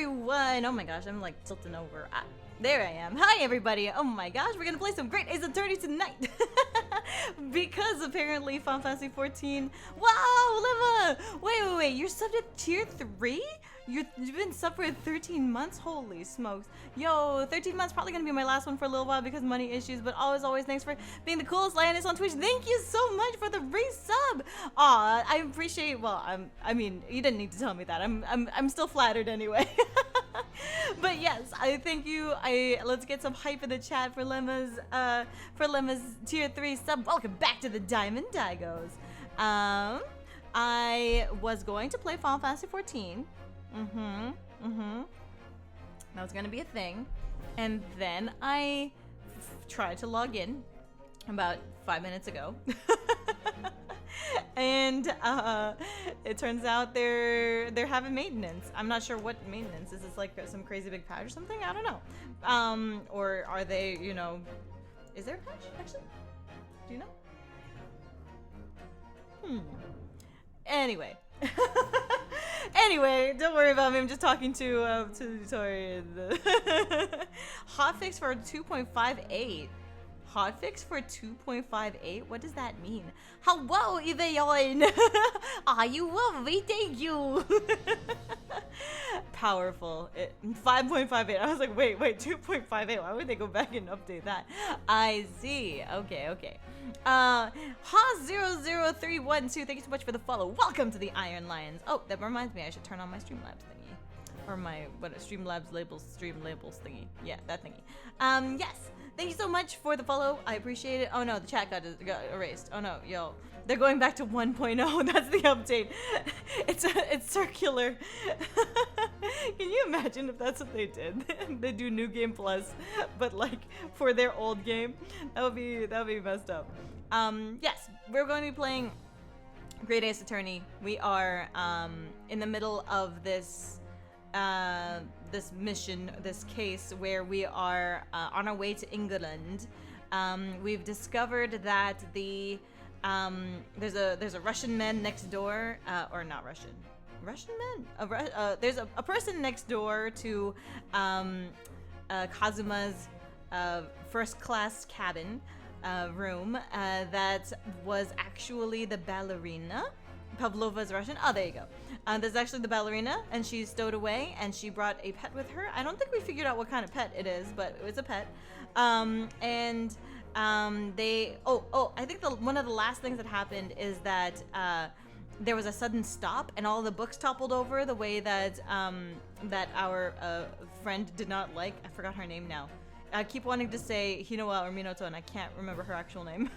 everyone! Oh my gosh, I'm like tilting over. There I am. Hi everybody! Oh my gosh, we're gonna play some great Ace Attorney tonight! Because apparently Final Fantasy XIV... Wow, Lima! Wait, you're subbed at tier 3? You've been subbed for 13 months? Holy smokes. Yo, 13 months probably gonna be my last one for a little while because money issues, but always thanks for being the coolest lioness on Twitch. Thank you so much for the resub! Aw, I appreciate, well, I mean, you didn't need to tell me that. I'm still flattered anyway. But yes, I thank you. Let's get some hype in the chat for Lemma's tier 3 sub. Welcome back to the Diamond Daigos. I was going to play Final Fantasy XIV. That was gonna be a thing, and then I tried to log in about 5 minutes ago. And it turns out they're having maintenance. I'm not sure what maintenance. Is this like some crazy big patch or something? I don't know. Or are they, you know, is there a patch actually? Do you know? Anyway. Anyway, don't worry about me. I'm just talking to Tori. Hotfix for 2.58. Hotfix for 2.58? What does that mean? Hello, Iveyon! Are you well? Thank you! Powerful. 5.58. I was like, wait, 2.58. Why would they go back and update that? I see. Okay. Ha00312, thank you so much for the follow. Welcome to the Iron Lions. Oh, that reminds me, I should turn on my Streamlabs thingy. Or my, Streamlabs labels, stream labels thingy. Yeah, that thingy. Yes. Thank you so much for the follow. I appreciate it. Oh no, the chat got erased. Oh no, yo. They're going back to 1.0. That's the update. It's circular. Can you imagine if that's what they did? They do New Game Plus, but like for their old game. That would be messed up. Yes, we're going to be playing Great Ace Attorney. We are in the middle of this this mission, this case where we are on our way to England. We've discovered that there's a Russian man next door, or not Russian man. There's a person next door to Kazuma's first class cabin room that was actually the ballerina. Pavlova's Russian. Oh, there you go. There's actually the ballerina, and she's stowed away, and she brought a pet with her. I don't think we figured out what kind of pet it is, but it's a pet. I think one of the last things that happened is that there was a sudden stop, and all the books toppled over the way that that our friend did not like. I forgot her name now. I keep wanting to say Hinowa or Minato, and I can't remember her actual name.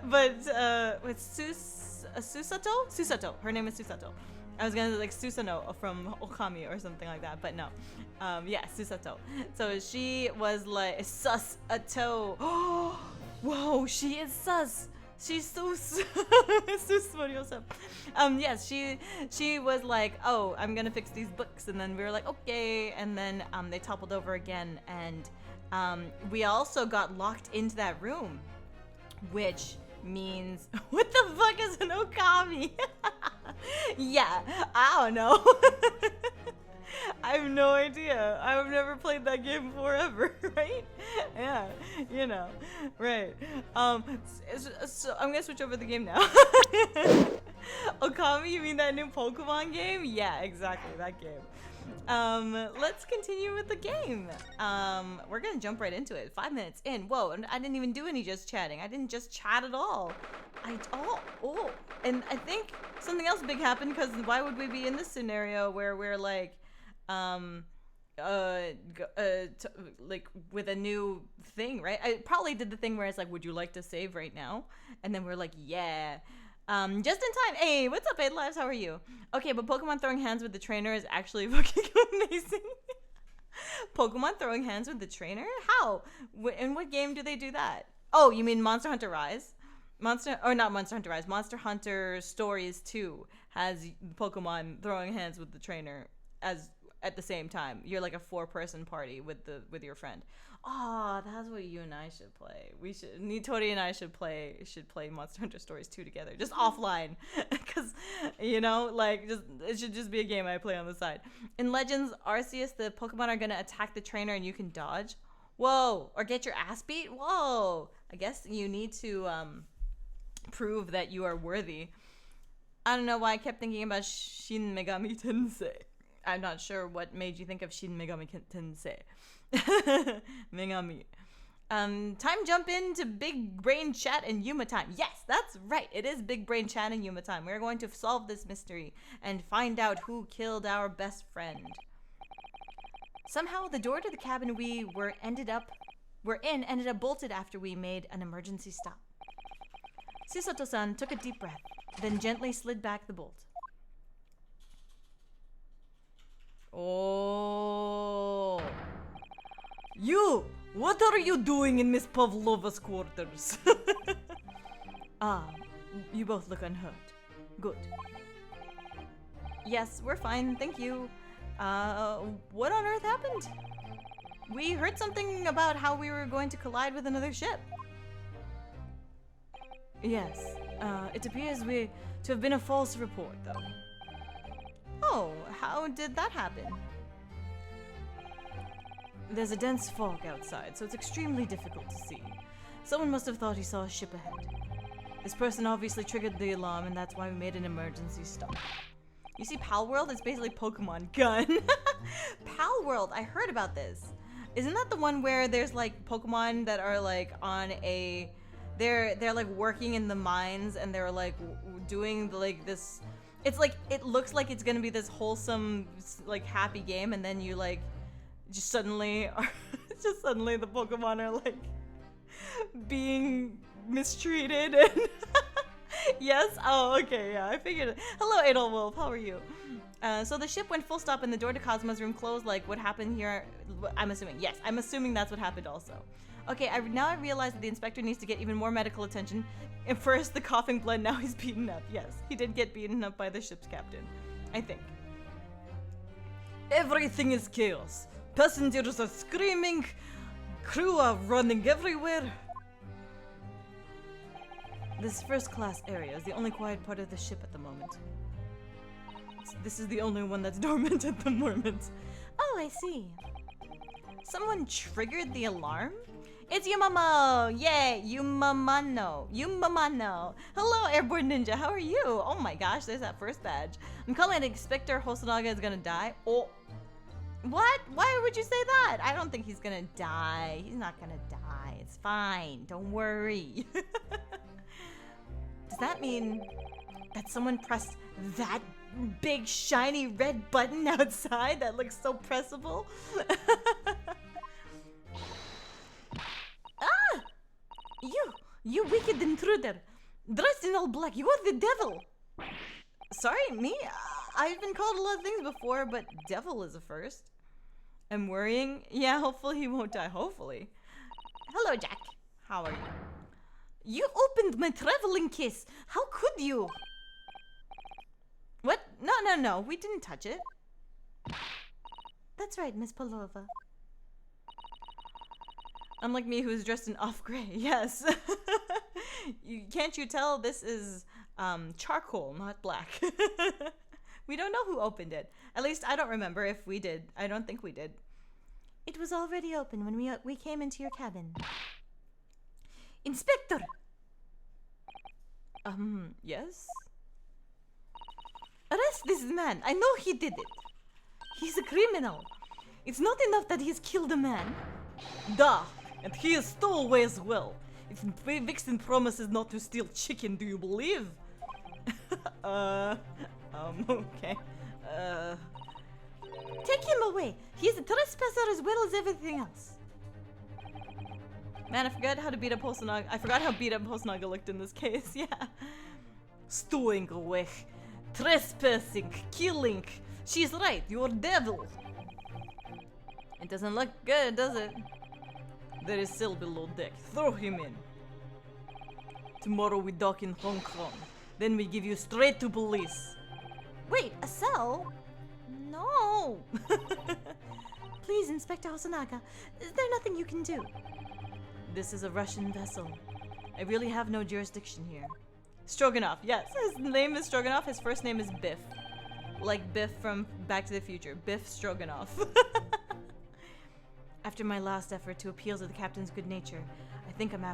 But with Susato? Susato. Her name is Susato. I was gonna say like Susano from Okami or something like that, but no. Yeah, Susato. So she was like Susato. Oh, whoa, she is sus. She's so sus. Yes, she was like, oh, I'm gonna fix these books, and then we were like, okay, and then they toppled over again, and we also got locked into that room. Which means, what the fuck is an Okami? Yeah, I don't know. I have no idea. I've never played that game before ever, right? Yeah, you know, right. So I'm gonna switch over the game now. Okami, you mean that new Pokemon game? Yeah, exactly, that game. Let's continue with the game. We're gonna jump right into it. 5 minutes in. Whoa, and I didn't even do any just chatting. I didn't just chat at all. And I think something else big happened, because why would we be in this scenario where we're like, like with a new thing, right? I probably did the thing where it's like, would you like to save right now? And then we're like, yeah. Just in time. Hey, what's up, 8 Lives? How are you? Okay, but Pokemon throwing hands with the trainer is actually fucking amazing. Pokemon throwing hands with the trainer? How? In what game do they do that? Oh, you mean Monster Hunter Rise? Monster Hunter Stories 2 has Pokemon throwing hands with the trainer as at the same time. You're like a 4-person party with your friend. Oh, that's what you and I should play. We should, Nitori and I should play Monster Hunter Stories 2 together, just offline, because you know, like, just it should just be a game I play on the side. In Legends Arceus, the Pokemon are gonna attack the trainer and you can dodge. Whoa, or get your ass beat. Whoa, I guess you need to prove that you are worthy. I don't know why I kept thinking about Shin Megami Tensei. I'm not sure what made you think of Shin Megami Tensei. Megami. Time jump into Big Brain Chat and Yuma time. Yes, that's right. It is Big Brain Chat and Yuma time. We're going to solve this mystery and find out who killed our best friend. Somehow, the door to the cabin we ended up bolted after we made an emergency stop. Chisato-san took a deep breath, then gently slid back the bolt. Oh. You! What are you doing in Miss Pavlova's quarters? Ah, you both look unhurt. Good. Yes, we're fine, thank you. What on earth happened? We heard something about how we were going to collide with another ship. Yes, it appears to have been a false report, though. Oh, how did that happen? There's a dense fog outside, so it's extremely difficult to see. Someone must have thought he saw a ship ahead. This person obviously triggered the alarm, and that's why we made an emergency stop. You see, Pal World is basically Pokemon Gun. Pal World, I heard about this. Isn't that the one where there's like Pokemon that are like on a... They're like working in the mines and they're like doing like this... It's like, it looks like it's gonna be this wholesome, like happy game, and then you like just suddenly the Pokemon are like being mistreated and yes? Oh, okay, yeah, I figured it. Hello, Edelwolf, how are you? So the ship went full stop and the door to Cosmo's room closed. Like, what happened here? I'm assuming. Yes, I'm assuming that's what happened also. Okay, now I realize that the inspector needs to get even more medical attention. And first, the coughing blood, now he's beaten up. Yes, he did get beaten up by the ship's captain, I think. Everything is chaos. Passengers are screaming. Crew are running everywhere. This first-class area is the only quiet part of the ship at the moment. This is the only one that's dormant at the moment. Oh, I see. Someone triggered the alarm? It's Yumamo! Yay! Yumamano! Yumamano! Hello, Airborne Ninja, how are you? Oh my gosh, there's that first badge. I'm calling it Inspector Hosonaga is gonna die. Oh. What? Why would you say that? I don't think he's gonna die. He's not gonna die. It's fine. Don't worry. Does that mean that someone pressed that big shiny red button outside that looks so pressable? Ah! You wicked intruder! Dressed in all black, you are the devil! Sorry, me? I've been called a lot of things before, but devil is a first. I'm worrying. Yeah, hopefully he won't die. Hopefully. Hello, Jack. How are you? You opened my traveling case. How could you? What? No. We didn't touch it. That's right, Miss Palova. Unlike me, who's dressed in off-gray. Yes. Can't you tell this is charcoal, not black? We don't know who opened it. At least I don't remember if we did. I don't think we did. It was already open when we came into your cabin. Inspector! Yes? Arrest this man. I know he did it. He's a criminal. It's not enough that he's killed a man. Duh. And he is stowaway as well. If Vixen promises not to steal chicken, do you believe? Okay. Take him away. He's a trespasser as well as everything else. Man, I forgot how beat up Hosonaga looked in this case. Yeah. Stowing away. Trespassing. Killing. She's right. You're devil. It doesn't look good, does it? There is cell below deck. Throw him in. Tomorrow we dock in Hong Kong. Then we give you straight to police. Wait, a cell? No! Please, Inspector Hosonaga, is there nothing you can do? This is a Russian vessel. I really have no jurisdiction here. Stroganoff, yes, his name is Stroganoff, his first name is Biff. Like Biff from Back to the Future, Biff Stroganoff. After my last effort to appeal to the captain's good nature, I think I'm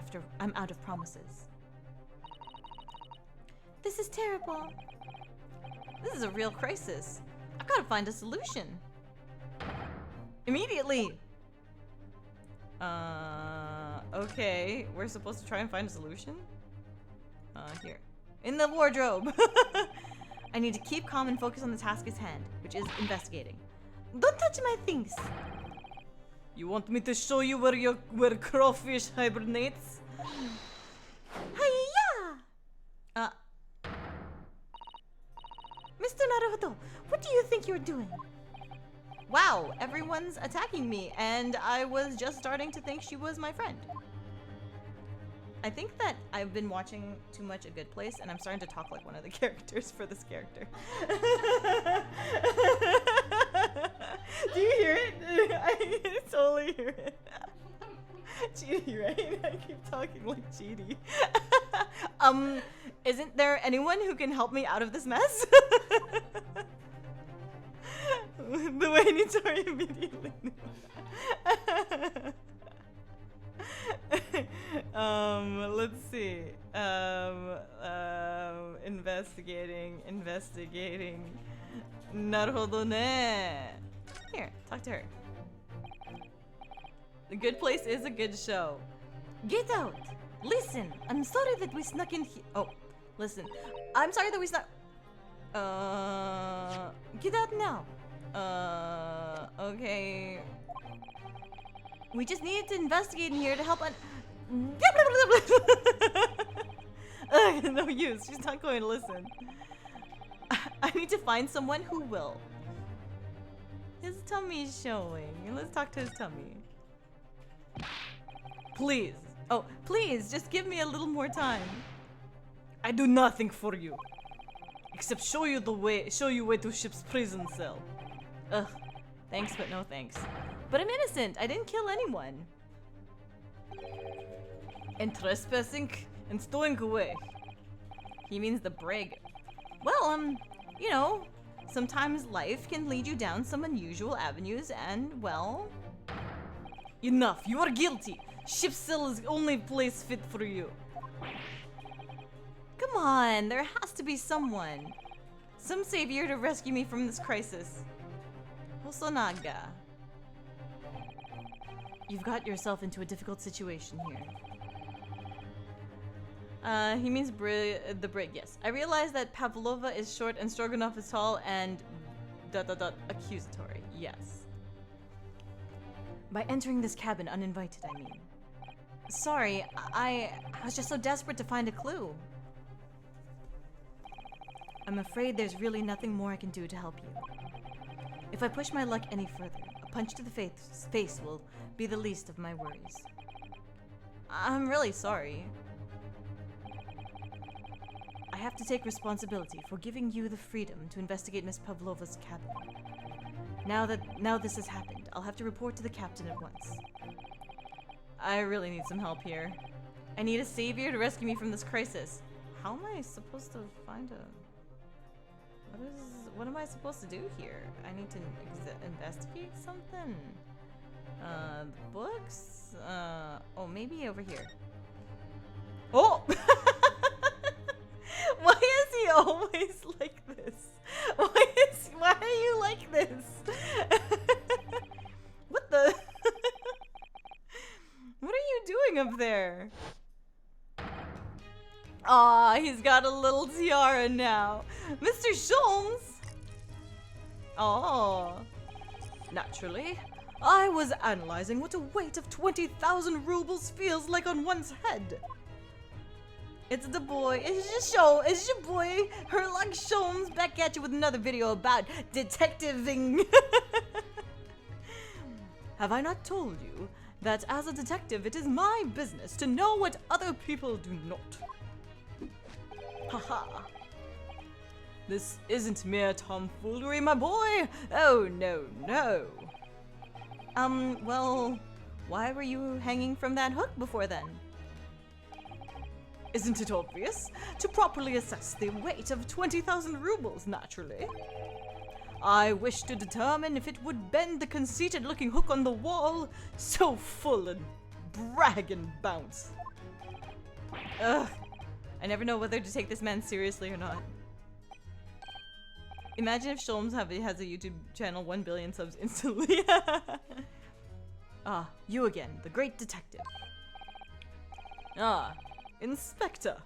out of promises. This is terrible. This is a real crisis. I've got to find a solution. Immediately! Okay. We're supposed to try and find a solution? Here. In the wardrobe! I need to keep calm and focus on the task at hand, which is investigating. Don't touch my things! You want me to show you where crawfish hibernates? Hiya! Mr. Naruhodo, what do you think you're doing? Wow, everyone's attacking me, and I was just starting to think she was my friend. I think that I've been watching too much A Good Place, and I'm starting to talk like one of the characters for this character. Do you hear it? I totally hear it. Cheaty, right? I keep talking like Cheaty. Isn't there anyone who can help me out of this mess? The way Nitori immediately knew. Let's see. Investigating. Naruhodo ne. Here, talk to her. The Good Place is a good show. Get out! Listen, I'm sorry that we snuck in here. Oh, listen. I'm sorry that we snuck. Get out now. Okay. We just needed to investigate in here to help no use. She's not going to listen. I need to find someone who will. His tummy's showing. Let's talk to his tummy. Please. Oh, please, just give me a little more time. I do nothing for you. Except show you way to ship's prison cell. Ugh. Thanks, but no thanks. But I'm innocent. I didn't kill anyone. And trespassing and stowing away. He means the brig. Well, you know, sometimes life can lead you down some unusual avenues and, well... Enough. You are guilty. Ship's cell is the only place fit for you. Come on. There has to be someone. Some savior to rescue me from this crisis. Hosonaga. You've got yourself into a difficult situation here. He means the brig, yes. I realize that Pavlova is short and Stroganoff is tall and... accusatory, yes. By entering this cabin uninvited, I mean. Sorry, I was just so desperate to find a clue. I'm afraid there's really nothing more I can do to help you. If I push my luck any further, a punch to the face will be the least of my worries. I'm really sorry. I have to take responsibility for giving you the freedom to investigate Miss Pavlova's cabin. Now this has happened, I'll have to report to the captain at once. I really need some help here. I need a savior to rescue me from this crisis. How am I supposed to find a... What am I supposed to do here? I need to investigate something? The books? Oh, maybe over here. Oh! Why is he always like this? Why are you like this? What the? What are you doing up there? Aw, he's got a little tiara now. Mr. Sholmes! Oh. Naturally. I was analyzing what a weight of 20,000 rubles feels like on one's head. It's the boy. It's your boy, Herlock Sholmes, back at you with another video about detectiving. Have I not told you that as a detective it is my business to know what other people do not? Haha. This isn't mere tomfoolery, my boy. Oh, no, no. Well, why were you hanging from that hook before then? Isn't it obvious? To properly assess the weight of 20,000 rubles, naturally. I wish to determine if it would bend the conceited-looking hook on the wall, so full and brag and bounce. Ugh. I never know whether to take this man seriously or not. Imagine if Sholmes has a YouTube channel 1 billion subs instantly. Ah, you again, the great detective. Ah, Inspector.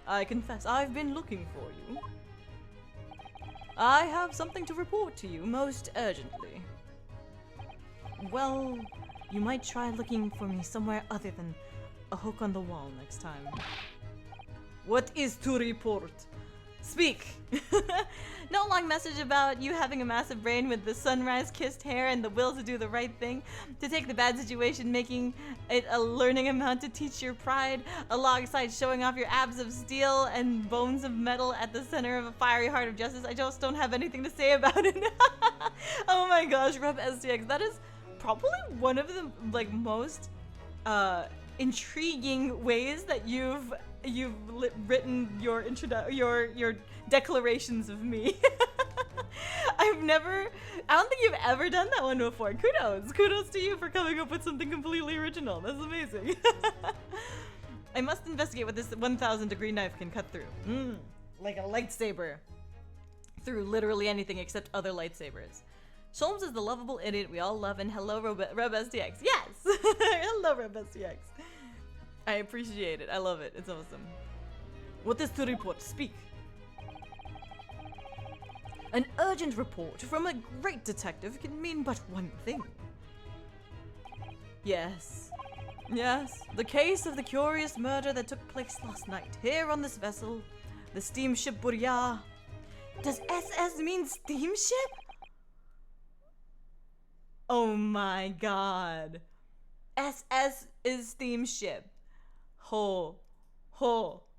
I confess I've been looking for you. I have something to report to you most urgently. Well, you might try looking for me somewhere other than a hook on the wall next time. What is to report? Speak! No long message about you having a massive brain with the sunrise-kissed hair and the will to do the right thing, to take the bad situation, making it a learning amount to teach your pride, alongside showing off your abs of steel and bones of metal at the center of a fiery heart of justice. I just don't have anything to say about it. Oh my gosh, Rub STX. That is probably one of the most intriguing ways that you've written your declarations of me. I don't think you've ever done that one before. Kudos to you for coming up with something completely original. That's amazing. I must investigate what this 1,000 degree knife can cut through. Like a lightsaber. Through literally anything except other lightsabers. Sholmes is the lovable idiot we all love, and hello RubSTX. Yes! Hello RubSTX. I appreciate it. I love it. It's awesome. What is to report? Speak. An urgent report from a great detective can mean but one thing. Yes. Yes, the case of the curious murder that took place last night here on this vessel, the steamship Burya. Does SS mean steamship? Oh my god. SS is steamship. Ho.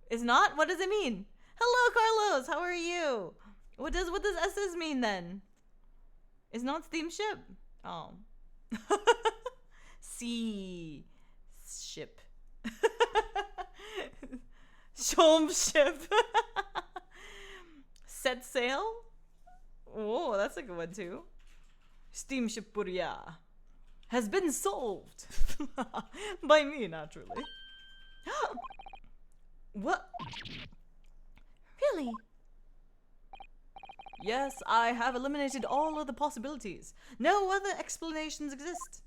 Is not? What does it mean? Hello, Carlos. How are you? What does SS mean then? Is not steamship? Oh. Sea ship. Sholmes ship. Set sail? Oh, that's a good one too. Steamship Burya has been solved. By me, naturally. What? Really? Yes, I have eliminated all of the possibilities. No other explanations exist.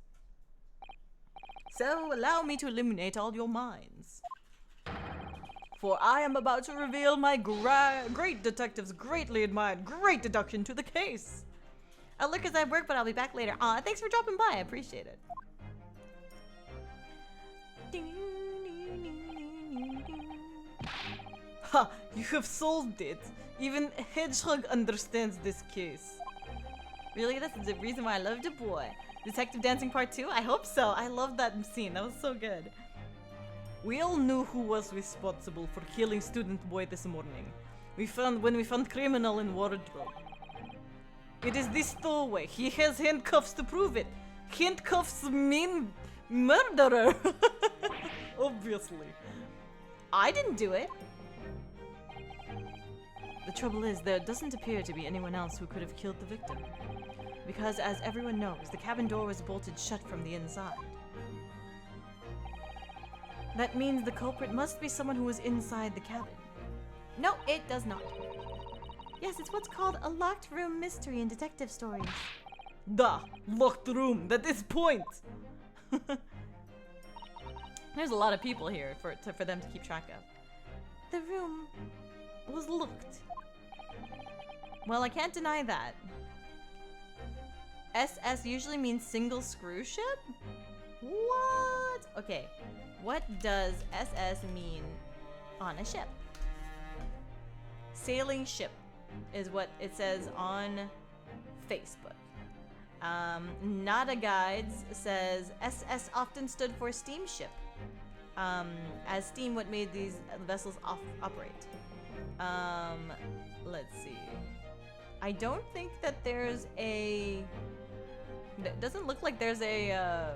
So allow me to illuminate all your minds. For I am about to reveal my great detective's greatly admired great deduction to the case. I'll look as I work, but I'll be back later. Aw, thanks for dropping by. I appreciate it. Ha! You have solved it. Even Hedgehog understands this case. Really? That's the reason why I loved it, boy. Detective Dancing Part 2? I hope so. I love that scene. That was so good. We all knew who was responsible for killing student boy this morning. When we found criminal in wardrobe. It is this stowaway. He has handcuffs to prove it. Handcuffs mean murderer. Obviously. I didn't do it. The trouble is, there doesn't appear to be anyone else who could have killed the victim. Because, as everyone knows, the cabin door was bolted shut from the inside. That means the culprit must be someone who was inside the cabin. No, it does not. Yes, it's what's called a locked room mystery in detective stories. Duh! Locked room! At this point! There's a lot of people here for them to keep track of. The room was locked. Well, I can't deny that. SS usually means single screw ship? What? Okay, what does SS mean on a ship? Sailing ship is what it says on Facebook. Nada Guides says SS often stood for steamship, as steam what made these vessels operate. let's see. I don't think that there's a... It doesn't look like there's a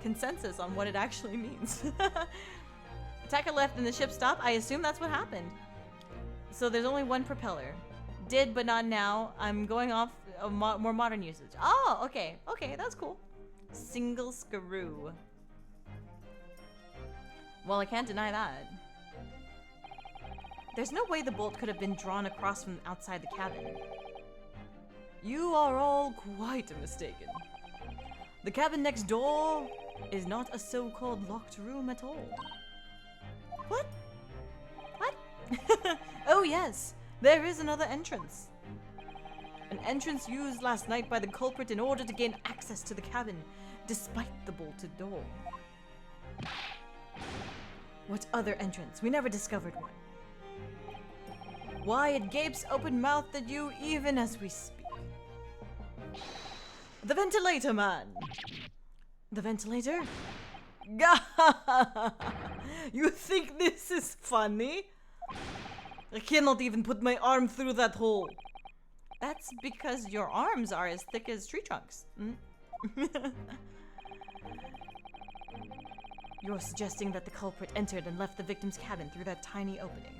consensus on what it actually means. Attacker left and the ship stopped. I assume that's what happened. So there's only one propeller. Did, but not now. I'm going off of more modern usage. Oh, okay. Okay, that's cool. Single screw. Well, I can't deny that. There's no way the bolt could have been drawn across from outside the cabin. You are all quite mistaken. The cabin next door is not a so-called locked room at all. What? What? Oh yes, there is another entrance. An entrance used last night by the culprit in order to gain access to the cabin, despite the bolted door. What other entrance? We never discovered one. Why, it gapes open-mouthed at you even as we speak. The ventilator man! The ventilator? You think this is funny? I cannot even put my arm through that hole. That's because your arms are as thick as tree trunks. You're suggesting that the culprit entered and left the victim's cabin through that tiny opening.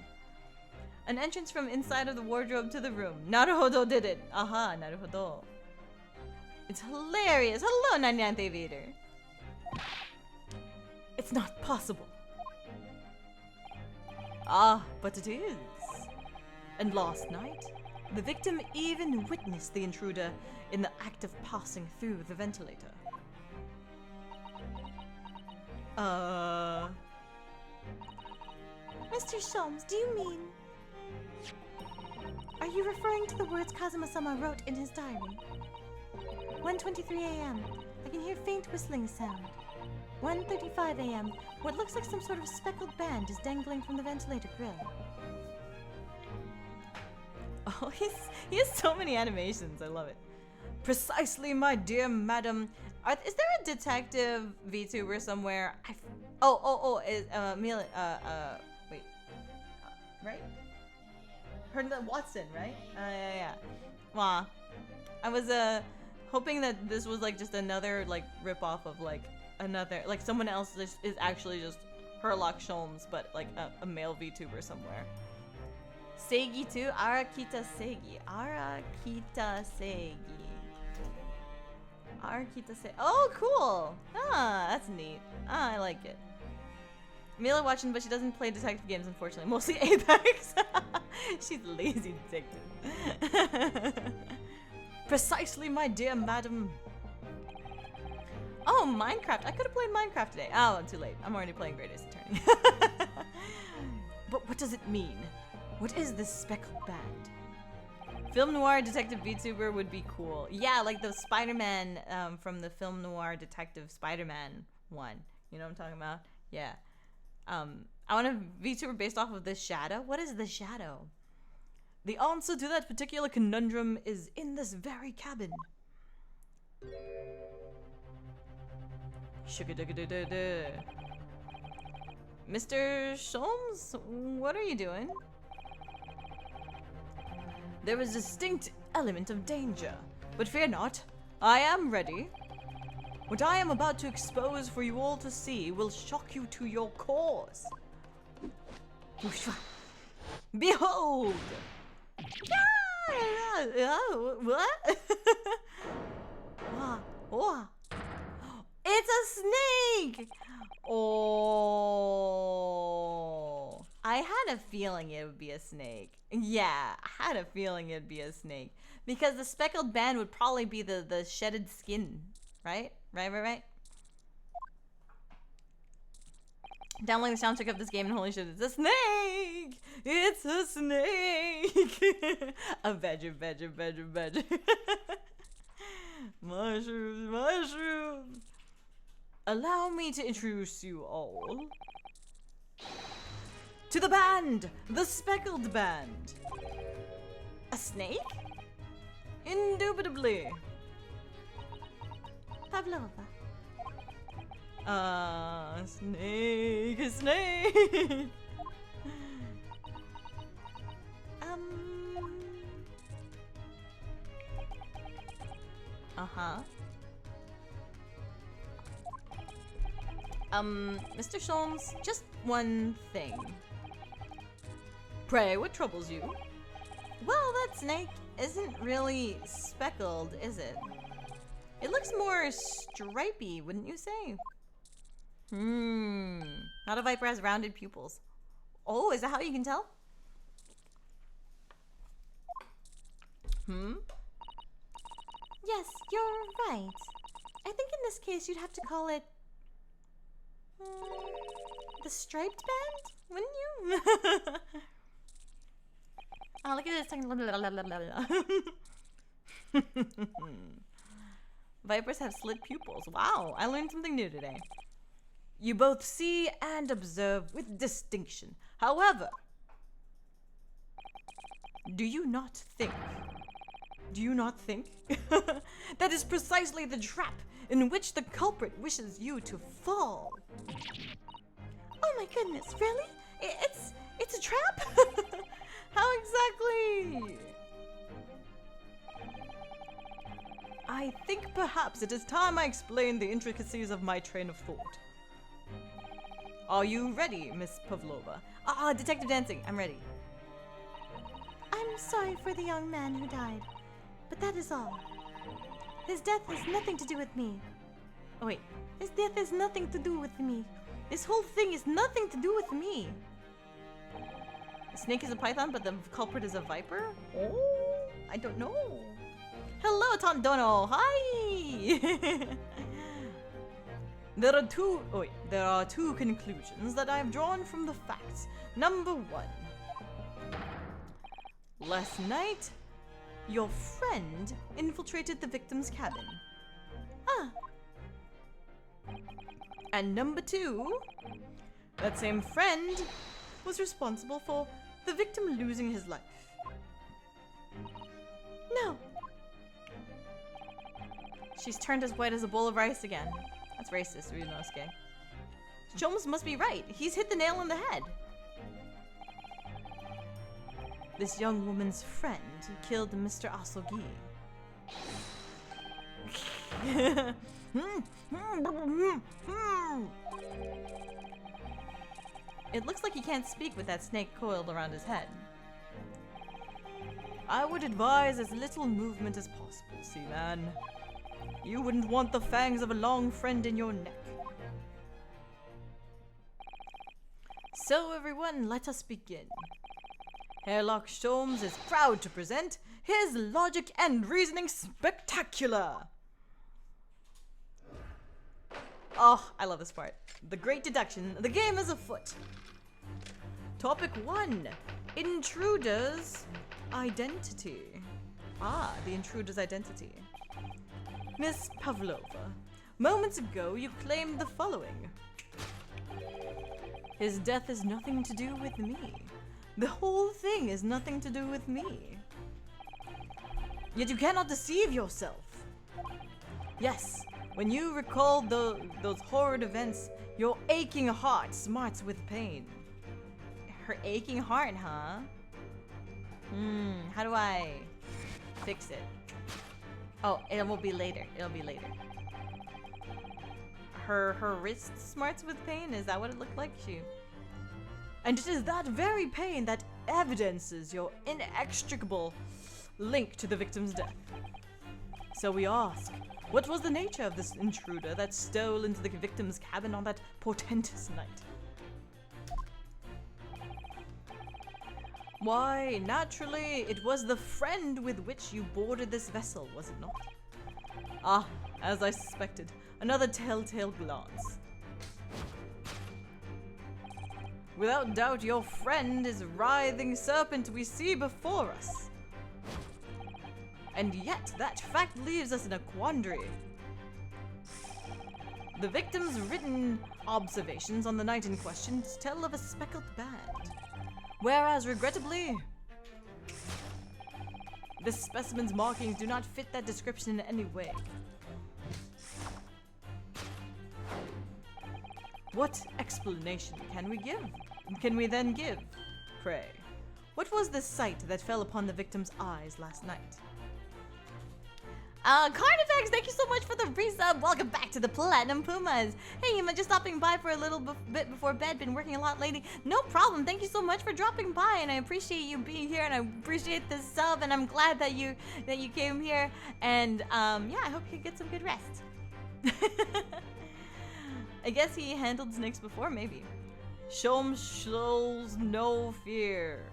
An entrance from inside of the wardrobe to the room. Naruhodo did it. Aha, naruhodo. It's hilarious. Hello, Nanyante Vader. It's not possible. Ah, but it is. And last night, the victim even witnessed the intruder in the act of passing through the ventilator. Mr. Sholmes, do you mean... Are you referring to the words Kazuma-sama wrote in his diary? 1:23 a.m. I can hear faint whistling sound. 1:35 a.m. What looks like some sort of speckled band is dangling from the ventilator grill. Oh, he has so many animations. I love it. Precisely, my dear madam. Is there a detective VTuber somewhere? Is wait, right? Her Watson, right? Yeah. Wow. I was hoping that this was like just another like rip-off of like another, like someone else is actually just Herlock Sholmes, but like a male VTuber somewhere. Seigi too? Arakita Seigi. Arakita Seigi. Arakita Seigi. Oh, cool! Ah, that's neat. Ah, I like it. Mila watching, but she doesn't play detective games, unfortunately. Mostly Apex. She's a lazy detective. Precisely, my dear madam. Oh, Minecraft. I could have played Minecraft today. Oh, too late. I'm already playing Great Ace Attorney. But what does it mean? What is this speckled band? Film noir detective VTuber would be cool. Yeah, like the Spider-Man from the film noir detective Spider-Man one. You know what I'm talking about? Yeah. I want a VTuber based off of the shadow. What is the shadow? The answer to that particular conundrum is in this very cabin. Mr. Sholmes, what are you doing? There is a distinct element of danger, but fear not, I am ready. What I am about to expose for you all to see will shock you to your cores. Behold! What? Oh. It's a snake! Oh. I had a feeling it would be a snake. Yeah, I had a feeling it'd be a snake. Because the speckled band would probably be the shedded skin, right? Right. Downloading the soundtrack of this game and holy shit, it's a snake! It's a snake! A veggie. Mushrooms. Allow me to introduce you all to the band! The speckled band! A snake? Indubitably. Pavlova. Snake. Uh-huh. Mr. Sholmes, just one thing. Pray, what troubles you? Well, that snake isn't really speckled, is it? It looks more stripy, wouldn't you say? Not a viper has rounded pupils. Oh, is that how you can tell? Yes, you're right. I think in this case you'd have to call it... the striped band? Wouldn't you? Oh, look at this. Vipers have slit pupils. Wow, I learned something new today. You both see and observe with distinction. However, do you not think that is precisely the trap in which the culprit wishes you to fall? Oh my goodness, really? It's a trap? How exactly? I think perhaps it is time I explain the intricacies of my train of thought. Are you ready, Miss Pavlova? Detective Dancing, I'm ready. I'm sorry for the young man who died, but that is all. His death has nothing to do with me. Oh wait, his death has nothing to do with me. This whole thing is nothing to do with me. The snake is a python, but the culprit is a viper? Oh, I don't know. Hello, Tondono. Hi. There are two conclusions that I have drawn from the facts. Number one. Last night, your friend infiltrated the victim's cabin. And number two, that same friend was responsible for the victim losing his life. No. She's turned as white as a bowl of rice again. That's racist, Ryunosuke. Sholmes must be right. He's hit the nail on the head. This young woman's friend killed Mr. Asogi. It looks like he can't speak with that snake coiled around his head. I would advise as little movement as possible, Seaman. You wouldn't want the fangs of a long friend in your neck. So everyone, let us begin. Herlock Sholmes is proud to present his logic and reasoning spectacular. Oh, I love this part. The great deduction. The game is afoot. Topic 1. Intruder's identity. The intruder's identity. Miss Pavlova, moments ago you claimed the following. His death has nothing to do with me. The whole thing is nothing to do with me. Yet you cannot deceive yourself. Yes, when you recall those horrid events, your aching heart smarts with pain. Her aching heart, huh? How do I fix it? Oh, it will be later. It'll be later. Her wrist smarts with pain? Is that what it looked like? And it is that very pain that evidences your inextricable link to the victim's death. So we ask, what was the nature of this intruder that stole into the victim's cabin on that portentous night? Why, naturally, it was the friend with which you boarded this vessel, was it not? As I suspected, another telltale glance. Without doubt, your friend is writhing serpent we see before us. And yet, that fact leaves us in a quandary. The victim's written observations on the night in question tell of a speckled band. Whereas, regrettably, this specimen's markings do not fit that description in any way. What explanation can we then give, pray? What was the sight that fell upon the victim's eyes last night? Carnifex, thank you so much for the resub. Welcome back to the Platinum Pumas. Hey, am I just stopping by for a little bit before bed? Been working a lot lately. No problem. Thank you so much for dropping by, and I appreciate you being here, and I appreciate the sub, and I'm glad that you came here. And yeah, I hope you get some good rest. I guess he handled snakes before, maybe. Shom shows no fear,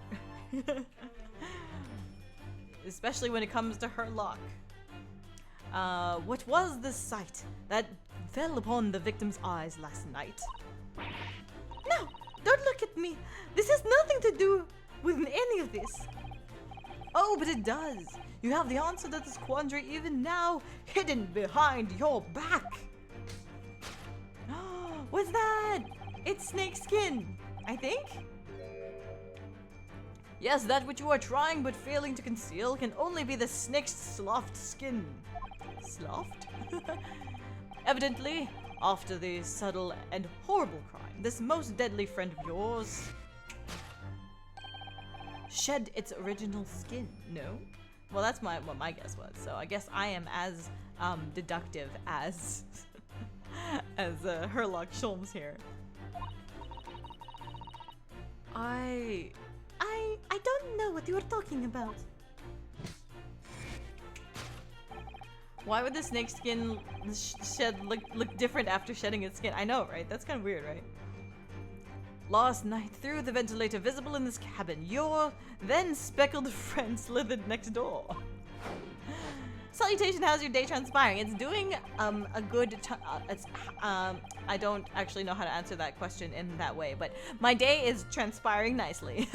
especially when it comes to her luck. What was the sight that fell upon the victim's eyes last night? No, don't look at me. This has nothing to do with any of this. Oh, but it does. You have the answer to this quandary even now, hidden behind your back. What's that? It's snake skin, I think? Yes, that which you are trying but failing to conceal can only be the snake's sloughed skin. Sloughed? Evidently, after the subtle and horrible crime, this most deadly friend of yours shed its original skin. No? Well, that's what my guess was. So I guess I am as deductive as as Herlock Sholmes here. I don't know what you are talking about. Why would the snake skin shed look different after shedding its skin? I know, right? That's kind of weird, right? Last night, through the ventilator visible in this cabin, your then speckled friend slithered next door. Salutation, how's your day transpiring? It's doing a good. I don't actually know how to answer that question in that way, but my day is transpiring nicely.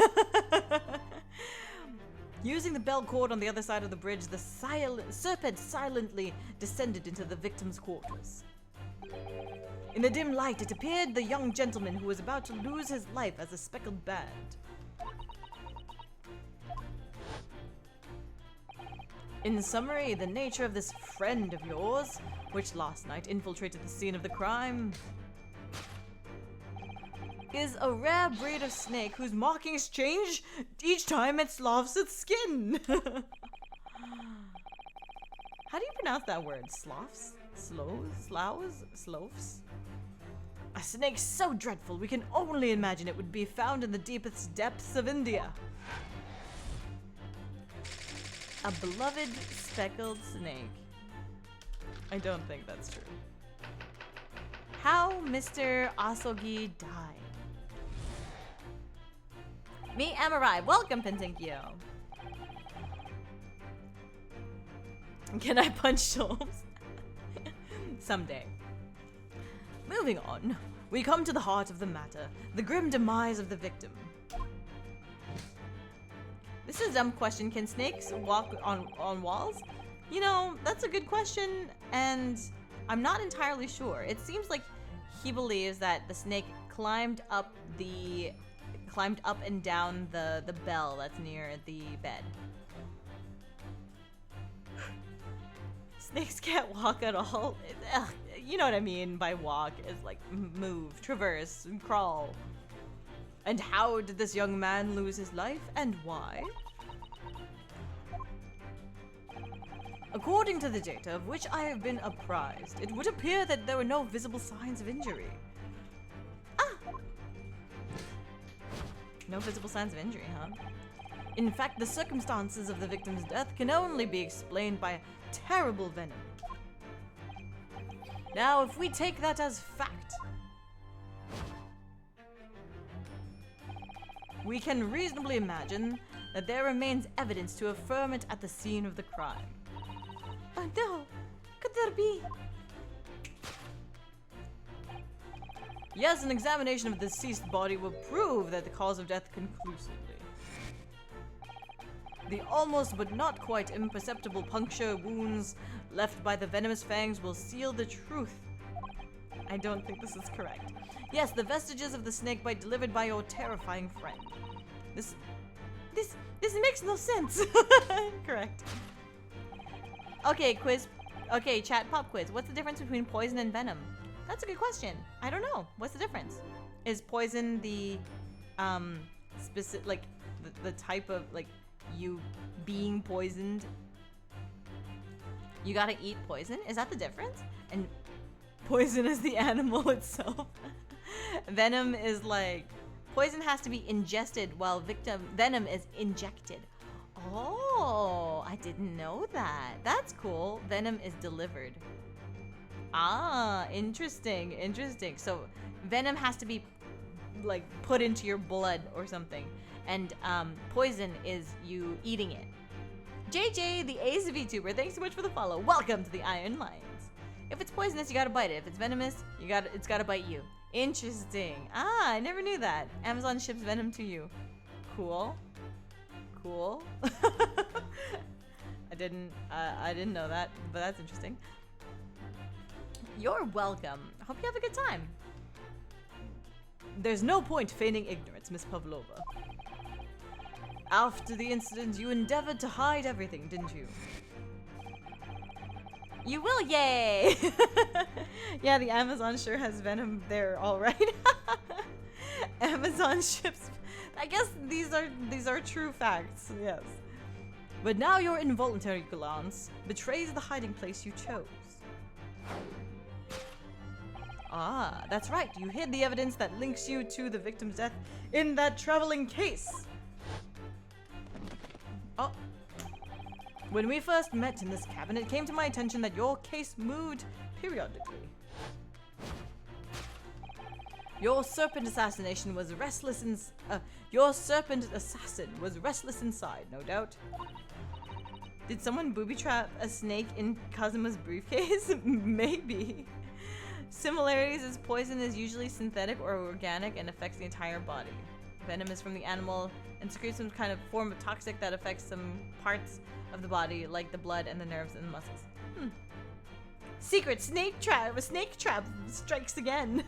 Using the bell cord on the other side of the bridge, the serpent silently descended into the victim's quarters. In the dim light, it appeared the young gentleman who was about to lose his life as a speckled band. In summary, the nature of this friend of yours, which last night infiltrated the scene of the crime, is a rare breed of snake whose markings change each time it sloughs its skin. How do you pronounce that word? Sloughs? Sloughs? A snake so dreadful we can only imagine it would be found in the deepest depths of India. A beloved speckled snake. I don't think that's true. How Mr. Asogi died. Me, Amarai. Welcome, Pentinkyo. Can I punch Sholmes? Someday. Moving on, we come to the heart of the matter, the grim demise of the victim. This is a dumb question. Can snakes walk on walls? You know, that's a good question, and I'm not entirely sure. It seems like he believes that the snake climbed up and down the bell that's near the bed. Snakes can't walk at all. You know what I mean by walk, is like move, traverse, and crawl. And how did this young man lose his life, and why? According to the data of which I have been apprised, it would appear that there were no visible signs of injury. No visible signs of injury, huh? In fact, the circumstances of the victim's death can only be explained by a terrible venom. Now, if we take that as fact, we can reasonably imagine that there remains evidence to affirm it at the scene of the crime. Oh no! Could there be? Yes, an examination of the deceased body will prove that the cause of death conclusively. The almost but not quite imperceptible puncture wounds left by the venomous fangs will seal the truth. I don't think this is correct. Yes, the vestiges of the snakebite delivered by your terrifying friend. This makes no sense. Correct. Okay, quiz. Okay, chat pop quiz. What's the difference between poison and venom? That's a good question. I don't know. What's the difference? Is poison the specific, like the type of, like, you being poisoned? You gotta eat poison? Is that the difference? And poison is the animal itself. Venom is like, poison has to be ingested while venom is injected. Oh, I didn't know that. That's cool. Venom is delivered. Ah, interesting, interesting. So venom has to be like put into your blood or something. And poison is you eating it. JJ, the Ace VTuber, thanks so much for the follow. Welcome to the Iron Lions. If it's poisonous, you gotta bite it. If it's venomous, it's gotta bite you. Interesting. Ah, I never knew that. Amazon ships venom to you. Cool. Cool. I didn't know that, but that's interesting. You're welcome. Hope you have a good time. There's no point feigning ignorance, Miss Pavlova. After the incident, you endeavored to hide everything, didn't you? You will, yay! Yeah, the Amazon sure has venom there, all right. Amazon ships. I guess these are true facts. Yes. But now your involuntary glance betrays the hiding place you chose. Ah, that's right. You hid the evidence that links you to the victim's death in that traveling case. Oh. When we first met in this cabin, it came to my attention that your case moved periodically. Your serpent assassin was restless inside, no doubt. Did someone booby trap a snake in Kazuma's briefcase? Maybe. Similarities is poison is usually synthetic or organic and affects the entire body. Venom is from the animal and secretes some kind of form of toxic that affects some parts of the body, like the blood and the nerves and the muscles. Secret snake trap! A snake trap strikes again.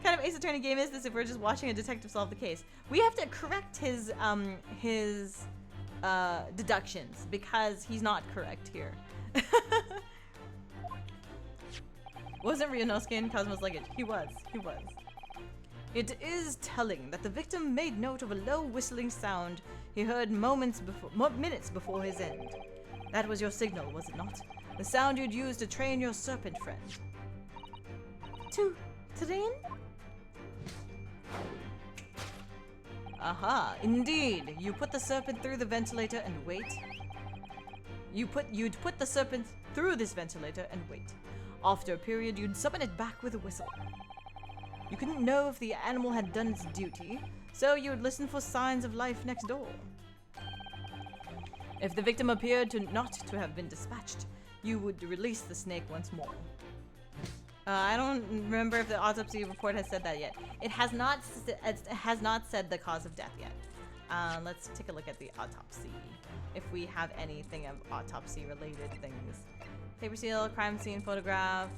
Kind of Ace Attorney game is this if we're just watching a detective solve the case? We have to correct his deductions because he's not correct here. Wasn't Ryunosuke in Cosmo's luggage? He was. It is telling that the victim made note of a low whistling sound he heard minutes before his end. That was your signal, was it not? The sound you'd use to train your serpent friend. To train? Aha, indeed. You put the serpent through the ventilator and wait. You'd put the serpent through this ventilator and wait. After a period, you'd summon it back with a whistle. You couldn't know if the animal had done its duty, so you would listen for signs of life next door. If the victim appeared not to have been dispatched, you would release the snake once more. I don't remember if the autopsy report has said that yet. It has not said the cause of death yet. Let's take a look at the autopsy. If we have anything of autopsy related things. Paper seal, crime scene photograph.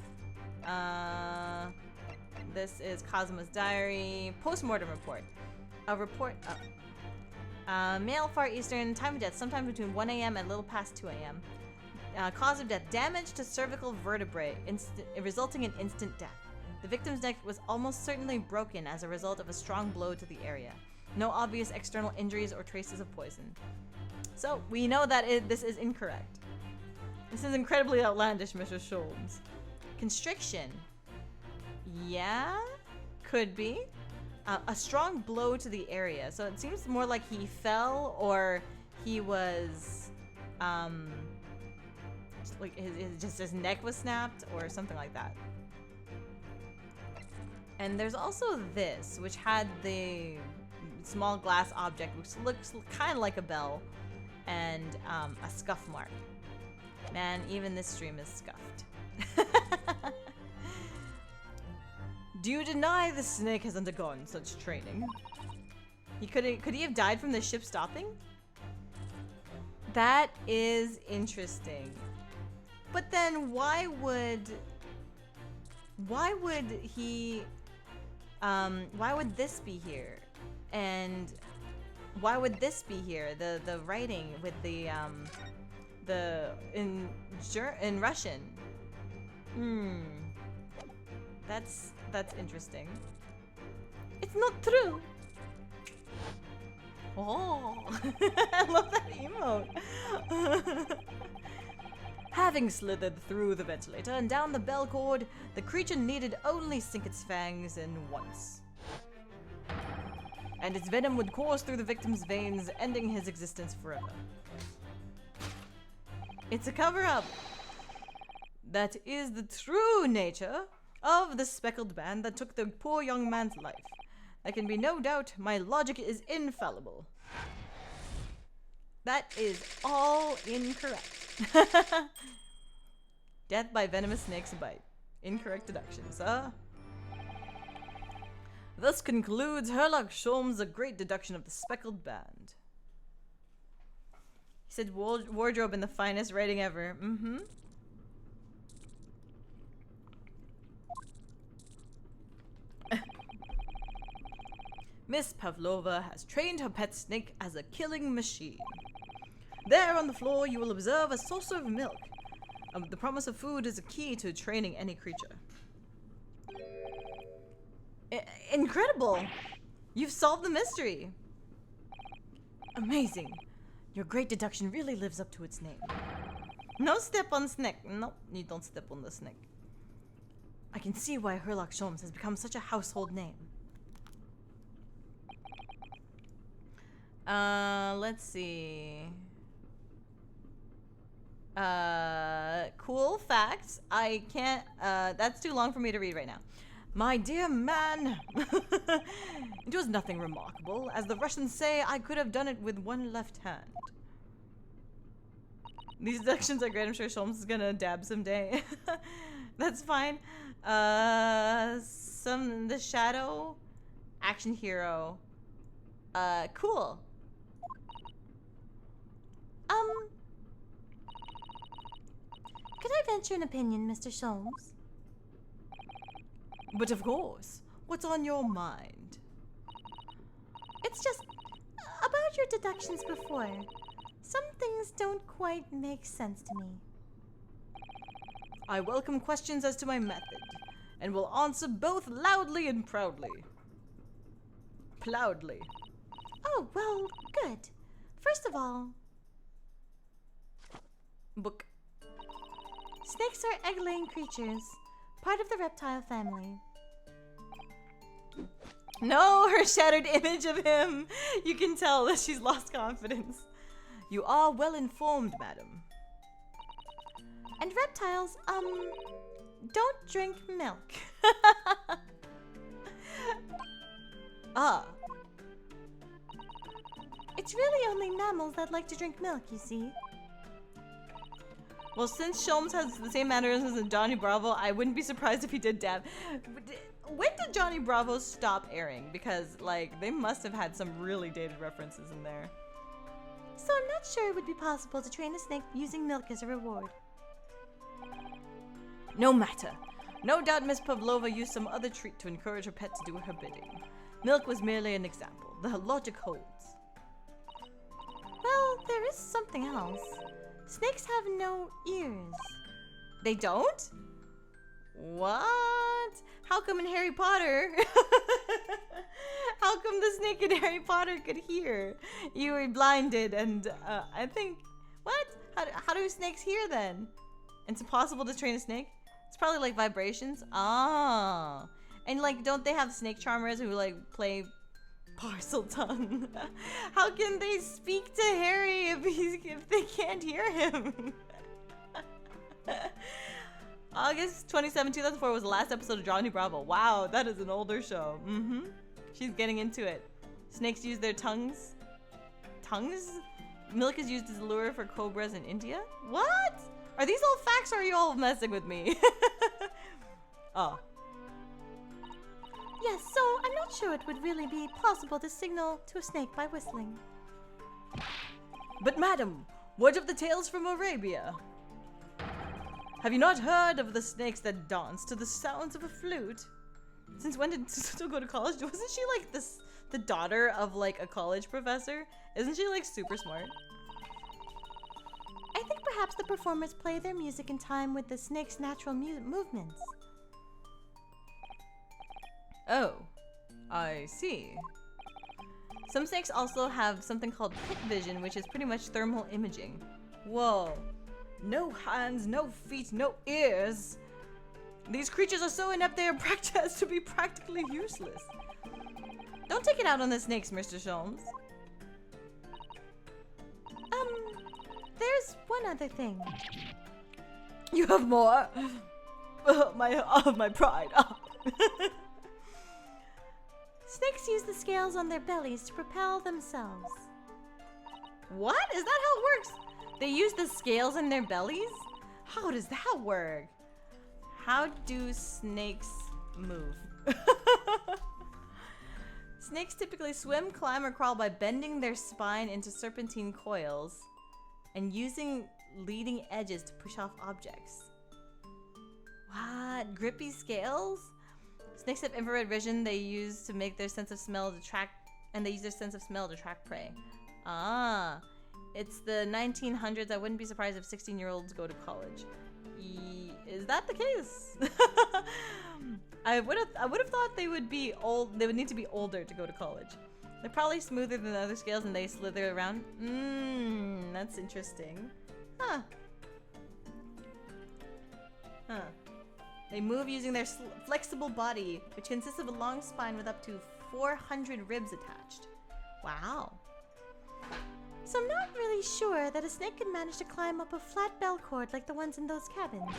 This is Kazuma's diary. Post-mortem report. A report. Male Far Eastern, time of death sometime between 1 a.m. and a little past 2 a.m. Cause of death, damage to cervical vertebrae, resulting in instant death. The victim's neck was almost certainly broken as a result of a strong blow to the area. No obvious external injuries or traces of poison. So, we know that this is incorrect. This is incredibly outlandish, Mr. Scholz. Constriction. Yeah? Could be. A strong blow to the area. So it seems more like he fell or he was, like his neck was snapped or something like that. And there's also this, which had the small glass object, which looks kind of like a bell, and a scuff mark. Man, even this stream is scuffed. Do you deny the snake has undergone such training? Could he have died from the ship stopping? That is interesting. But then why would this be here? And why would this be here? The writing with the in Russian. That's interesting. It's not true. Oh, I love that emote. Having slithered through the ventilator and down the bell cord, the creature needed only sink its fangs in once. And its venom would course through the victim's veins, ending his existence forever. It's a cover-up. That is the true nature of the speckled band that took the poor young man's life. There can be no doubt my logic is infallible. That is all incorrect. Death by venomous snake's bite. Incorrect deductions, huh? Thus concludes Herlock Sholmes' a great deduction of the speckled band. He said wardrobe in the finest writing ever. Mm-hmm. Miss Pavlova has trained her pet snake as a killing machine. There on the floor, you will observe a saucer of milk. The promise of food is a key to training any creature. Incredible! You've solved the mystery. Amazing. Your great deduction really lives up to its name. No step on snake. No, you don't step on the snake. I can see why Herlock Sholmes has become such a household name. Let's see. Cool facts. I can't, that's too long for me to read right now. My dear man, it was nothing remarkable. As the Russians say, I could have done it with one left hand. These deductions are great. I'm sure Sholmes is gonna dab someday. That's fine. The Shadow, action hero. Cool. Could I venture an opinion, Mr. Sholmes? But of course. What's on your mind? It's just about your deductions before. Some things don't quite make sense to me. I welcome questions as to my method, and will answer both loudly and proudly. Proudly. Oh, well, good. First of all... Book. Snakes are egg-laying creatures, part of the reptile family. No, her shattered image of him. You can tell that she's lost confidence. You are well informed, madam. And reptiles, don't drink milk. Ah. It's really only mammals that like to drink milk, you see. Well, since Sholmes has the same mannerisms as Johnny Bravo, I wouldn't be surprised if he did dab. When did Johnny Bravo stop airing? Because, like, they must have had some really dated references in there. So I'm not sure it would be possible to train a snake using milk as a reward. No matter. No doubt Miss Pavlova used some other treat to encourage her pet to do her bidding. Milk was merely an example. The logic holds. Well, there is something else. Snakes have no ears. They don't? What? How come in Harry Potter? How come the snake in Harry Potter could hear? You were blinded and I think... What? How do snakes hear then? It's impossible to train a snake? It's probably like vibrations. Ah. And like, don't they have snake charmers who like play parcel tongue? How can they speak to Harry if they can't hear him? August 27, 2004 was the last episode of Johnny Bravo. Wow, that is an older show. Mm-hmm. She's getting into it. Snakes use their tongues. Tongues? Milk is used as a lure for cobras in India? What? Are these all facts or are you all messing with me? Oh. Yes, so I'm not sure it would really be possible to signal to a snake by whistling. But madam, what of the tales from Arabia? Have you not heard of the snakes that dance to the sounds of a flute? Since when did Suto go to college? Wasn't she like the daughter of like a college professor? Isn't she like super smart? I think perhaps the performers play their music in time with the snake's natural movements. Oh, I see. Some snakes also have something called pit vision, which is pretty much thermal imaging. Whoa. No hands, no feet, no ears. These creatures are so inept they are as to be practically useless. Don't take it out on the snakes, Mr. Sholmes. There's one other thing. You have more? My pride. Snakes use the scales on their bellies to propel themselves. What? Is that how it works? They use the scales in their bellies? How does that work? How do snakes move? Snakes typically swim, climb, or crawl by bending their spine into serpentine coils and using leading edges to push off objects. What? Grippy scales? Snakes have infrared vision they use to make their sense of smell to track, and they use their sense of smell to track prey. Ah, it's the 1900s. I wouldn't be surprised if 16-year-olds go to college. Is that the case? I would have thought they would be old. They would need to be older to go to college. They're probably smoother than the other scales, and they slither around. That's interesting. Huh. They move using their flexible body, which consists of a long spine with up to 400 ribs attached. Wow. So I'm not really sure that a snake could manage to climb up a flat bell cord like the ones in those cabins.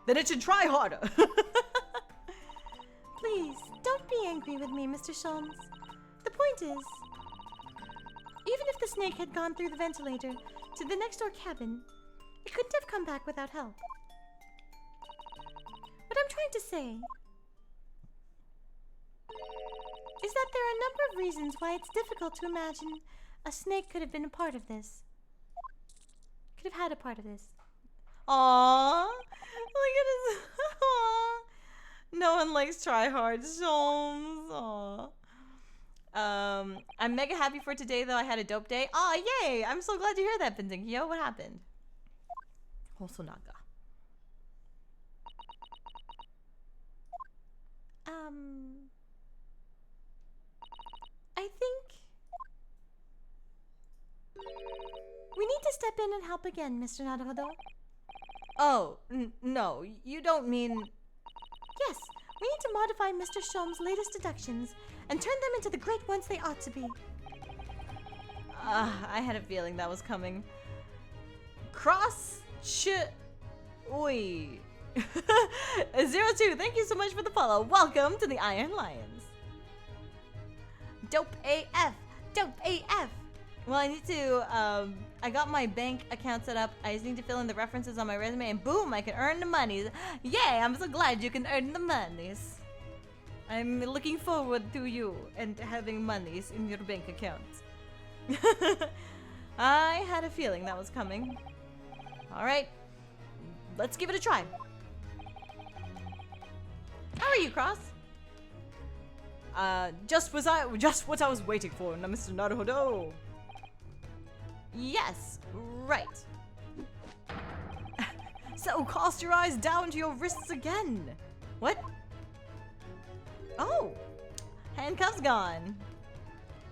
Then it should try harder. Please, don't be angry with me, Mr. Sholmes. The point is, even if the snake had gone through the ventilator to the next door cabin, it couldn't have come back without help. What I'm trying to say is that there are a number of reasons why it's difficult to imagine a snake could have been a part of this. Could have had a part of this. Aww. Look at his. Aww. No one likes try hard Sholmes. Aww. I'm mega happy for today, though. I had a dope day. Aw, yay! I'm so glad to hear that, Pintinkyo. What happened? Hosonaga. I think we need to step in and help again, Mr. Naruhodo. Oh, no, you don't mean... Yes, we need to modify Mr. Sholmes' latest deductions and turn them into the great ones they ought to be. I had a feeling that was coming. Oi. 02, thank you so much for the follow. Welcome to the Iron Lions. Dope AF. Dope AF. Well, I need to, I got my bank account set up. I just need to fill in the references on my resume and boom, I can earn the monies. Yay, I'm so glad you can earn the monies. I'm looking forward to you and having monies in your bank account. I had a feeling that was coming. Alright, let's give it a try. How are you, Cross? Just what I was waiting for, Mr. Naruhodo. Yes, right. So cast your eyes down to your wrists again. What? Oh, handcuffs gone.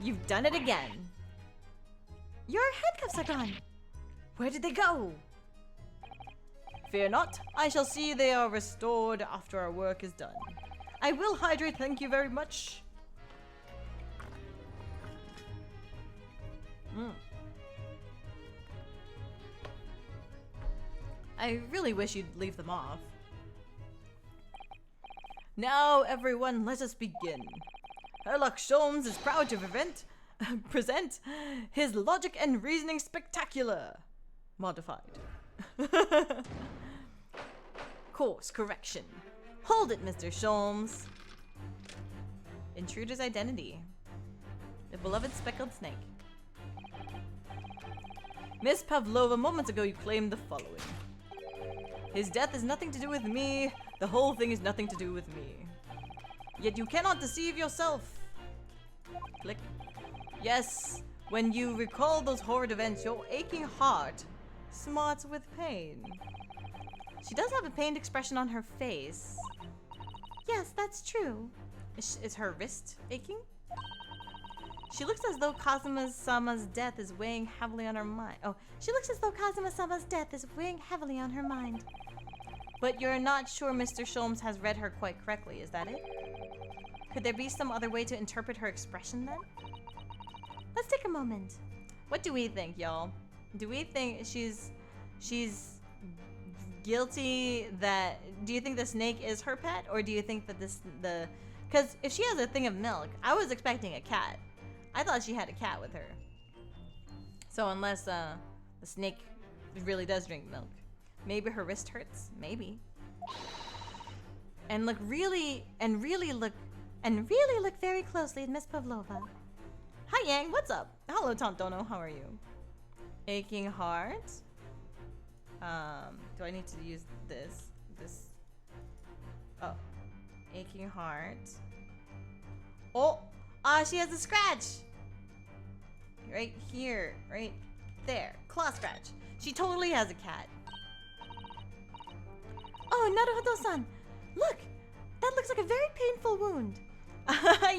You've done it again. Your handcuffs are gone. Where did they go? Fear not, I shall see they are restored after our work is done. I will hydrate, thank you very much. I really wish you'd leave them off. Now, everyone, let us begin. Sherlock Sholmes is proud to present his logic and reasoning spectacular. Modified. Course correction. Hold it, Mr. Sholmes. Intruder's identity. The beloved speckled snake. Miss Pavlova, moments ago you claimed the following. His death is nothing to do with me. The whole thing is nothing to do with me. Yet you cannot deceive yourself. Click. Yes, when you recall those horrid events, your aching heart smarts with pain. She does have a pained expression on her face. Yes, that's true. Is her wrist aching? She looks as though Kazuma-sama's death is weighing heavily on her mind. Oh, She looks as though Kazuma-sama's death is weighing heavily on her mind. but you're not sure Mr. Sholmes has read her quite correctly, is that it? Could there be some other way to interpret her expression then? Let's take a moment. What do we think, y'all? Do we think she's guilty that... Do you think the snake is her pet? Or do you think that because if she has a thing of milk, I was expecting a cat. I thought she had a cat with her. So unless the snake really does drink milk. Maybe her wrist hurts. Maybe. And look very closely at Miss Pavlova. Hi Yang, what's up? Hello Tontono, how are you? Aching heart. Do I need to use this? Oh. Aching heart. Oh! She has a scratch! Right here. Right there. Claw scratch. She totally has a cat. Oh, Naruhodo-san! Look! That looks like a very painful wound.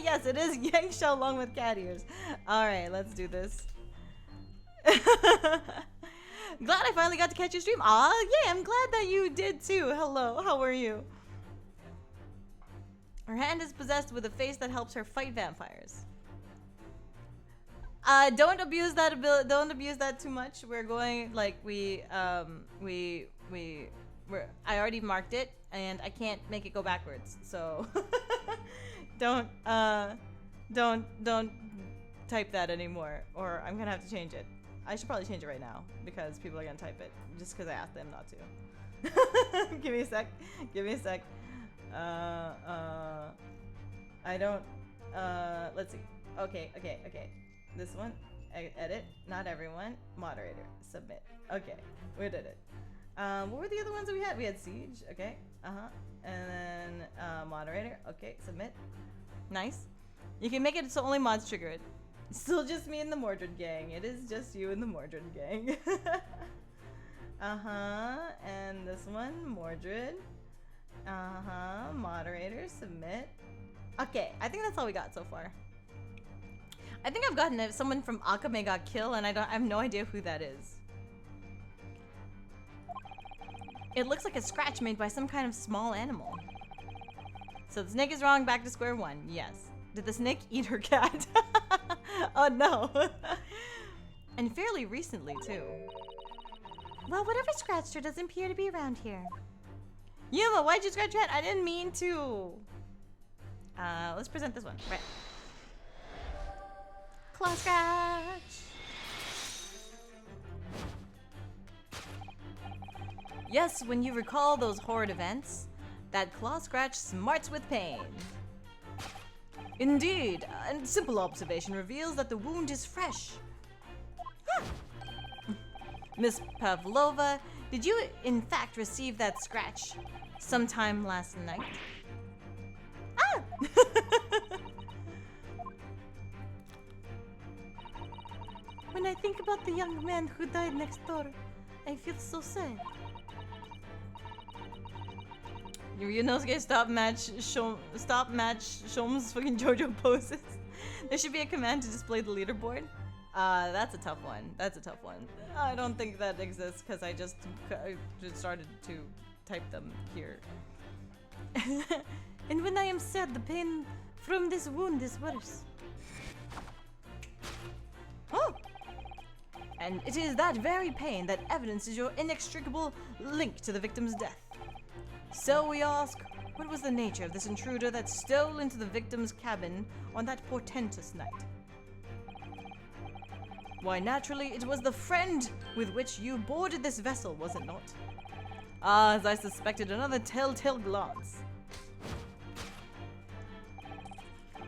Yes, it is Yang Shell along with cat ears. Alright, let's do this. Glad I finally got to catch your stream. Aw, yeah, I'm glad that you did too. Hello, how are you? Her hand is possessed with a face that helps her fight vampires. Don't abuse that ability. Don't abuse that too much. We're going like I already marked it, and I can't make it go backwards. So don't type that anymore, or I'm gonna have to change it. I should probably change it right now because people are gonna type it just because I asked them not to. Give me a sec. Give me a sec. I don't. Let's see. Okay. This one. Edit. Not everyone. Moderator. Submit. Okay. We did it. What were the other ones that we had? We had Siege. Okay. And then moderator. Okay. Submit. Nice. You can make it so only mods trigger it. Still just me and the Mordred gang. It is just you and the Mordred gang. And this one, Mordred. Moderator, submit. Okay, I think that's all we got so far. I think I've gotten it. Someone from Akame got killed, and I have no idea who that is. It looks like a scratch made by some kind of small animal. So the snake is wrong, back to square one. Yes. Did the snake eat her cat? Oh no. And fairly recently too. Well, whatever scratched her doesn't appear to be around here. Yuma, why'd you scratch your head? I didn't mean to. Let's present this one. Right. Claw scratch. Yes, when you recall those horrid events, that claw scratch smarts with pain. Indeed, and simple observation reveals that the wound is fresh. Miss Pavlova, did you in fact receive that scratch sometime last night? Ah! When I think about the young man who died next door, I feel so sad. Ryunosuke stop match Shom's fucking JoJo poses. There should be a command to display the leaderboard. That's a tough one. That's a tough one. I don't think that exists because I just started to type them here. And when I am sad, the pain from this wound is worse. Oh! And it is that very pain that evidences your inextricable link to the victim's death. So we ask, what was the nature of this intruder that stole into the victim's cabin on that portentous night? Why, naturally, it was the friend with which you boarded this vessel, was it not? Ah, as I suspected, another telltale glance.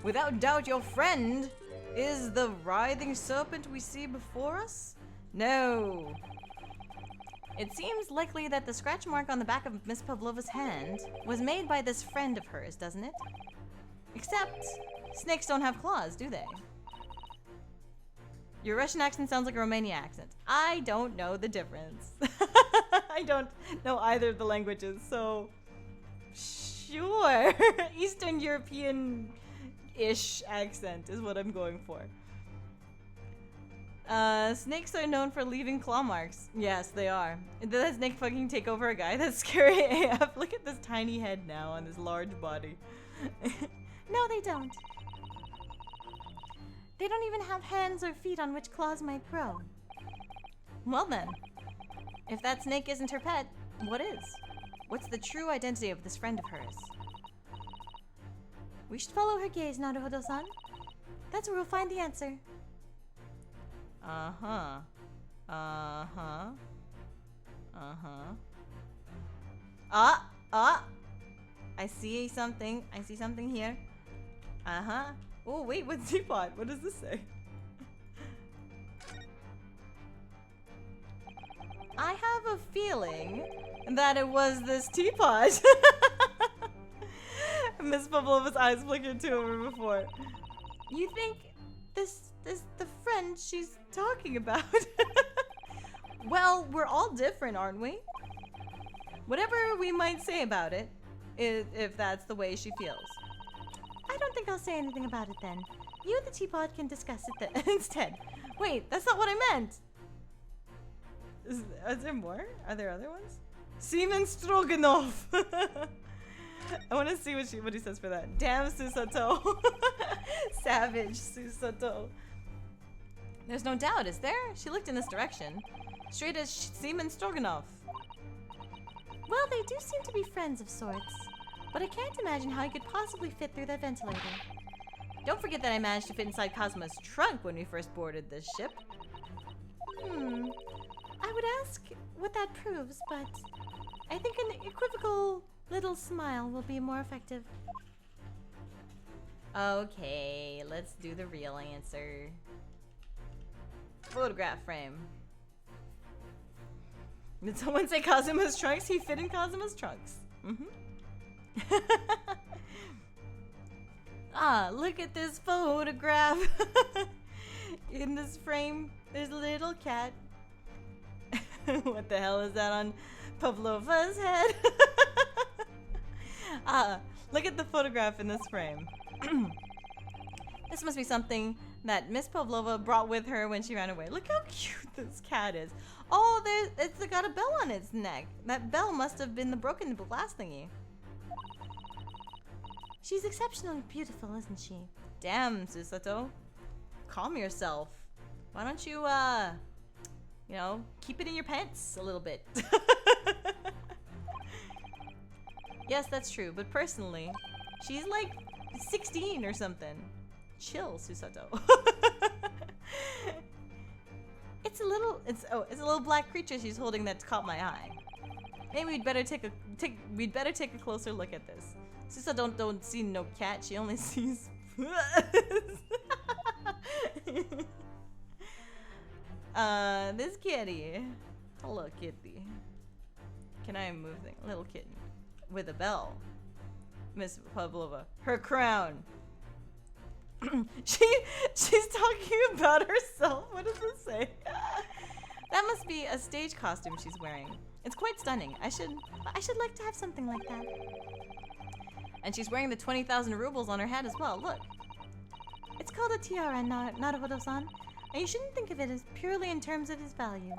Without doubt, your friend is the writhing serpent we see before us? No. It seems likely that the scratch mark on the back of Miss Pavlova's hand was made by this friend of hers, doesn't it? Except, snakes don't have claws, do they? Your Russian accent sounds like a Romanian accent. I don't know the difference. I don't know either of the languages, so... Sure. Eastern European-ish accent is what I'm going for. Snakes are known for leaving claw marks. Yes, they are. Did that snake fucking take over a guy? That's scary AF. Look at this tiny head now on this large body. No, they don't. They don't even have hands or feet on which claws might grow. Well then, if that snake isn't her pet, what is? What's the true identity of this friend of hers? We should follow her gaze, Naruhodo-san. That's where we'll find the answer. Uh-huh. Uh-huh. Uh-huh. I see something. I see something here. Uh-huh. Oh, wait, what's teapot? What does this say? I have a feeling that it was this teapot. Miss Pavlova's eyes flickered to her before. You think this is the friend she's talking about? Well, we're all different, aren't we? Whatever we might say about it, if that's the way she feels. I don't think I'll say anything about it then. You and the teapot can discuss it Instead. Wait, that's not what I meant. Is there more? Are there other ones? Seaman Stroganoff. I want to see what he says for that. Damn Susato. Savage Susato. There's no doubt, is there? She looked in this direction. Straight as Seaman Stroganoff. Well, they do seem to be friends of sorts. But I can't imagine how he could possibly fit through that ventilator. Don't forget that I managed to fit inside Cosmo's trunk when we first boarded this ship. I would ask what that proves, but I think an equivocal little smile will be more effective. Okay, let's do the real answer. Photograph frame. Did someone say Kazuma's trunks? He fit in Kazuma's trunks. Ah, look at this photograph. In this frame, there's a little cat. What the hell is that on Pavlova's head? Look at the photograph in this frame. This must be something that Miss Pavlova brought with her when she ran away. Look how cute this cat is. Oh, it's got a bell on its neck. That bell must have been the broken glass thingy. She's exceptionally beautiful, isn't she? Damn, Susato. Calm yourself. Why don't you, you know, keep it in your pants a little bit. Yes, that's true, but personally, she's like 16 or something. Chill, Susato. It's a little black creature she's holding that's caught my eye. Maybe we'd better take a closer look at this. Susato don't see no cat, she only sees this kitty. Hello, kitty. Can I move things? Little kitten with a bell. Miss Pavlova. Her crown. She's talking about herself. What does this say? That must be a stage costume she's wearing. It's quite stunning. I should like to have something like that. And she's wearing the 20,000 rubles on her head as well. Look. It's called a tiara, Naruhodo-san. And you shouldn't think of it as purely in terms of its value.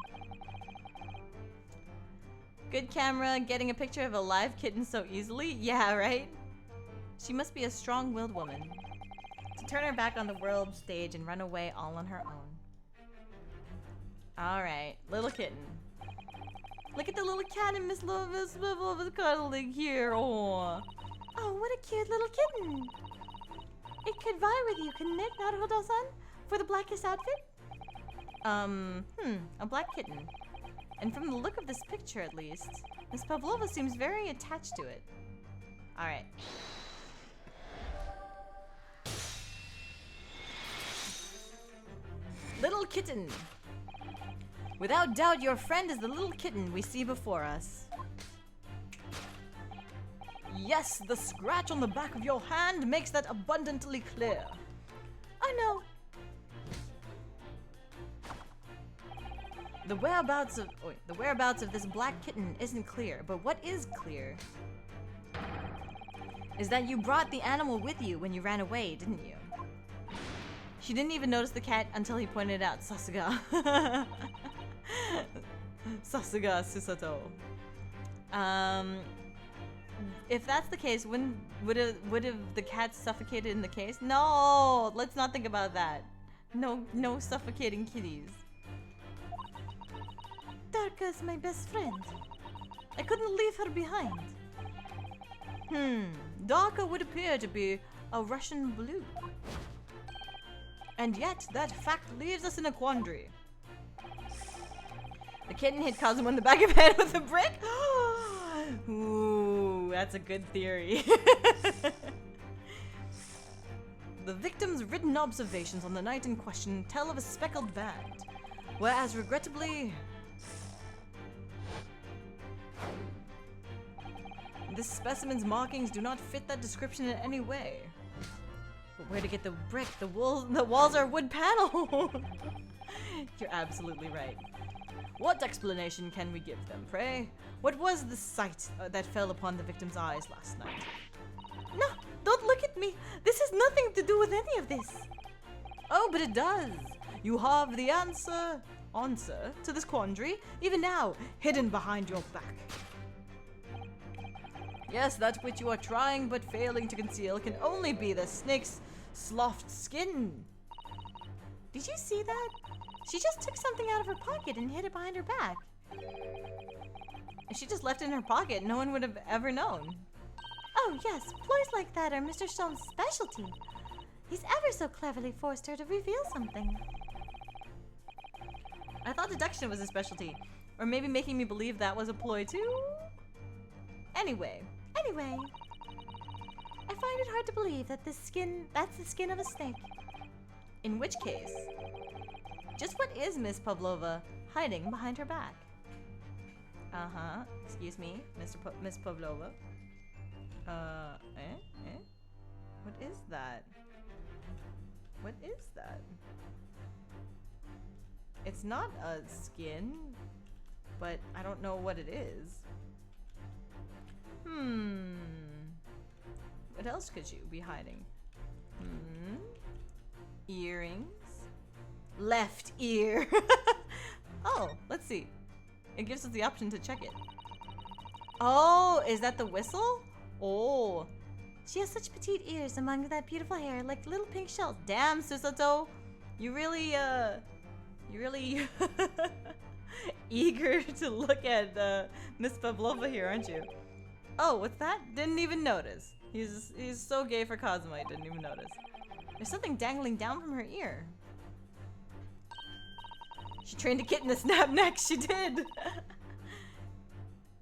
Good camera, getting a picture of a live kitten so easily? Yeah, right? She must be a strong-willed woman. To turn her back on the world stage and run away all on her own. Alright, little kitten. Look at the little cat and Miss Pavlova's cuddling here. Oh, what a cute little kitten. It could vie with you, couldn't it, Naruhodo-san? For the blackest outfit? A black kitten. And from the look of this picture, at least, Miss Pavlova seems very attached to it. Alright. Little kitten. Without doubt, your friend is the little kitten we see before us. Yes, the scratch on the back of your hand makes that abundantly clear. Oh no. The whereabouts of this black kitten isn't clear, but what is clear is that you brought the animal with you when you ran away, didn't you? She didn't even notice the cat until he pointed it out. Sasuga. Sasuga Susato. If that's the case, would have the cat suffocated in the case? No, let's not think about that. No suffocating kitties. Darka's my best friend. I couldn't leave her behind. Darka would appear to be a Russian blue. And yet, that fact leaves us in a quandary. The kitten hit Kazuma in the back of the head with a brick? Ooh, that's a good theory. The victim's written observations on the night in question tell of a speckled band, whereas regrettably, this specimen's markings do not fit that description in any way. But where to get the brick? The walls are wood panel. You're absolutely right. What explanation can we give them, pray? What was the sight that fell upon the victim's eyes last night? No, don't look at me. This has nothing to do with any of this. Oh, but it does. You have the answer to this quandary, even now, hidden behind your back. Yes, that which you are trying but failing to conceal can only be the snake's sloughed skin. Did you see that? She just took something out of her pocket and hid it behind her back. If she just left it in her pocket, no one would have ever known. Oh yes, ploys like that are Mr. Sholmes' specialty. He's ever so cleverly forced her to reveal something. I thought deduction was a specialty. Or maybe making me believe that was a ploy too? Anyway, I find it hard to believe that that's the skin of a snake. In which case, just what is Miss Pavlova hiding behind her back? Excuse me, Miss Pavlova. What is that? What is that? It's not a skin, but I don't know what it is. What else could you be hiding? Earrings? Left ear. Oh, let's see. It gives us the option to check it. Oh, is that the whistle? Oh. She has such petite ears among that beautiful hair, like little pink shells. Damn, Susato. You really eager to look at Miss Pavlova here, aren't you? Oh, what's that? Didn't even notice. He's so gay for Kazuma, I didn't even notice. There's something dangling down from her ear. She trained a kitten to snap necks, she did!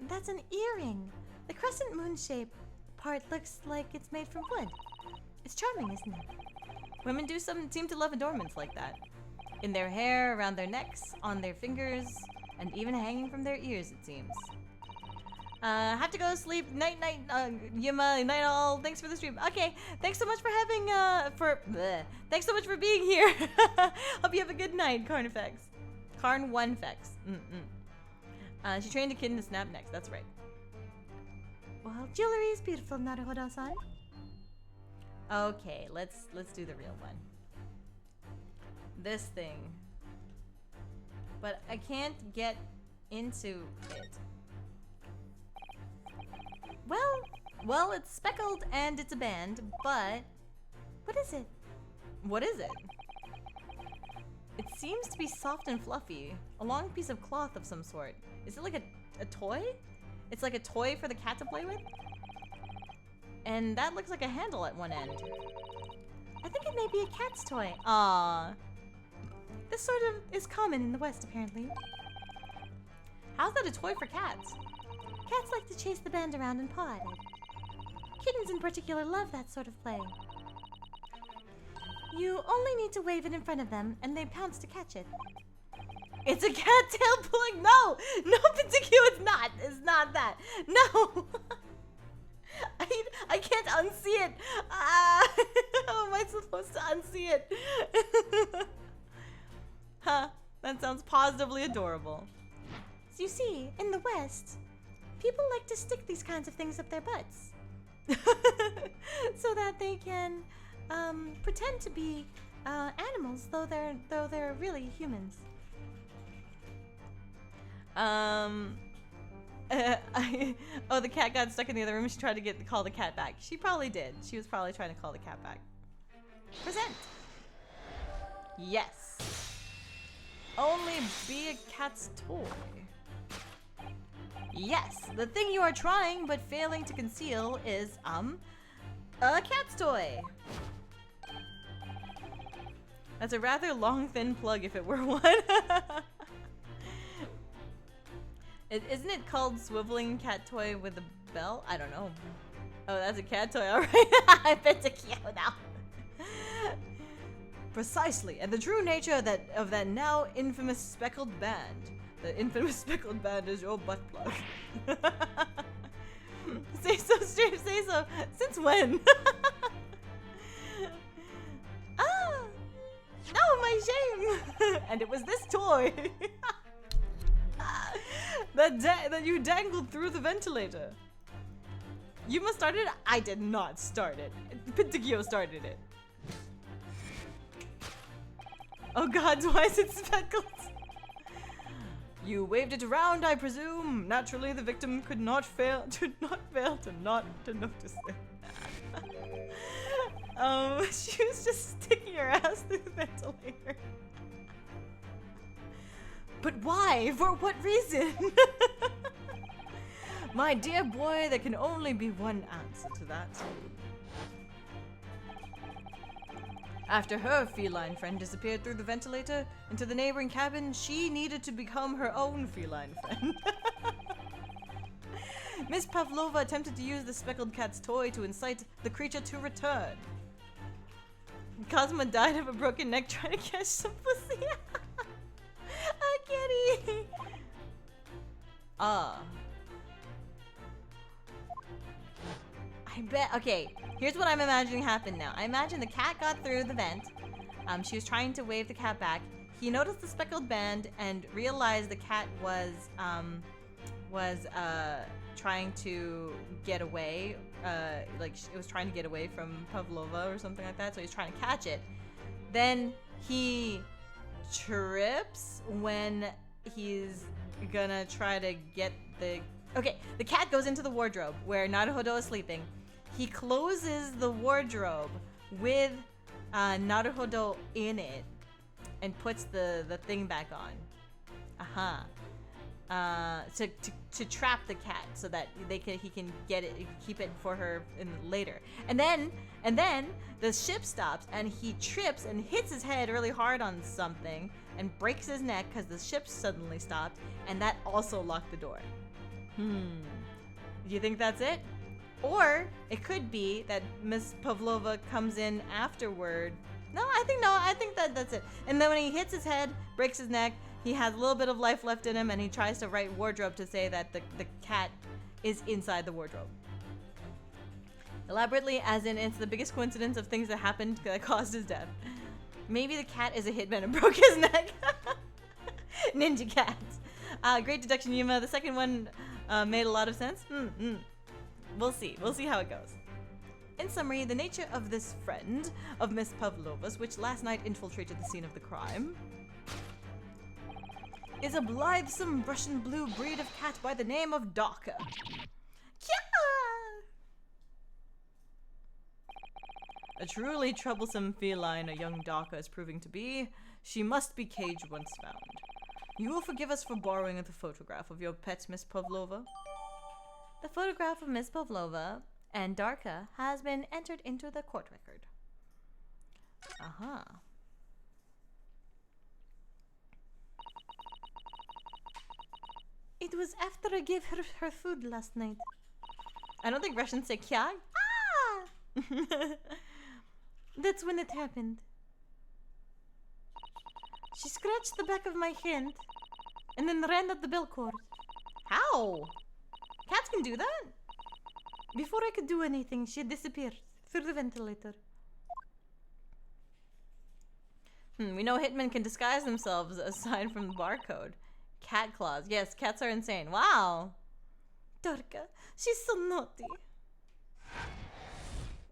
That's an earring. The crescent moon shape part looks like it's made from wood. It's charming, isn't it? Women do seem to love adornments like that. In their hair, around their necks, on their fingers, and even hanging from their ears, it seems. Have to go to sleep. Night, Yuma, night all. Thanks for the stream. Okay, thanks so much for having, thanks so much for being here. Hope you have a good night, Carnifex. Carn1fex. She trained a kitten to snap necks, that's right. Well, jewelry is beautiful, Naruhodo-san. Okay, let's do the real one. This thing. But I can't get into it. Well, it's speckled and it's a band, but what is it? What is it? It seems to be soft and fluffy. A long piece of cloth of some sort. Is it like a toy? It's like a toy for the cat to play with? And that looks like a handle at one end. I think it may be a cat's toy. Aww. This sort of is common in the West, apparently. How's that a toy for cats? Cats like to chase the band around and paw at it. Kittens in particular love that sort of play. You only need to wave it in front of them, and they pounce to catch it. It's a cattail pulling. No, it's not. It's not that. No. I can't unsee it. How am I supposed to unsee it? Huh? That sounds positively adorable. So you see, in the West, people like to stick these kinds of things up their butts. So that they can pretend to be animals, though they're really humans. Oh, the cat got stuck in the other room. She tried to call the cat back. She probably did. She was probably trying to call the cat back. Present. Yes. Only be a cat's toy. Yes, the thing you are trying but failing to conceal is, a cat's toy. That's a rather long, thin plug if it were one. Isn't it called swiveling cat toy with a bell? I don't know. Oh, that's a cat toy, alright. I bet it's cute now. Precisely, and the true nature of that now infamous speckled band. The infamous speckled band is your butt plug. Say so, stream, say so. Since when? Ah! No, my shame! And it was this toy that you dangled through the ventilator. You must start it? I did not start it. Pinticchio started it. Oh gods, why is it speckled? You waved it around, I presume. Naturally, the victim could not fail to notice it. She was just sticking her ass through the ventilator. But why? For what reason? My dear boy, there can only be one answer to that. After her feline friend disappeared through the ventilator into the neighboring cabin, she needed to become her own feline friend. Miss Pavlova attempted to use the speckled cat's toy to incite the creature to return. Cosma died of a broken neck trying to catch some pussy. A kitty. I bet. Okay, here's what I'm imagining happened now. I imagine the cat got through the vent. She was trying to wave the cat back. He noticed the speckled band and realized the cat was trying to get away. Like it was trying to get away from Pavlova or something like that. So he's trying to catch it. Then he trips when he's gonna try to get the. Okay, the cat goes into the wardrobe where Naruhodo is sleeping. He closes the wardrobe with Naruhodo in it and puts the thing back on. To trap the cat so that he can get it, keep it for her later. And then the ship stops and he trips and hits his head really hard on something and breaks his neck because the ship suddenly stopped, and that also locked the door. Do you think that's it? Or it could be that Miss Pavlova comes in afterward. No, I think that's it. And then when he hits his head, breaks his neck, he has a little bit of life left in him, and he tries to write wardrobe to say that the cat is inside the wardrobe. Elaborately, as in it's the biggest coincidence of things that happened that caused his death. Maybe the cat is a hitman and broke his neck. Ninja cat. Great deduction, Yuma. The second one made a lot of sense. We'll see. We'll see how it goes. In summary, the nature of this friend of Miss Pavlova's, which last night infiltrated the scene of the crime, is a blithesome Russian blue breed of cat by the name of Darka. A truly troublesome feline a young Darka is proving to be. She must be caged once found. You will forgive us for borrowing the photograph of your pet, Miss Pavlova? The photograph of Miss Pavlova and Darka has been entered into the court record. It was after I gave her food last night. I don't think Russians say kya. That's when it happened. She scratched the back of my hand and then ran up the bell cord. How? Cats can do that? Before I could do anything, she disappeared through the ventilator. We know hitmen can disguise themselves aside from the barcode. Cat claws. Yes, cats are insane. Wow. Darka, she's so naughty.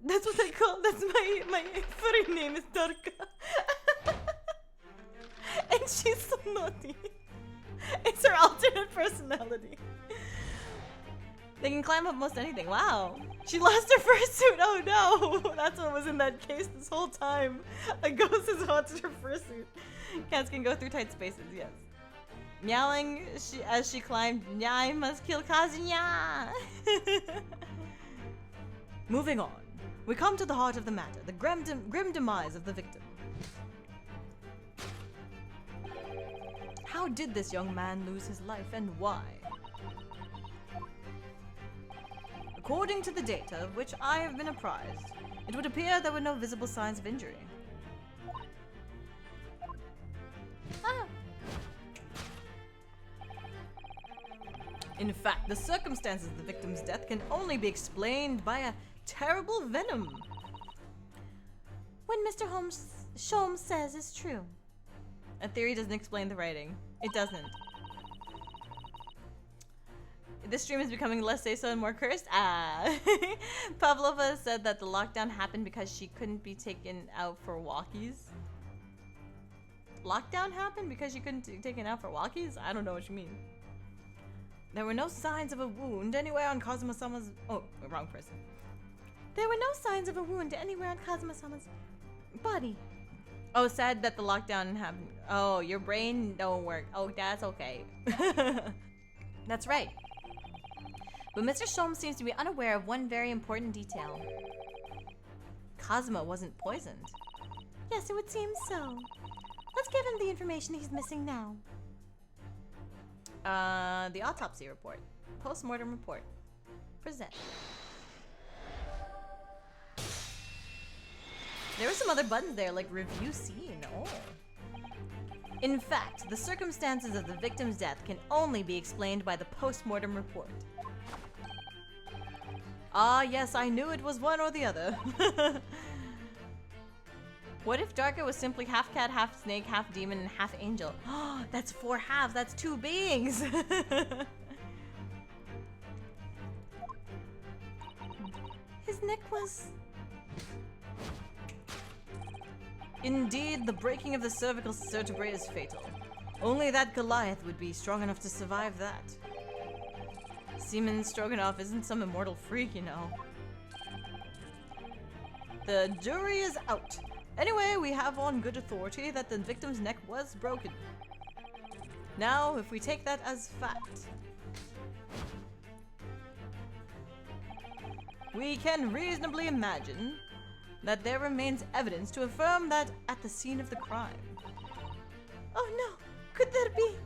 That's what I call. That's my furry name is Darka. And she's so naughty. It's her alternate personality. They can climb up most anything. Wow. She lost her fursuit. Oh no. That's what was in that case this whole time. A ghost has haunted her fursuit. Cats can go through tight spaces, yes. Meowing as she climbed, "Nya, I must kill Kazuya." Moving on. We come to the heart of the matter, the grim demise of the victim. How did this young man lose his life and why? According to the data of which I have been apprised, it would appear there were no visible signs of injury. Ah. In fact, the circumstances of the victim's death can only be explained by a terrible venom. When Mr. Sholmes says is true. A theory doesn't explain the writing. It doesn't. This stream is becoming less say-so and more cursed. Pavlova said that the lockdown happened because she couldn't be taken out for walkies. Lockdown happened because she couldn't be taken out for walkies? I don't know what you mean. There were no signs of a wound anywhere on Kazuma-sama's... Oh, wrong person. There were no signs of a wound anywhere on Kazuma-sama's body. Oh, said that the lockdown happened. Oh, your brain don't work. Oh, that's okay. That's right. But Mr. Sholmes seems to be unaware of one very important detail. Kazuma wasn't poisoned. Yes, it would seem so. Let's give him the information he's missing now. The autopsy report. Post-mortem report. Present. There were some other buttons there, like review scene. Oh. In fact, the circumstances of the victim's death can only be explained by the post-mortem report. Ah, yes, I knew it was one or the other. What if Darka was simply half cat, half snake, half demon, and half angel? Oh, that's 4 halves. That's 2 beings. His neck was... Indeed, the breaking of the cervical vertebrae is fatal. Only that Goliath would be strong enough to survive that. Seaman Stroganoff isn't some immortal freak, you know. The jury is out. Anyway, we have on good authority that the victim's neck was broken. Now, if we take that as fact, we can reasonably imagine that there remains evidence to affirm that at the scene of the crime. Oh no! Could there be?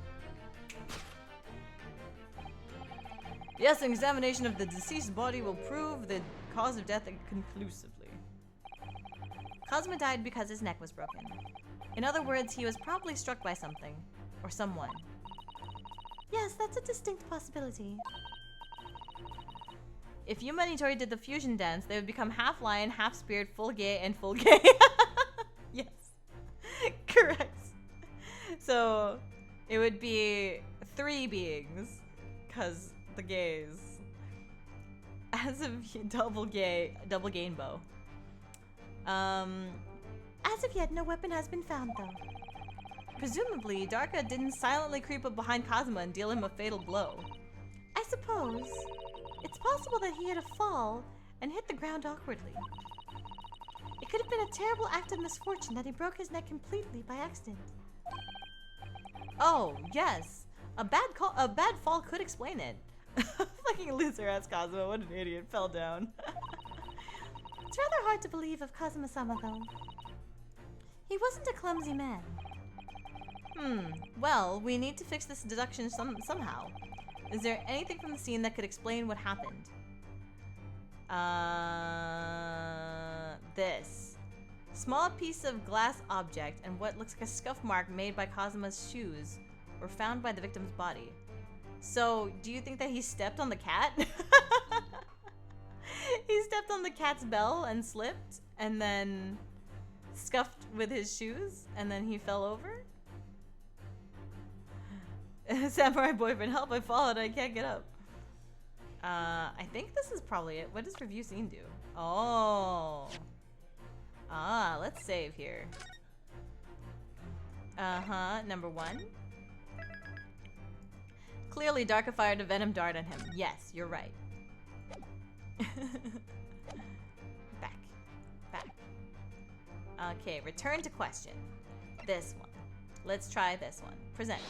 Yes, an examination of the deceased body will prove the cause of death conclusively. Kazuma died because his neck was broken. In other words, he was probably struck by something. Or someone. Yes, that's a distinct possibility. If Yumanitori did the fusion dance, they would become half lion, half spirit, full gay, and full gay. Yes. Correct. So, it would be 3 beings. Because the gays. As of double gainbow. As of yet, no weapon has been found, though. Presumably, Darka didn't silently creep up behind Kazuma and deal him a fatal blow. I suppose. It's possible that he had a fall and hit the ground awkwardly. It could have been a terrible act of misfortune that he broke his neck completely by accident. Oh, yes. A bad fall could explain it. Fucking loser ass Kazuma, what an idiot, fell down. It's rather hard to believe of Kazuma-sama, though. He wasn't a clumsy man. Well, we need to fix this deduction somehow. Is there anything from the scene that could explain what happened? This. Small piece of glass object and what looks like a scuff mark made by Kazuma's shoes were found by the victim's body. So, do you think that he stepped on the cat? He stepped on the cat's bell and slipped, and then scuffed with his shoes, and then he fell over? Samurai boyfriend, help, I followed, I can't get up. I think this is probably it. What does review scene do? Oh. Ah, let's save here. Uh-huh, number 1. Clearly, Darka fired a venom dart on him. Yes, you're right. Back. Okay, return to question. This one. Let's try this one. Present.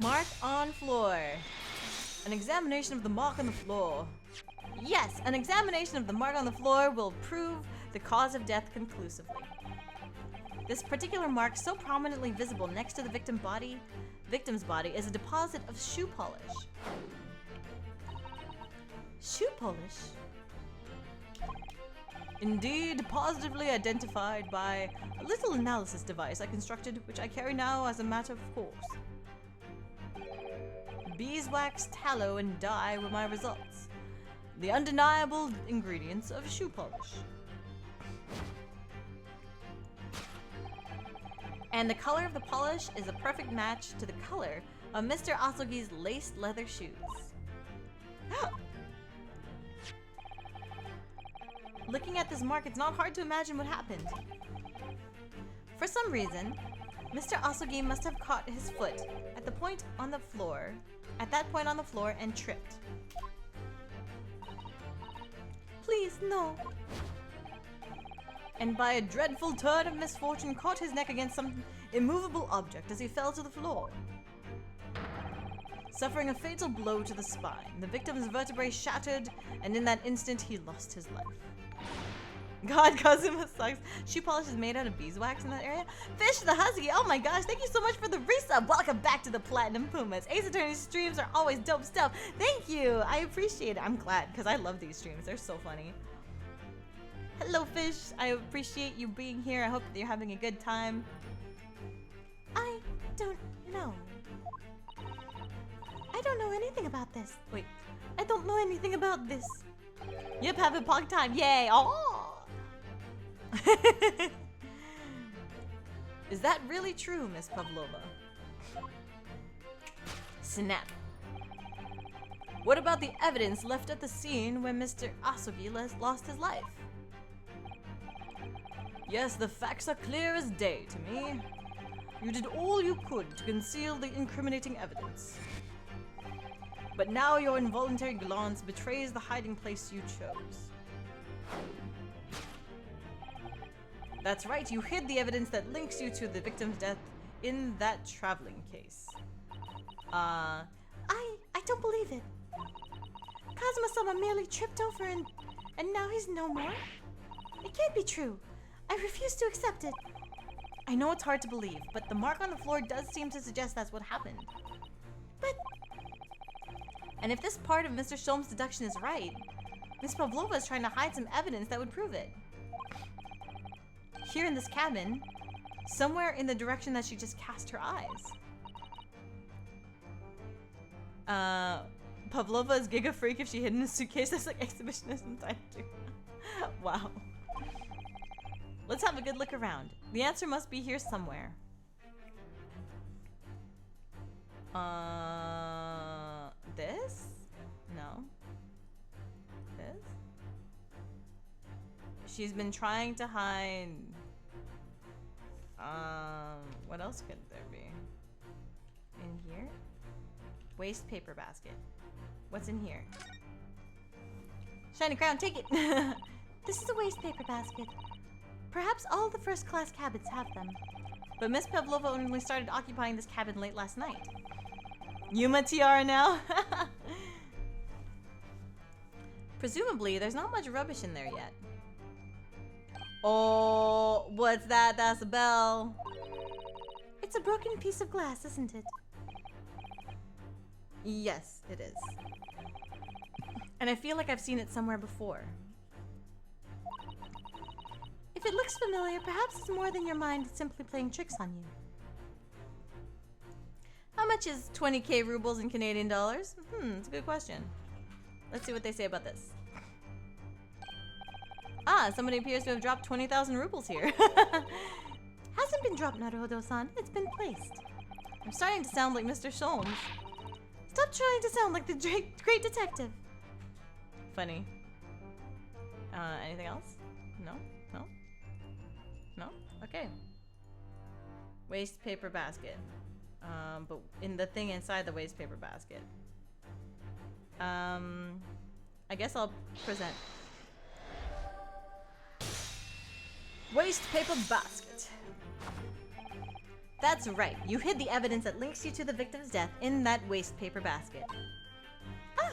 Mark on floor. An examination of the mark on the floor. Yes, an examination of the mark on the floor will prove the cause of death conclusively. This particular mark, so prominently visible next to the victim's body, is a deposit of shoe polish. Shoe polish? Indeed, positively identified by a little analysis device I constructed, which I carry now as a matter of course. Beeswax, tallow, and dye were my results. The undeniable ingredients of shoe polish. And the color of the polish is a perfect match to the color of Mr. Asogi's laced leather shoes. Looking at this mark, it's not hard to imagine what happened. For some reason, Mr. Asogi must have caught his foot at that point on the floor, and tripped. Please, no. And by a dreadful turn of misfortune, caught his neck against some immovable object as he fell to the floor. Suffering a fatal blow to the spine, the victim's vertebrae shattered, and in that instant, he lost his life. God, Kazuma sucks. Shoe polish is made out of beeswax in that area. Fish the Husky, oh my gosh, thank you so much for the resub. Welcome back to the Platinum Pumas. Ace Attorney streams are always dope stuff. Thank you, I appreciate it. I'm glad, because I love these streams. They're so funny. Hello, Fish. I appreciate you being here. I hope that you're having a good time. I don't know. I don't know anything about this. Wait. I don't know anything about this. Yep, having pog time. Yay. Oh. Is that really true, Miss Pavlova? Snap. What about the evidence left at the scene when Mr. Asogi lost his life? Yes, the facts are clear as day to me. You did all you could to conceal the incriminating evidence. But now your involuntary glance betrays the hiding place you chose. That's right, you hid the evidence that links you to the victim's death in that traveling case. I don't believe it. Kazuma-sama merely tripped over and now he's no more? It can't be true. I refuse to accept it. I know it's hard to believe, but the mark on the floor does seem to suggest that's what happened. But... And if this part of Mr. Sholm's deduction is right, Miss Pavlova is trying to hide some evidence that would prove it. Here in this cabin, somewhere in the direction that she just cast her eyes. Pavlova is Giga Freak if she hid in a suitcase that's like exhibitionist inside too. Wow. Let's have a good look around. The answer must be here somewhere. This? No. This? She's been trying to hide... what else could there be? In here? Waste paper basket. What's in here? Shiny crown, take it! This is a waste paper basket. Perhaps all the first-class cabins have them. But Miss Pavlova only started occupying this cabin late last night. Yuma tiara now? Presumably, there's not much rubbish in there yet. Oh, what's that? That's a bell. It's a broken piece of glass, isn't it? Yes, it is. And I feel like I've seen it somewhere before. If it looks familiar, perhaps it's more than your mind simply playing tricks on you. How much is 20k rubles in Canadian dollars? It's a good question. Let's see what they say about this. Ah, somebody appears to have dropped 20,000 rubles here. Hasn't been dropped, Naruhodo-san. It's been placed. I'm starting to sound like Mr. Sholmes. Stop trying to sound like the great detective. Funny. Anything else? No? No? No? Okay. Waste paper basket. But in the thing inside the waste paper basket. I guess I'll present. Waste paper basket. That's right. You hid the evidence that links you to the victim's death in that waste paper basket. Ah!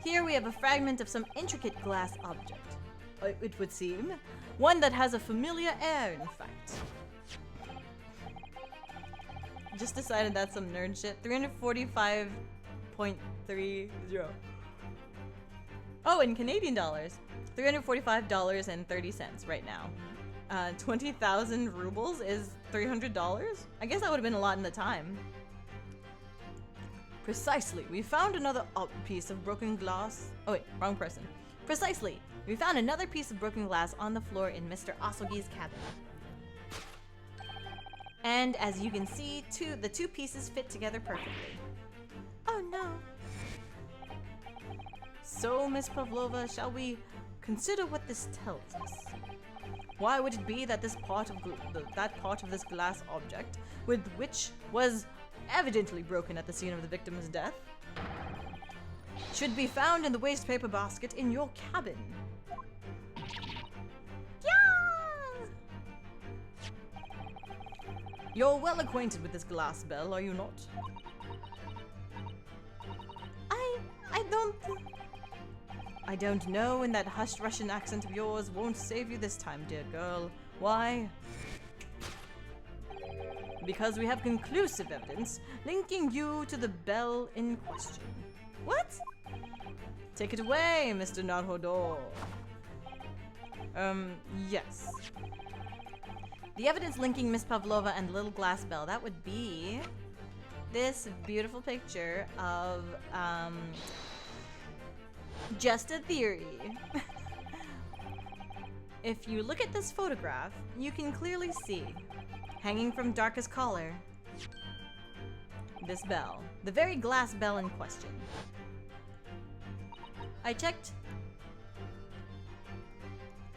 Here we have a fragment of some intricate glass object. It would seem. One that has a familiar air, in fact. Just decided that's some nerd shit. 345.30. Oh, in Canadian dollars. $345.30 right now. 20,000 rubles is $300? I guess that would have been a lot in the time. Precisely. We found another piece of broken glass. Oh wait, wrong person. Precisely. We found another piece of broken glass on the floor in Mr. Asogi's cabin. And as you can see, the two pieces fit together perfectly. Oh no. So, Miss Pavlova, shall we consider what this tells us? Why would it be that this part of that part of this glass object, which was evidently broken at the scene of the victim's death, should be found in the waste paper basket in your cabin? Yeah! You're well acquainted with this glass bell, are you not? I don't know, and that hushed Russian accent of yours won't save you this time, dear girl. Why? Because we have conclusive evidence linking you to the bell in question. What? Take it away, Mr. Narodo. Yes. The evidence linking Miss Pavlova and Little Glass Bell, that would be this beautiful picture of, just a theory. If you look at this photograph, you can clearly see, hanging from darkest collar, this bell. The very glass bell in question. I checked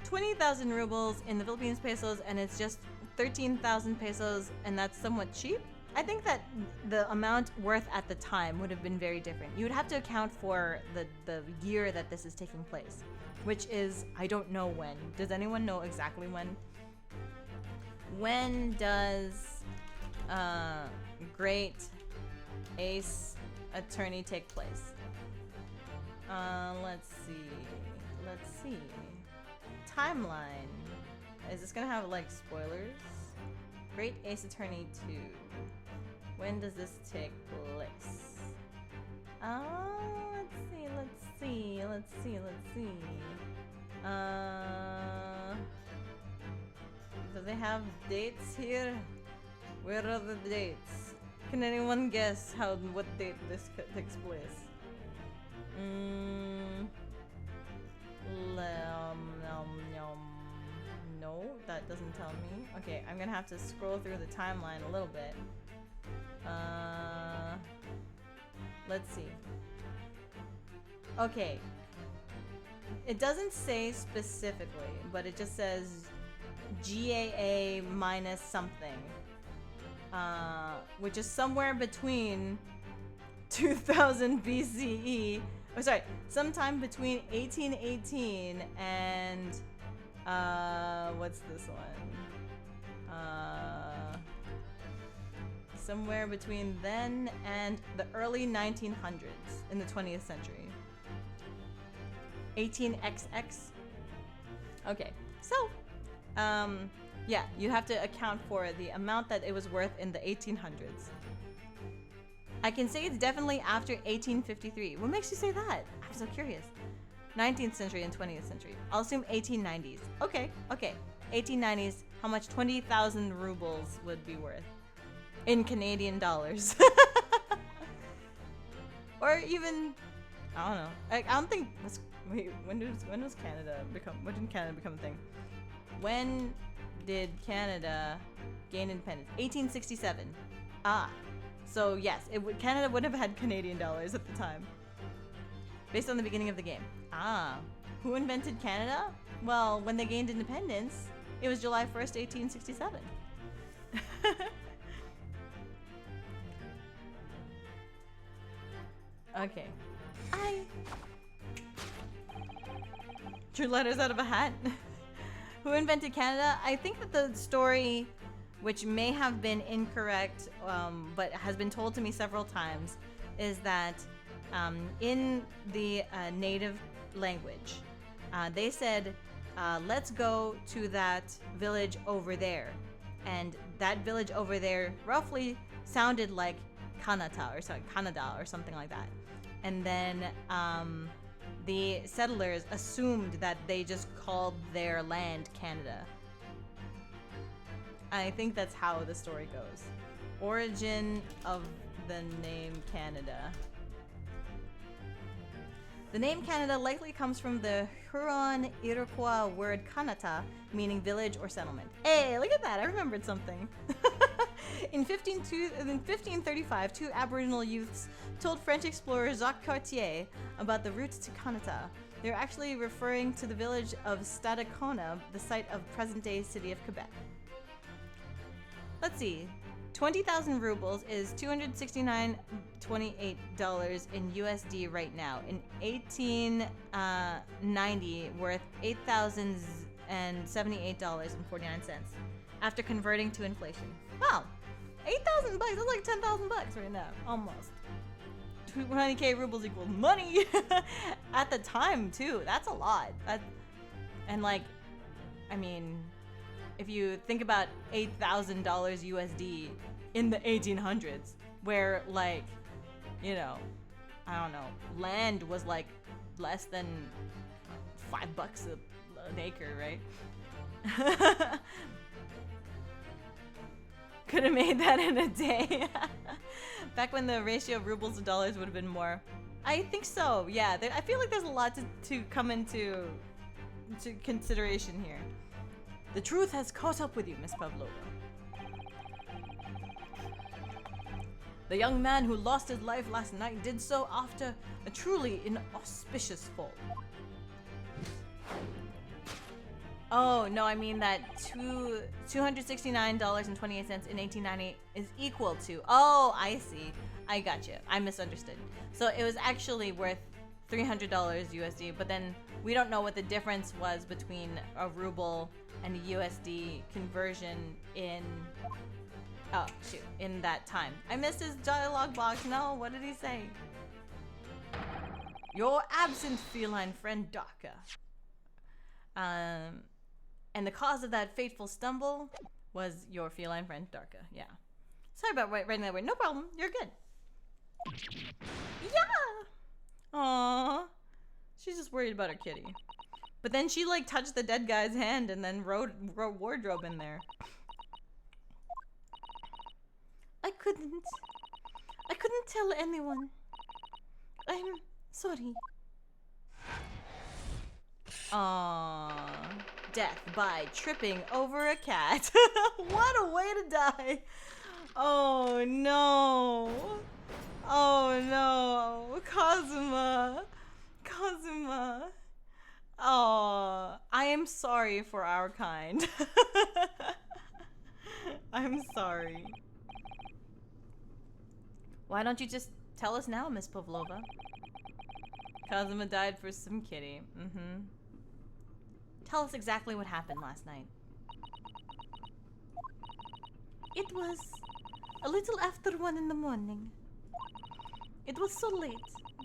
20,000 rubles in the Philippines pesos, and it's just 13,000 pesos, and that's somewhat cheap. I think that the amount worth at the time would have been very different. You would have to account for the year that this is taking place, which is, I don't know when. Does anyone know exactly when? When does Great Ace Attorney take place? Let's see. Timeline. Is this gonna have like spoilers? Great Ace Attorney 2. When does this take place? Let's see. Do they have dates here? Where are the dates? Can anyone guess what date this takes place? No, that doesn't tell me. Okay, I'm gonna have to scroll through the timeline a little bit. Let's see. Okay. It doesn't say specifically, but it just says GAA minus something. Which is somewhere between 2000 BCE. Oh, sorry. Sometime between 1818 and what's this one? Somewhere between then and the early 1900s in the 20th century. 18XX. Okay, so yeah, you have to account for the amount that it was worth in the 1800s. I can say it's definitely after 1853. What makes you say that? I'm so curious. 19th century and 20th century. I'll assume 1890s. Okay. 1890s, how much 20,000 rubles would be worth? In Canadian dollars. Or even, I don't know. I don't think, when did Canada become a thing? When did Canada gain independence? 1867. So yes, Canada would have had Canadian dollars at the time. Based on the beginning of the game. Ah. Who invented Canada? Well, when they gained independence, it was July 1st, 1867. Okay. Drew letters out of a hat. Who invented Canada? I think that the story, which may have been incorrect, but has been told to me several times, is that in the native language, they said, let's go to that village over there. And that village over there roughly sounded like Canada or something like that. And then the settlers assumed that they just called their land Canada. I think that's how the story goes. Origin of the name Canada. The name Canada likely comes from the Huron Iroquois word Kanata, meaning village or settlement. Hey, look at that, I remembered something. In 1535, two Aboriginal youths told French explorer Jacques Cartier about the route to Canada. They're actually referring to the village of Stadacona, the site of present-day city of Quebec. Let's see. 20,000 rubles is $269.28 in USD right now. In 1890, worth $8,078.49 after converting to inflation. Wow, 8,000 bucks. That's like 10,000 bucks right now, almost. 20k rubles equals money at the time too. That's a lot. And like, I mean, if you think about $8,000 USD in the 1800s, where like, you know, I don't know, land was like less than $5 an acre, right? Could have made that in a day. Back when the ratio of rubles to dollars would have been more. I think so, yeah. I feel like there's a lot to come into consideration here. The truth has caught up with you, Miss Pavlova. The young man who lost his life last night did so after a truly inauspicious fall. Oh, no, I mean that $269.28 in 1890 is equal to... Oh, I see. I got you. I misunderstood. So it was actually worth $300 USD, but then we don't know what the difference was between a ruble and a USD conversion in... Oh, shoot. In that time. I missed his dialogue box. No, what did he say? Your absent feline friend, Darka. And the cause of that fateful stumble was your feline friend, Darka. Yeah. Sorry about writing that word. No problem. You're good. Yeah! Aww. She's just worried about her kitty. But then she, like, touched the dead guy's hand and then wrote wardrobe in there. I couldn't tell anyone. I'm sorry. Aww. Death by tripping over a cat. What a way to die. Oh no. Oh no. Kazuma. Oh, I am sorry for our kind. I'm sorry. Why don't you just tell us now, Miss Pavlova? Kazuma died for some kitty. Mm-hmm. Tell us exactly what happened last night. It was a little after 1 in the morning. It was so late,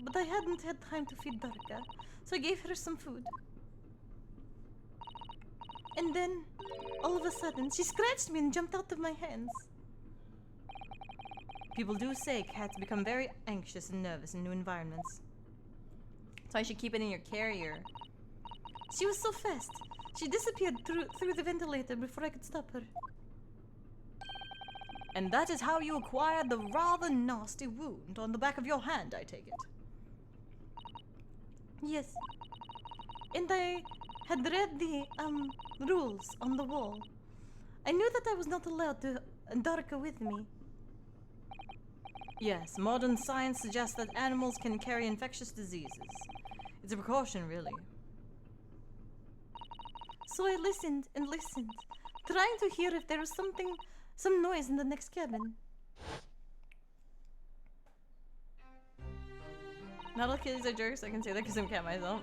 but I hadn't had time to feed Darka, so I gave her some food. And then, all of a sudden, she scratched me and jumped out of my hands. People do say cats become very anxious and nervous in new environments. So I should keep it in your carrier. She was so fast. She disappeared through the ventilator before I could stop her. And that is how you acquired the rather nasty wound on the back of your hand, I take it. Yes. And I had read the, rules on the wall. I knew that I was not allowed to Darka with me. Yes, modern science suggests that animals can carry infectious diseases. It's a precaution, really. So I listened and listened, trying to hear if there was some noise in the next cabin. Not all kitties are jerks, I can say that because I'm a cat myself.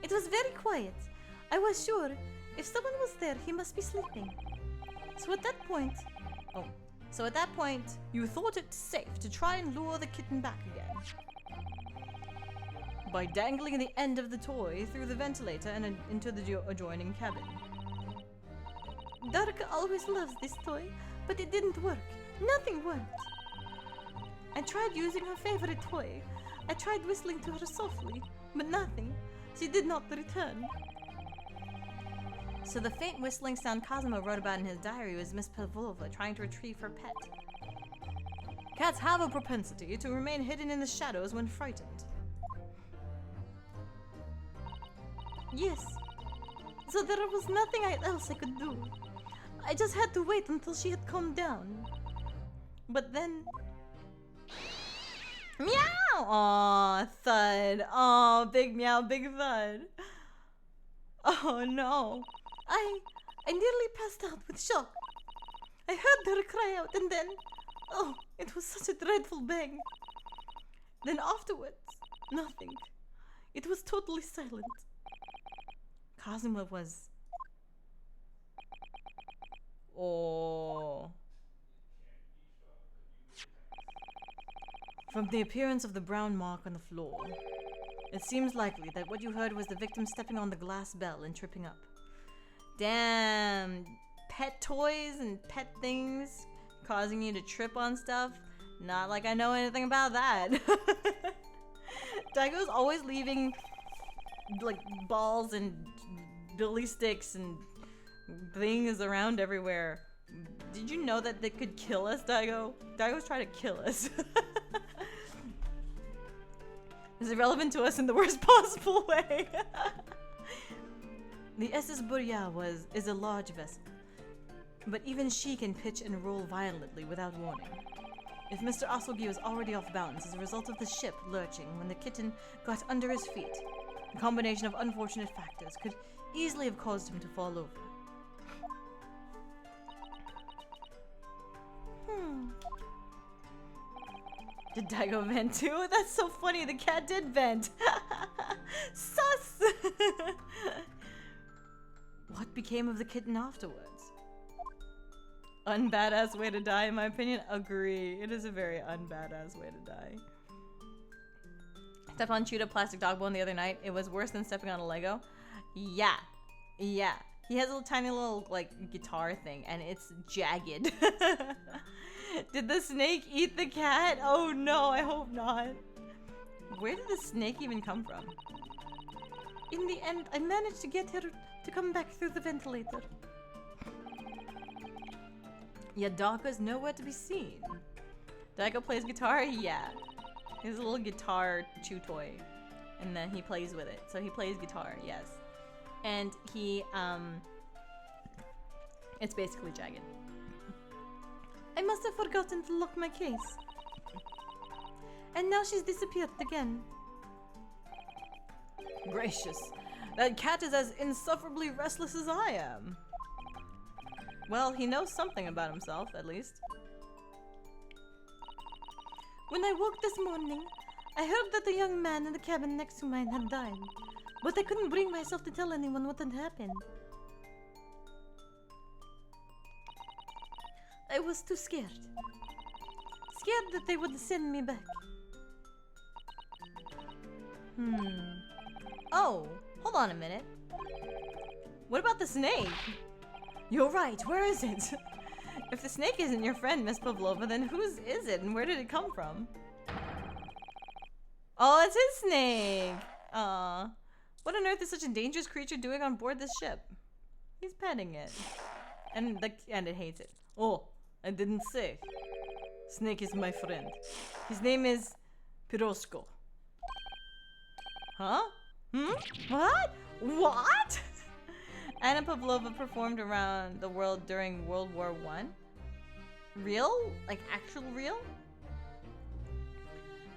It was very quiet. I was sure if someone was there, he must be sleeping. So at that point, you thought it safe to try and lure the kitten back again. By dangling the end of the toy through the ventilator and into the adjoining cabin. Darka always loves this toy, but it didn't work. Nothing worked. I tried using her favorite toy. I tried whistling to her softly, but nothing. She did not return. So the faint whistling sound Kazuma wrote about in his diary was Miss Pavlova trying to retrieve her pet. Cats have a propensity to remain hidden in the shadows when frightened. Yes. So there was nothing else I could do. I just had to wait until she had calmed down. But then... Meow! Aw, thud. Aw, big meow, big thud. Oh no. I nearly passed out with shock. I heard her cry out and then... Oh, it was such a dreadful bang. Then afterwards, nothing. It was totally silent. Kazuma was... Oh... From the appearance of the brown mark on the floor, it seems likely that what you heard was the victim stepping on the glass bell and tripping up. Damn, pet toys and pet things causing you to trip on stuff? Not like I know anything about that. Daigo's always leaving like balls and billy sticks and things around everywhere. Did you know that they could kill us, Daigo? Daigo's trying to kill us. Is irrelevant to us in the worst possible way. The SS Burya is a large vessel, but even she can pitch and roll violently without warning. If Mr. Asogi was already off balance as a result of the ship lurching when the kitten got under his feet, a combination of unfortunate factors could easily have caused him to fall over. Did Daigo vent too? That's so funny, the cat did vent! Sus! What became of the kitten afterwards? Unbadass way to die, in my opinion. Agree. It is a very unbadass way to die. Stepped on chewed up plastic dog bone the other night. It was worse than stepping on a Lego. Yeah. Yeah. He has a little tiny little, like, guitar thing, and it's jagged. Did the snake eat the cat? Oh no, I hope not. Where did the snake even come from? In the end, I managed to get her to come back through the ventilator. Yeah, Daka's nowhere to be seen. Daigo plays guitar? Yeah. He has a little guitar chew toy. And then he plays with it. So he plays guitar, yes. And he, it's basically jagged. I must have forgotten to lock my case. And now she's disappeared again. Gracious. That cat is as insufferably restless as I am. Well, he knows something about himself, at least. When I woke this morning, I heard that the young man in the cabin next to mine had died. But I couldn't bring myself to tell anyone what had happened. I was too scared. Scared that they would send me back. Oh, hold on a minute. What about the snake? You're right, where is it? If the snake isn't your friend, Miss Pavlova, then whose is it and where did it come from? Oh, it's his snake! Aw. What on earth is such a dangerous creature doing on board this ship? He's petting it. And it hates it. Oh, I didn't say. Snake is my friend. His name is Pirosko. Huh? What? What? Anna Pavlova performed around the world during World War I? Real? Like actual real?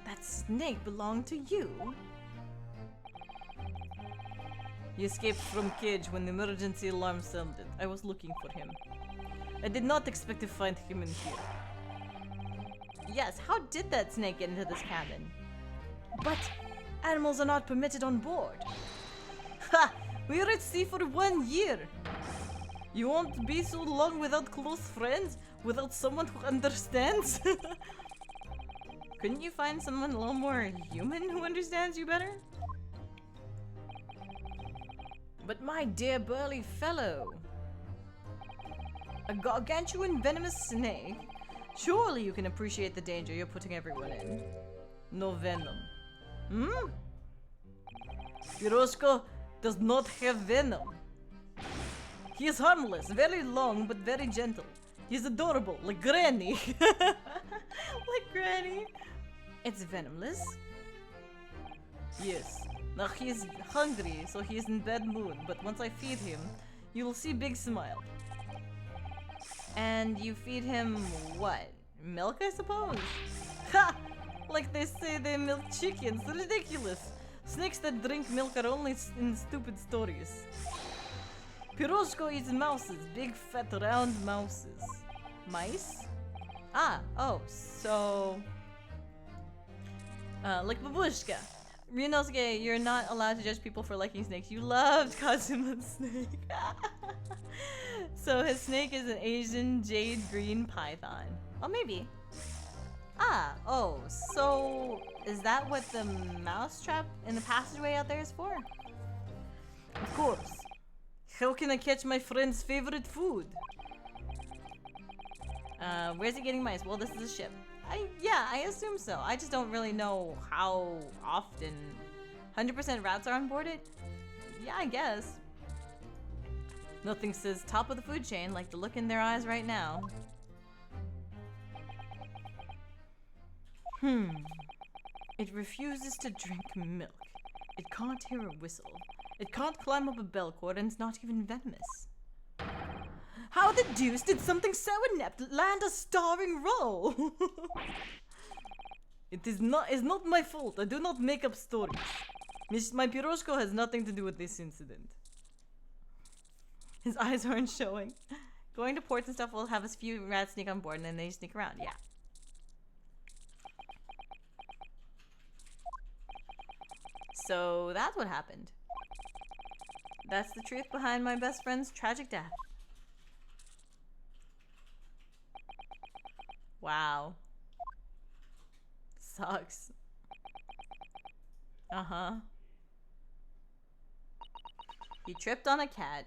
That snake belonged to you? He escaped from cage when the emergency alarm sounded. I was looking for him. I did not expect to find him in here. Yes, how did that snake get into this cabin? But animals are not permitted on board. Ha! We were at sea for 1 year. You won't be so long without close friends? Without someone who understands? Couldn't you find someone a little more human who understands you better? But my dear burly fellow, a gargantuan venomous snake? Surely you can appreciate the danger you're putting everyone in. No venom. Hmm? Piroshko does not have venom. He is harmless, very long but very gentle. He's adorable, like Granny. Like Granny. It's venomless? Yes. Now he's hungry, so he's in bad mood, but once I feed him, you'll see big smile. And you feed him what? Milk, I suppose? Ha! Like they say they milk chickens. Ridiculous. Snakes that drink milk are only in stupid stories. Piroshko eats mouses. Big, fat, round mouses. Mice? Ah, oh, so... like Babushka. Ryunosuke, you're not allowed to judge people for liking snakes. You loved Kazuma's snake. So his snake is an Asian jade green python. Oh, maybe. Ah, oh, so is that what the mousetrap in the passageway out there is for? Of course. How can I catch my friend's favorite food? Where's he getting mice? Well, this is a ship. Yeah, I assume so. I just don't really know how often 100% rats are on board it. Yeah, I guess. Nothing says top of the food chain like the look in their eyes right now. It refuses to drink milk. It can't hear a whistle. It can't climb up a bell cord, and it's not even venomous. How the deuce did something so inept land a starring role? It's not my fault. I do not make up stories. My Piroshko has nothing to do with this incident. His eyes aren't showing. Going to ports and stuff will have a few rats sneak on board and then they sneak around. Yeah. So that's what happened. That's the truth behind my best friend's tragic death. Wow. Sucks. Uh-huh. He tripped on a cat.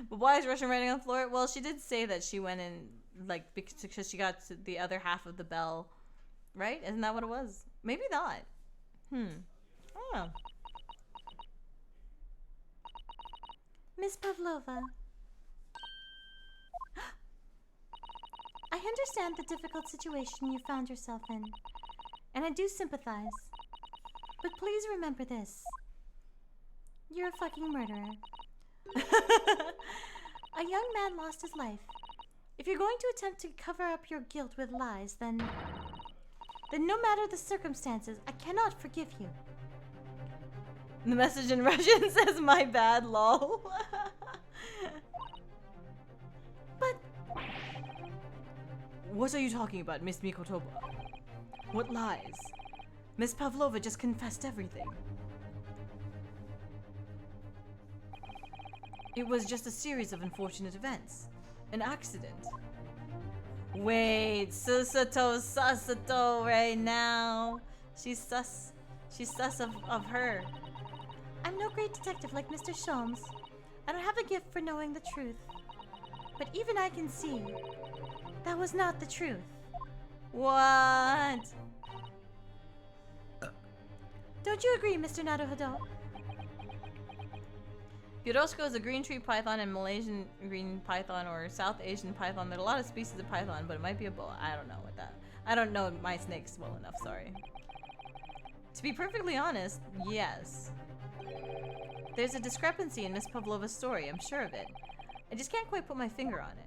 But why is Russian writing on the floor? Well, she did say that she went in, like, because she got to the other half of the bell. Right? Isn't that what it was? Maybe not. I don't know. Miss Pavlova. I understand the difficult situation you found yourself in, and I do sympathize. But please remember this. You're a fucking murderer. A young man lost his life. If you're going to attempt to cover up your guilt with lies, then no matter the circumstances, I cannot forgive you. The message in Russian says, my bad, lol. But... What are you talking about, Miss Mikotoba? What lies? Miss Pavlova just confessed everything. It was just a series of unfortunate events. An accident. Wait, Susato right now. She's sus of her. I'm no great detective like Mr. Sholmes. I don't have a gift for knowing the truth. But even I can see that was not the truth. What? Don't you agree, Mr. Naruhodo? Piroshko is a green tree python and Malaysian green python or South Asian python. There are a lot of species of python, but it might be a boa. I don't know what that. I don't know my snakes well enough, sorry. To be perfectly honest, yes. There's a discrepancy in Miss Pavlova's story, I'm sure of it. I just can't quite put my finger on it.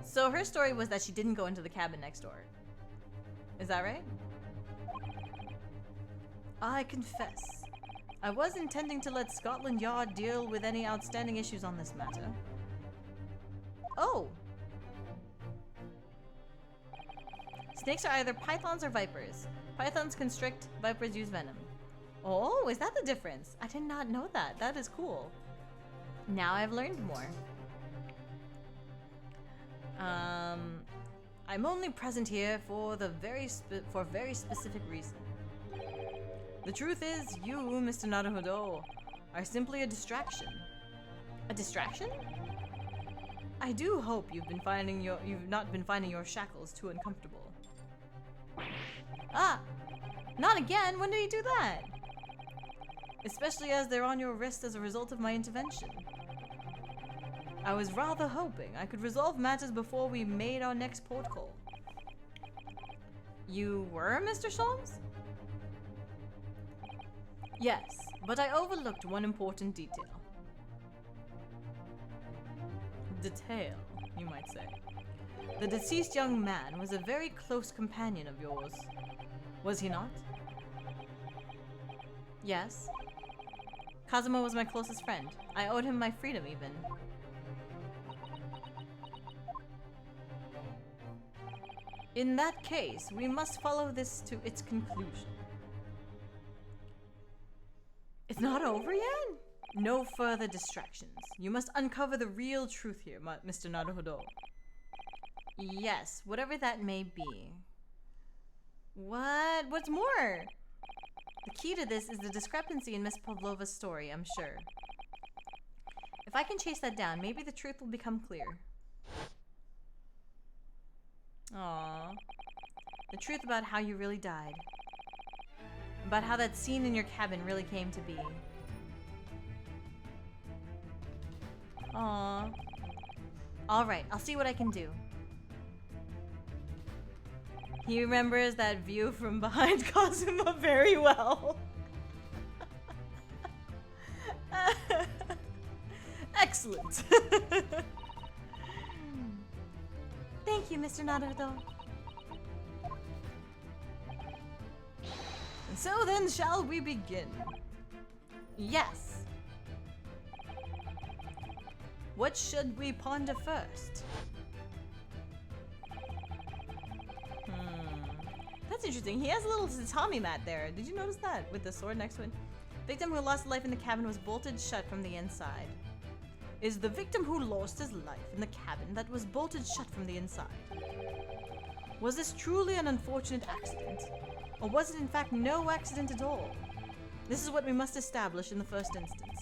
So her story was that she didn't go into the cabin next door. Is that right? I confess, I was intending to let Scotland Yard deal with any outstanding issues on this matter. Oh! Snakes are either pythons or vipers. Pythons constrict, vipers use venom. Oh, is that the difference? I did not know that. That is cool. Now I've learned more. I'm only present here for the very specific reason. The truth is, you, Mr. Naruhodo, are simply a distraction. A distraction? I do hope you've not been finding your shackles too uncomfortable. Ah! Not again! When did he do that? Especially as they're on your wrist as a result of my intervention. I was rather hoping I could resolve matters before we made our next port call. You were, Mr. Sholmes? Yes, but I overlooked one important detail. Detail, you might say. The deceased young man was a very close companion of yours. Was he not? Yes. Kazuma was my closest friend. I owed him my freedom, even. In that case, we must follow this to its conclusion. It's not over yet? No further distractions. You must uncover the real truth here, Mr. Naruhodo. Yes, whatever that may be. What? What's more? The key to this is the discrepancy in Miss Pavlova's story, I'm sure. If I can chase that down, maybe the truth will become clear. Aww. The truth about how you really died. About how that scene in your cabin really came to be. Aww. Alright, I'll see what I can do. He remembers that view from behind Kazuma very well. Excellent. Thank you, Mr. Naruto. And so then, shall we begin? Yes. What should we ponder first? That's interesting. He has a little tatami mat there. Did you notice that? With the sword next to it? Victim who lost life in the cabin was bolted shut from the inside. Is the victim who lost his life in the cabin that was bolted shut from the inside? Was this truly an unfortunate accident? Or was it in fact no accident at all? This is what we must establish in the first instance.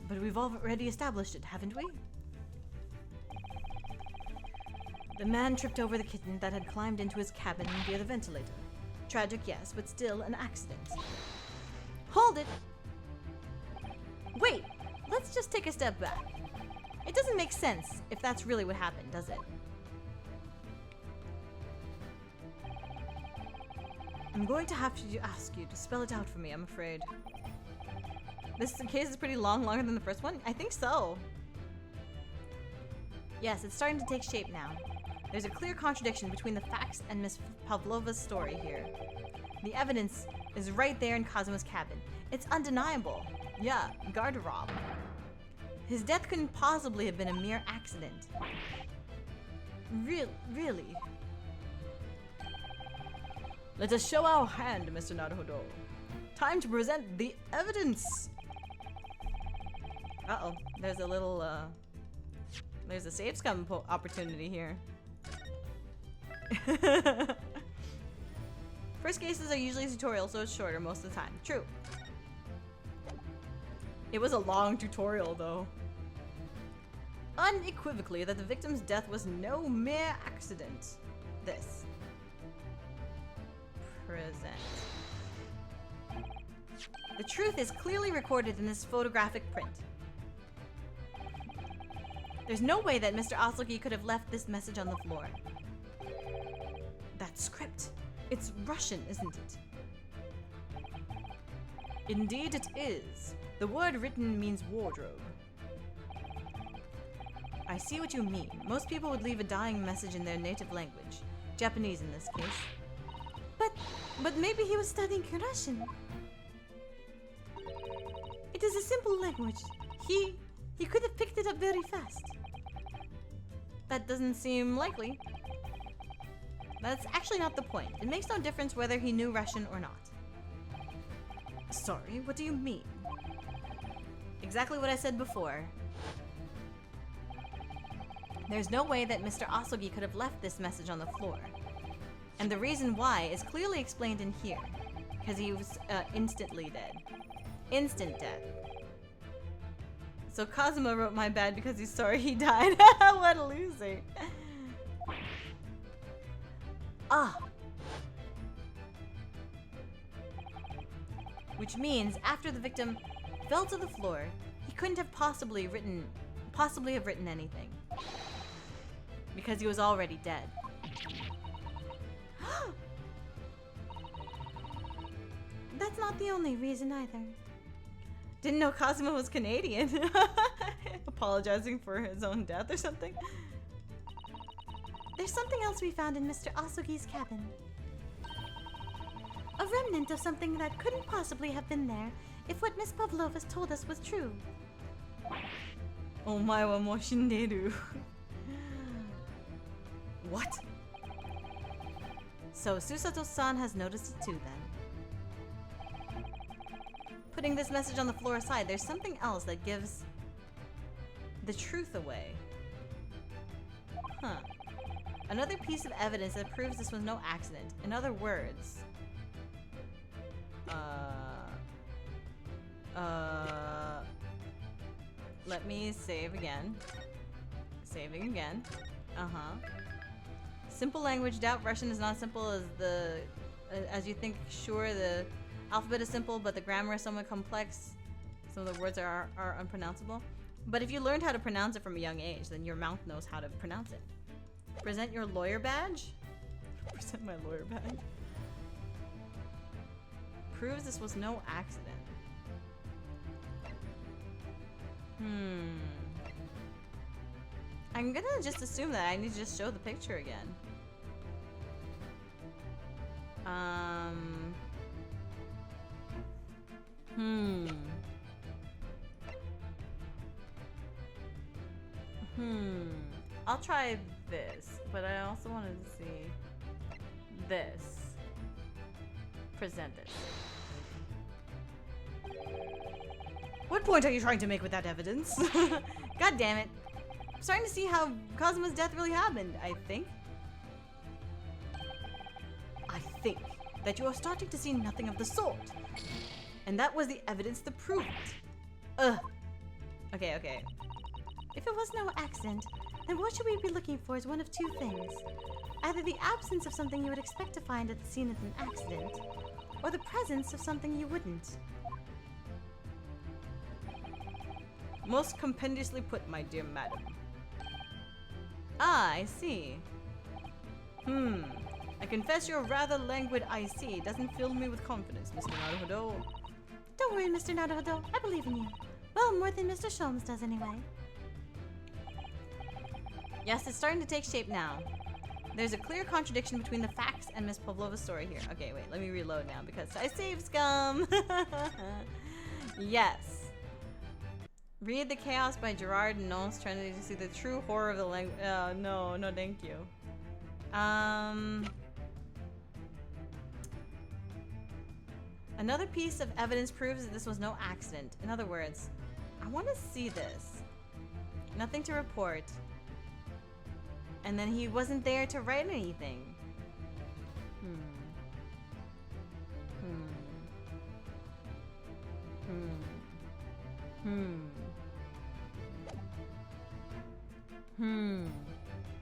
But we've already established it, haven't we? The man tripped over the kitten that had climbed into his cabin via the ventilator. Tragic, yes, but still an accident. Hold it! Wait! Let's just take a step back. It doesn't make sense if that's really what happened, does it? I'm going to have to ask you to spell it out for me, I'm afraid. This case is pretty long, longer than the first one? I think so. Yes, it's starting to take shape now. There's a clear contradiction between the facts and Miss Pavlova's story here. The evidence is right there in Kazuma's cabin. It's undeniable. Yeah, garderobe. His death couldn't possibly have been a mere accident. Really? Let us show our hand, Mr. Naruhodo. Time to present the evidence! Uh-oh, there's a little, there's a save scum opportunity here. First cases are usually tutorial, so it's shorter most of the time. True. It was a long tutorial, though. Unequivocally that the victim's death was no mere accident. This. Present. The truth is clearly recorded in this photographic print. There's no way that Mr. Asuki could have left this message on the floor. That script. It's Russian, isn't it? Indeed it is. The word written means wardrobe. I see what you mean. Most people would leave a dying message in their native language. Japanese in this case. But maybe he was studying Russian. It is a simple language. He could have picked it up very fast. That doesn't seem likely. That's actually not the point. It makes no difference whether he knew Russian or not. Sorry, what do you mean? Exactly what I said before. There's no way that Mr. Asogi could have left this message on the floor. And the reason why is clearly explained in here. Because he was instantly dead. Instant death. So Kazuma wrote my bad because he's sorry he died. What a loser. Ah. Which means after the victim fell to the floor, he couldn't have possibly have written anything. Because he was already dead. That's not the only reason either. Didn't know Kazuma was Canadian. Apologizing for his own death or something. There's something else we found in Mr. Asogi's cabin. A remnant of something that couldn't possibly have been there if what Miss Pavlova told us was true. Omae wa mou shinderu. What? So Susato-san has noticed it too then. Putting this message on the floor aside, there's something else that gives the truth away. Huh. Another piece of evidence that proves this was no accident. In other words... Let me save again. Saving again. Simple language. Doubt Russian is not as simple as as you think. Sure, the alphabet is simple, but the grammar is somewhat complex. Some of the words are unpronounceable. But if you learned how to pronounce it from a young age, then your mouth knows how to pronounce it. Present your lawyer badge? Present my lawyer badge. Proves this was no accident. I'm gonna just assume that I need to just show the picture again. I'll try this, but I also wanted to see this. Present this. What point are you trying to make with that evidence? God damn it. I'm starting to see how Kazuma's death really happened, I think. I think that you are starting to see nothing of the sort. And that was the evidence to prove it. Ugh. Okay. If it was no accident, then what should we be looking for is one of two things. Either the absence of something you would expect to find at the scene of an accident, or the presence of something you wouldn't. Most compendiously put, my dear madam. Ah, I see. I confess your rather languid I see doesn't fill me with confidence, Mr. Naruhodo. Don't worry, Mr. Naruhodo. I believe in you. Well, more than Mr. Sholmes does anyway. Yes, it's starting to take shape now. There's a clear contradiction between the facts and Miss Pavlova's story here. Okay, wait, let me reload now because I saved scum. Yes. Read The Chaos by Gerard Nonce, trying to see the true horror of the language. No, thank you. Another piece of evidence proves that this was no accident. In other words, I want to see this. Nothing to report. And then he wasn't there to write anything.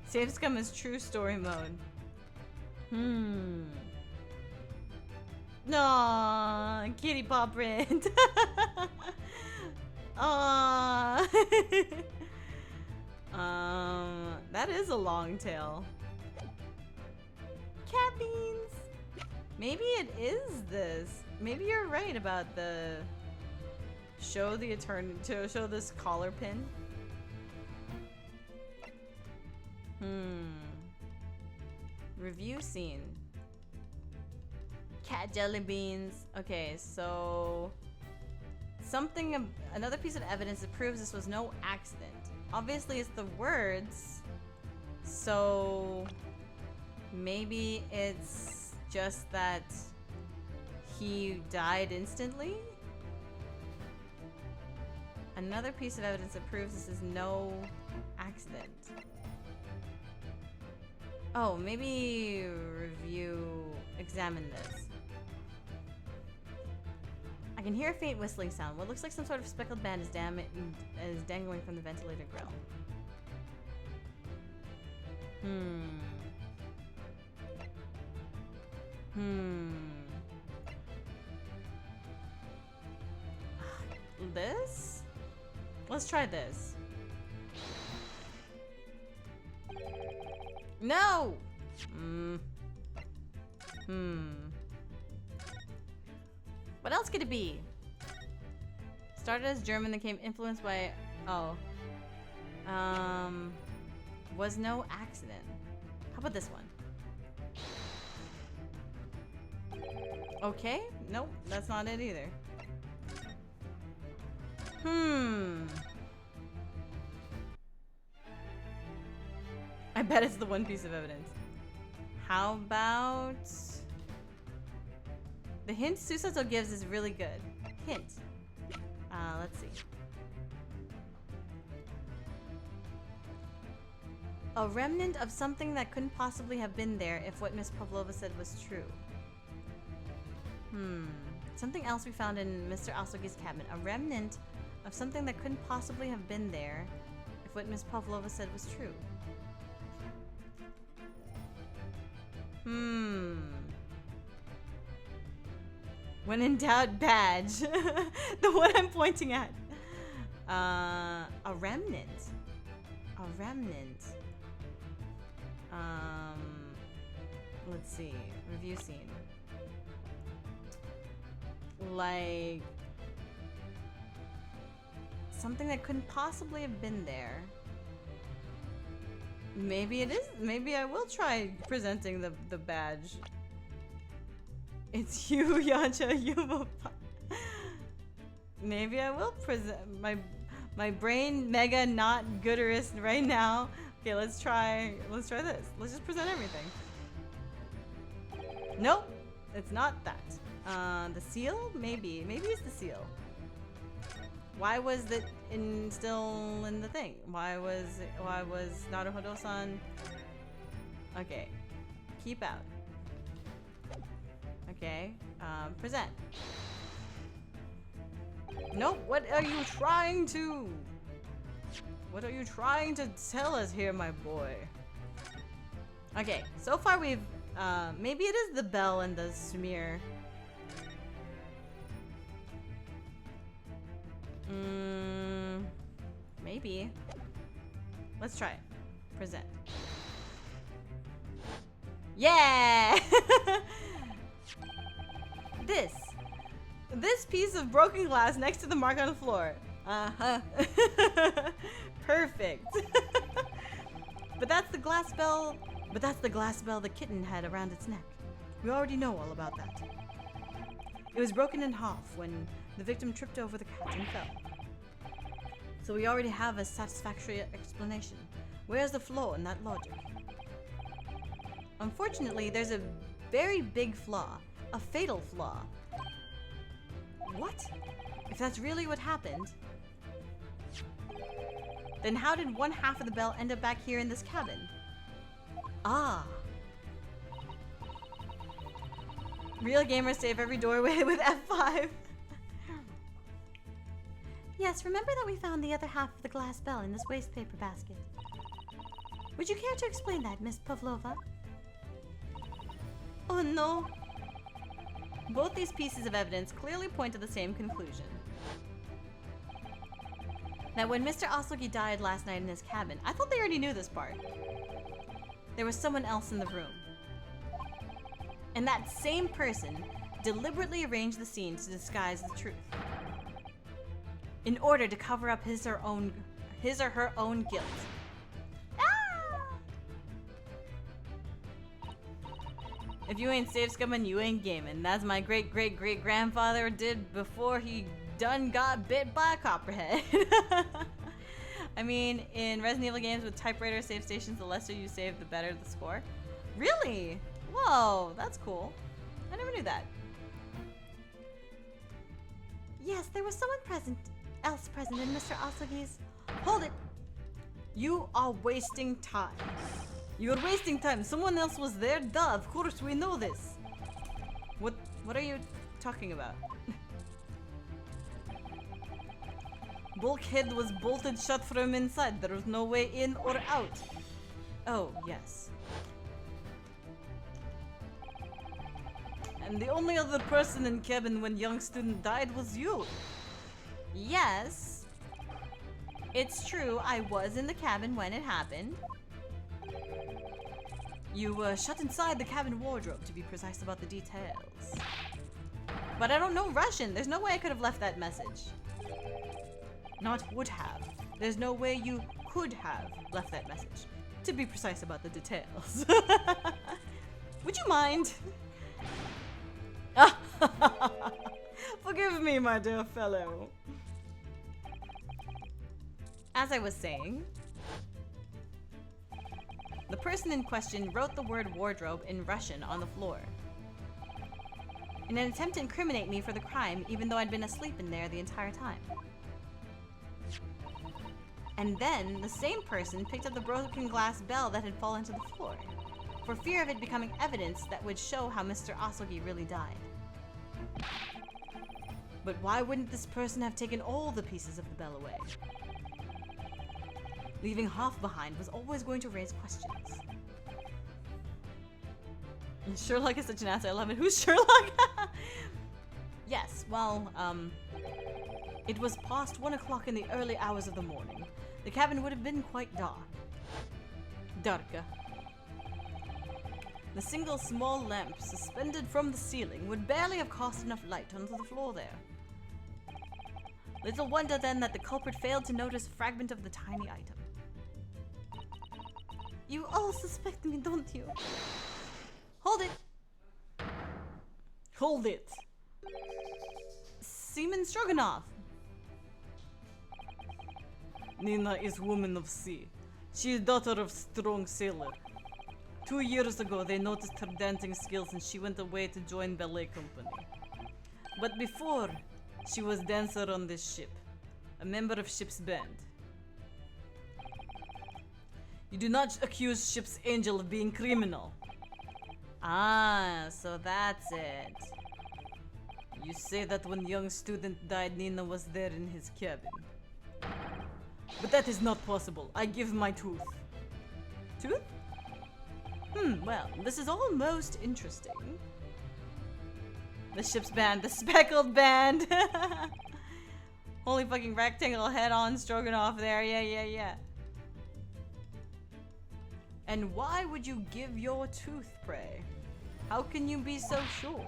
Save scum is true story mode. No, kitty paw print. That is a long tail. Cat beans. Maybe it is this. Maybe you're right about the show the attorney to show this collar pin. Review scene. Cat jelly beans. Okay, so another piece of evidence that proves this was no accident. Obviously, it's the words. So maybe it's just that he died instantly? Another piece of evidence that proves this is no accident. Oh, maybe examine this. I can hear a faint whistling sound. What looks like some sort of speckled band is dangling from the ventilator grill. This? Let's try this. No! What else could it be? Started as German, then came influenced by... Oh. Was no accident. How about this one? Okay. Nope, that's not it either. I bet it's the one piece of evidence. How about... The hint Susato gives is really good. Hint. Let's see. A remnant of something that couldn't possibly have been there if what Miss Pavlova said was true. Something else we found in Mr. Asogi's cabin. A remnant of something that couldn't possibly have been there if what Miss Pavlova said was true. When in doubt, badge. The one I'm pointing at. A remnant. A remnant. Let's see. Review scene. Like... something that couldn't possibly have been there. Maybe it is. Maybe I will try presenting the badge. It's you, Yacha Yuma. Maybe I will present my brain mega not gooderist right now. Okay, let's try this. Let's just present everything. Nope, it's not that. The seal? Maybe it's the seal. Why was it still in the thing? Why was Naruhodo-san? Okay, keep out. Okay, present. Nope, what are you trying to? What are you trying to tell us here, my boy? Okay, so far we've, maybe it is the bell and the smear. Maybe. Let's try it. Present. Yeah! This piece of broken glass next to the mark on the floor. Uh-huh. Perfect. But that's the glass bell the kitten had around its neck. We already know all about that. It was broken in half when the victim tripped over the couch and fell. So we already have a satisfactory explanation. Where's the flaw in that logic? Unfortunately, there's a very big flaw. A fatal flaw. What? If that's really what happened, then how did one half of the bell end up back here in this cabin? Ah. Real gamers save every doorway with F5. Yes, remember that we found the other half of the glass bell in this waste paper basket. Would you care to explain that, Miss Pavlova? Oh no. Both these pieces of evidence clearly point to the same conclusion. That when Mr. Asogi died last night in his cabin, I thought they already knew this part. There was someone else in the room. And that same person deliberately arranged the scene to disguise the truth. In order to cover up his or her own guilt. Ah! If you ain't safe scumming, you ain't gaming. That's my great-great-great-grandfather did before he done got bit by a copperhead. I mean, in Resident Evil games with typewriter save stations, the lesser you save, the better the score. Really? Whoa, that's cool. I never knew that. Yes, there was someone else present in Mr. Asogi's. Hold it! You are wasting time. You're wasting time. Someone else was there? Duh, of course we know this. What are you talking about? Bulkhead was bolted shut from inside. There was no way in or out. Oh, yes. And the only other person in cabin when young student died was you. Yes. It's true, I was in the cabin when it happened. You were shut inside the cabin wardrobe, to be precise about the details. But I don't know Russian. There's no way I could have left that message. Not would have. There's no way you could have left that message, to be precise about the details. Would you mind? Forgive me, my dear fellow. As I was saying, the person in question wrote the word wardrobe in Russian on the floor in an attempt to incriminate me for the crime, even though I'd been asleep in there the entire time. And then, the same person picked up the broken glass bell that had fallen to the floor, for fear of it becoming evidence that would show how Mr. Asogi really died. But why wouldn't this person have taken all the pieces of the bell away? Leaving half behind was always going to raise questions. Sherlock is such an ass, I love it. Who's Sherlock? Yes, well, it was past 1 o'clock in the early hours of the morning. The cabin would have been quite dark. Darka. The single small lamp suspended from the ceiling would barely have cast enough light onto the floor there. Little wonder then that the culprit failed to notice a fragment of the tiny item. You all suspect me, don't you? Hold it! Hold it! Seaman Stroganoff! Nina is woman of sea. She is daughter of strong sailor. 2 years ago they noticed her dancing skills and she went away to join ballet company. But before, she was dancer on this ship, a member of ship's band. You do not accuse ship's angel of being criminal. Ah, so that's it. You say that when young student died, Nina was there in his cabin. But that is not possible. I give my tooth. Tooth? Well, this is all most interesting. The ship's band, the speckled band. Holy fucking rectangle head on Stroganoff there. Yeah. And why would you give your tooth, pray? How can you be so sure?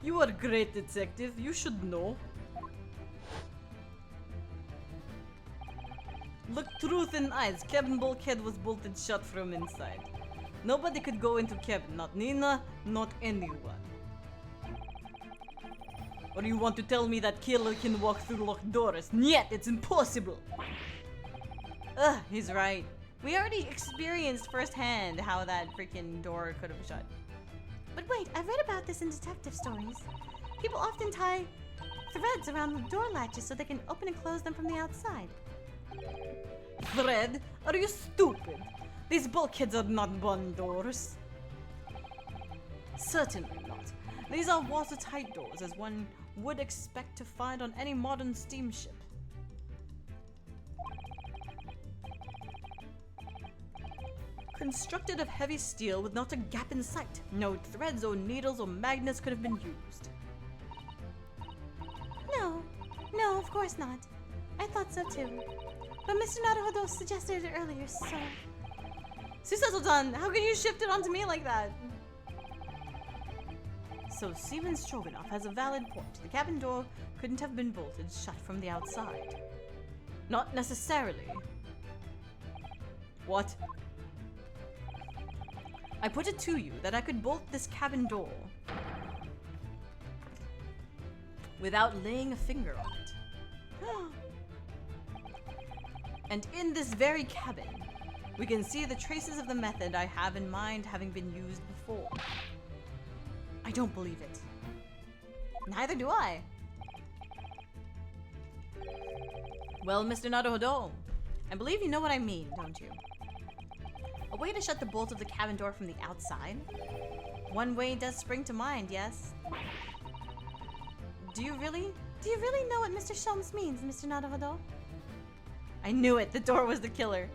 You are a great detective. You should know. Look truth in eyes. Cabin bulkhead was bolted shut from inside. Nobody could go into cabin. Not Nina, not anyone. Or you want to tell me that killer can walk through locked doors? Niet, it's impossible! Ugh, he's right. We already experienced firsthand how that freaking door could have shut. But wait, I've read about this in detective stories. People often tie threads around the door latches so they can open and close them from the outside. Thread? Are you stupid? These bulkheads are not bond doors. Certainly not. These are watertight doors, as one would expect to find on any modern steamship. Constructed of heavy steel with not a gap in sight. No threads or needles or magnets could have been used. No, of course not. I thought so too. But Mr. Naruhodo suggested it earlier, so... Susato-dan, how can you shift it onto me like that? So Seaman Stroganoff has a valid point. The cabin door couldn't have been bolted shut from the outside. Not necessarily. What? I put it to you that I could bolt this cabin door without laying a finger on it. And in this very cabin, we can see the traces of the method I have in mind having been used before. I don't believe it. Neither do I. Well, Mr. Naruhodo, I believe you know what I mean, don't you? A way to shut the bolt of the cabin door from the outside? One way does spring to mind, yes? Do you really know what Mr. Sholmes means, Mr. Naruhodo? I knew it! The door was the killer.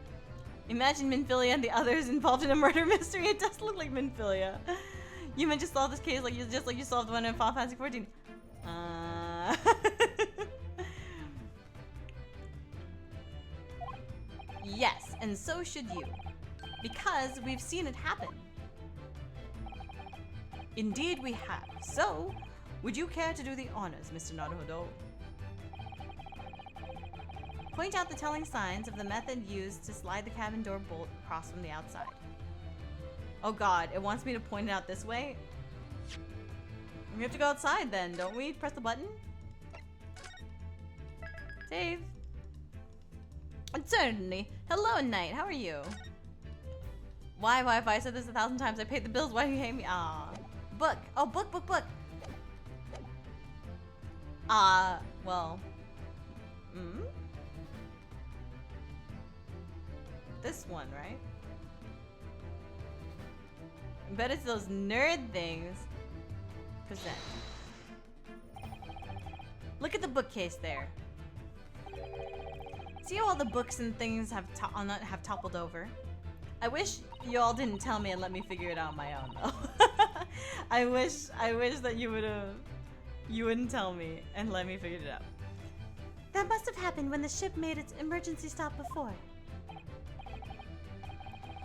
Imagine Minfilia and the others involved in a murder mystery. It does look like Minfilia. You meant to solve this case like you solved one in Final Fantasy XIV. Yes, and so should you. Because we've seen it happen. Indeed we have. So, would you care to do the honors, Mr. Naruhodo? Point out the telling signs of the method used to slide the cabin door bolt across from the outside. Oh god, it wants me to point it out this way? We have to go outside then, don't we? Press the button? Save. Certainly. Hello, Knight. How are you? Why? If I said this 1,000 times, I paid the bills. Why do you hate me? Ah. Book. Oh, book. Well. This one, right? I bet it's those nerd things. Present. Look at the bookcase there. See how all the books and things have toppled over? I wish you all didn't tell me and let me figure it out on my own, though. I wish that you wouldn't tell me and let me figure it out. That must have happened when the ship made its emergency stop before.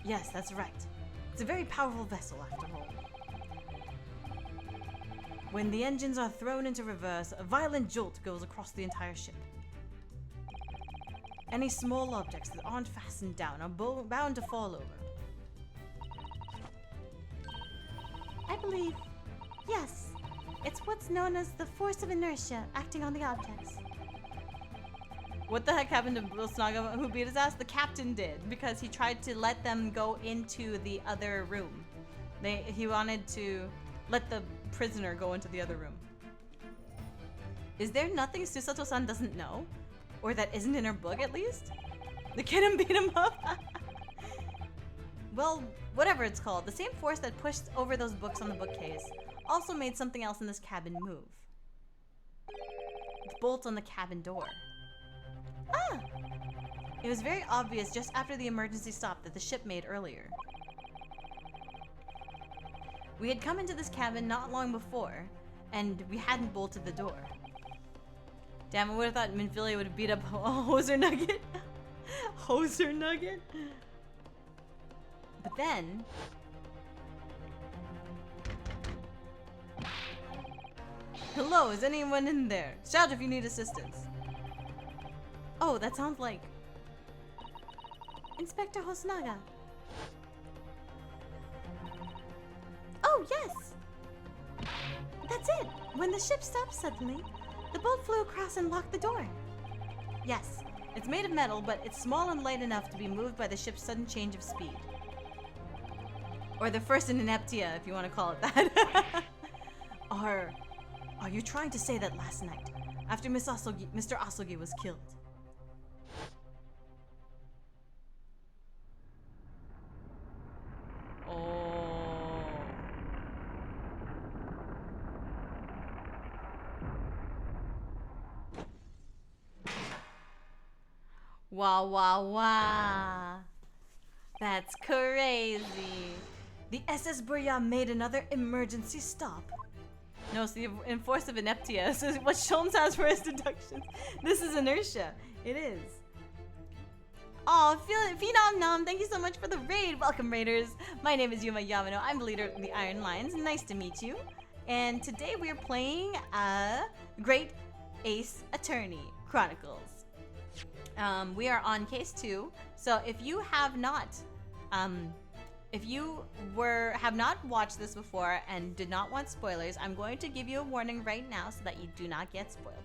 Yes, that's right. It's a very powerful vessel, after all. When the engines are thrown into reverse, a violent jolt goes across the entire ship. Any small objects that aren't fastened down are bound to fall over. I believe, yes. It's what's known as the force of inertia acting on the objects. What the heck happened to Snaga who beat his ass? The captain did, because he tried to let them go into the other room. He wanted to let the prisoner go into the other room. Is there nothing Susato-san doesn't know? Or that isn't in her book, at least? The kid beat him up? Well, whatever it's called, the same force that pushed over those books on the bookcase also made something else in this cabin move. The bolt on the cabin door. Ah! It was very obvious just after the emergency stop that the ship made earlier. We had come into this cabin not long before, and we hadn't bolted the door. Damn, I would have thought Minfilia would have beat up Hoser Nugget. Hoser Nugget? But then... Hello, is anyone in there? Shout if you need assistance. Oh, that sounds like... Inspector Hosonaga. Oh, yes! That's it! When the ship stopped suddenly, the bolt flew across and locked the door. Yes, it's made of metal, but it's small and light enough to be moved by the ship's sudden change of speed. Or the first ineptia, if you want to call it that. Are you trying to say that last night, after Mr. Asogi was killed, Wow. That's crazy. The SS Burya made another emergency stop. No, it's the enforce of ineptia. This is what Sholmes has for his deductions. This is inertia. It is. Oh, Phenom Nom, thank you so much for the raid. Welcome, Raiders. My name is Yuma Yamano. I'm the leader of the Iron Lions. Nice to meet you. And today we are playing Great Ace Attorney Chronicles. We are on case 2, so if you have not if you have not watched this before and did not want spoilers, I'm going to give you a warning right now so that you do not get spoiled.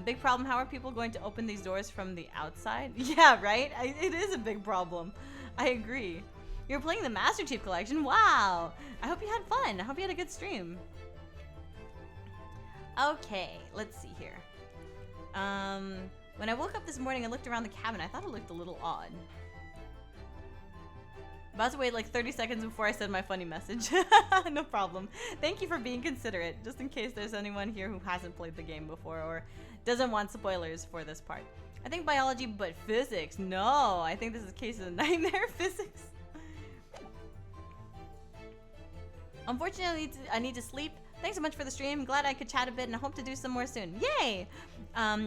Big problem. How are people going to open these doors from the outside? Yeah, right? It is a big problem. I agree. You're playing the Master Chief Collection? Wow! I hope you had fun. I hope you had a good stream. Okay, let's see here. When I woke up this morning and looked around the cabin, I thought it looked a little odd. About to wait like 30 seconds before I said my funny message. No problem. Thank you for being considerate, just in case there's anyone here who hasn't played the game before or doesn't want spoilers for this part. I think biology, but physics. No, I think this is a case of nightmare physics. Unfortunately, I need to sleep. Thanks so much for the stream. Glad I could chat a bit and I hope to do some more soon. Yay!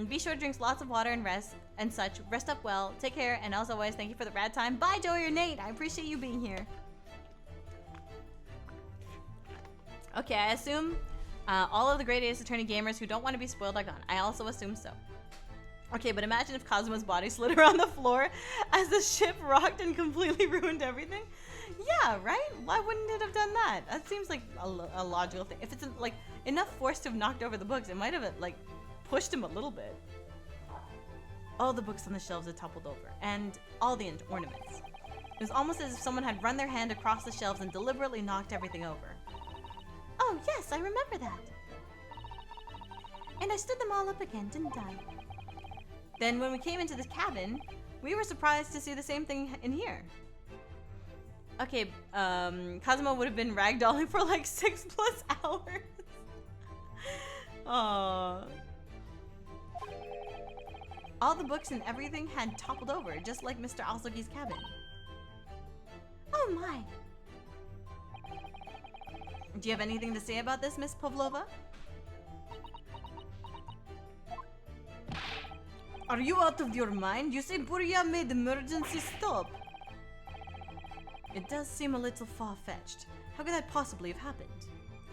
Be sure to drink lots of water and rest and such. Rest up well. Take care. And as always, thank you for the rad time. Bye, Joey or Nate. I appreciate you being here. Okay, I assume all of the great Ace Attorney gamers who don't want to be spoiled are gone. I also assume so. Okay, but imagine if Cosmo's body slid around the floor as the ship rocked and completely ruined everything. Yeah, right? Why wouldn't it have done that? That seems like a logical thing. If it's like enough force to have knocked over the books, it might have like pushed him a little bit. All the books on the shelves had toppled over, and all the ornaments. It was almost as if someone had run their hand across the shelves and deliberately knocked everything over. Oh yes, I remember that. And I stood them all up again, didn't I? Then when we came into this cabin, we were surprised to see the same thing in here. Okay, Cosmo would have been ragdolling for like 6+ hours. Aww. All the books and everything had toppled over, just like Mr. Alsogi's cabin. Oh my. Do you have anything to say about this, Miss Pavlova? Are you out of your mind? You said Burya made emergency stop. It does seem a little far-fetched. How could that possibly have happened?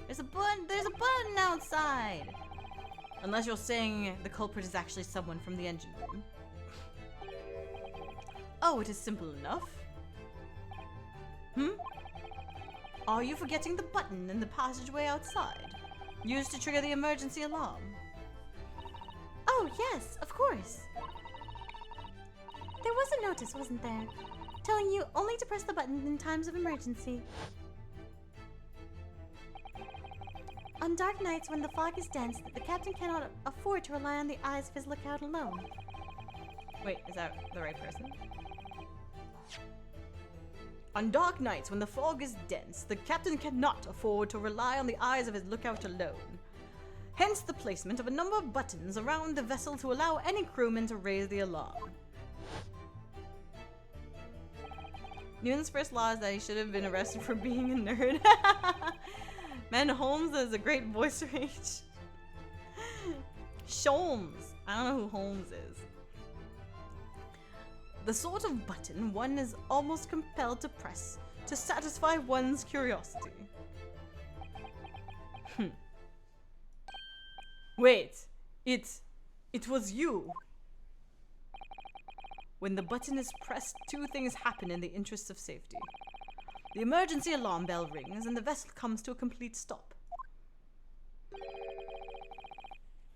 There's a button outside! Unless you're saying the culprit is actually someone from the engine room. Oh, it is simple enough. Are you forgetting the button in the passageway outside? Used to trigger the emergency alarm. Oh, yes, of course. There was a notice, wasn't there? Telling you only to press the button in times of emergency. On dark nights when the fog is dense, the captain cannot afford to rely on the eyes of his lookout alone. Wait, is that the right person? On dark nights when the fog is dense, the captain cannot afford to rely on the eyes of his lookout alone. Hence the placement of a number of buttons around the vessel to allow any crewman to raise the alarm. Newton's first law is that he should have been arrested for being a nerd. Man, Holmes is a great voice range. Sholmes. I don't know who Holmes is. The sort of button one is almost compelled to press to satisfy one's curiosity. Wait, it was you. When the button is pressed, two things happen in the interests of safety. The emergency alarm bell rings and the vessel comes to a complete stop.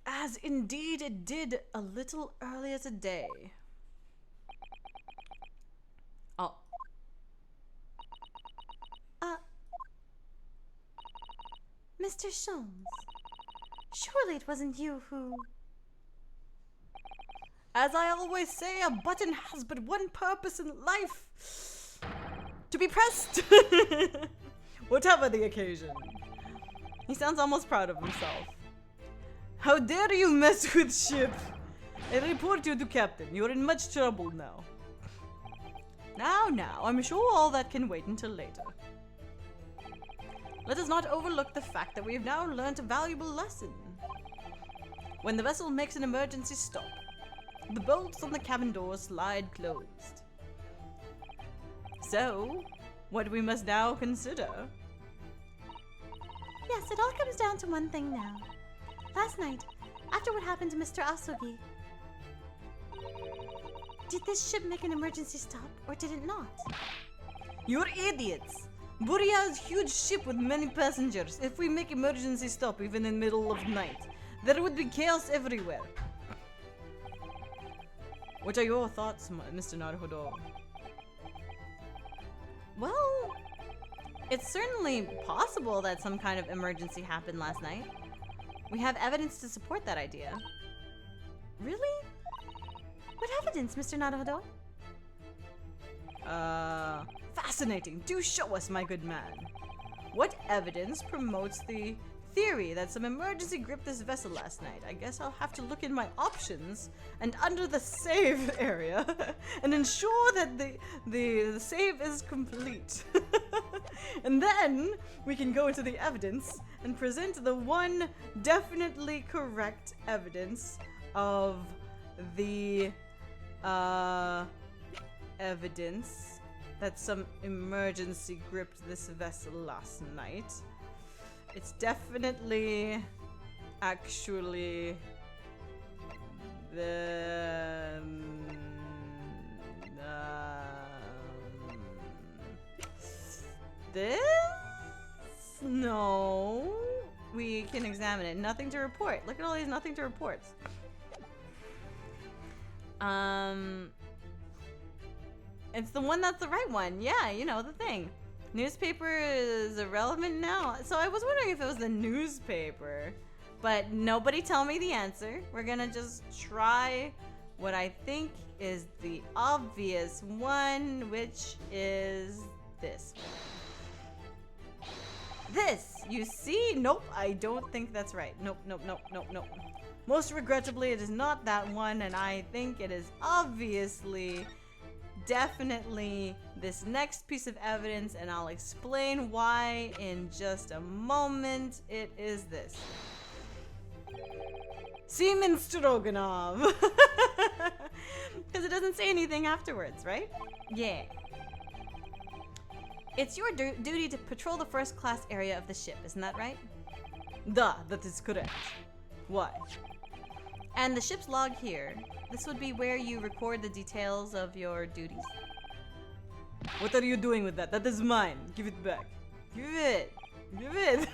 As indeed it did a little earlier today. Oh. Mr. Sholmes, surely it wasn't you who... As I always say, a button has but one purpose in life. To be pressed. Whatever the occasion. He sounds almost proud of himself. How dare you mess with ship? I report you to captain. You're in much trouble now. Now, I'm sure all that can wait until later. Let us not overlook the fact that we have now learnt a valuable lesson. When the vessel makes an emergency stop, the bolts on the cabin doors slide closed. So, what we must now consider... Yes, it all comes down to one thing now. Last night, after what happened to Mr. Asogi, did this ship make an emergency stop, or did it not? You're idiots. Burial's huge ship with many passengers. If we make emergency stop even in middle of night, there would be chaos everywhere. What are your thoughts, Mr. Naruhodo? Well, it's certainly possible that some kind of emergency happened last night. We have evidence to support that idea. Really? What evidence, Mr. Naruhodo? Fascinating. Do show us, my good man. What evidence promotes the theory that some emergency gripped this vessel last night? I guess I'll have to look in my options and under the save area and ensure that the save is complete. And then we can go into the evidence and present the one definitely correct evidence of the evidence that some emergency gripped this vessel last night. It's definitely actually the this? No. We can examine it. Nothing to report. Look at all these nothing to reports. It's the one that's the right one. Yeah, you know, the thing. Newspaper is irrelevant now. So I was wondering if it was the newspaper, but nobody tell me the answer. We're gonna just try what I think is the obvious one, which is this. This, you see? Nope, I don't think that's right. Nope. Most regrettably, it is not that one, and I think it is obviously definitely this next piece of evidence, and I'll explain why in just a moment. It is this. Seaman Stroganov. Because it doesn't say anything afterwards, right? Yeah. It's your duty to patrol the first class area of the ship, isn't that right? That is correct. Why? And the ship's log here. This would be where you record the details of your duties. What are you doing with that? That is mine. Give it back. Give it. Give it.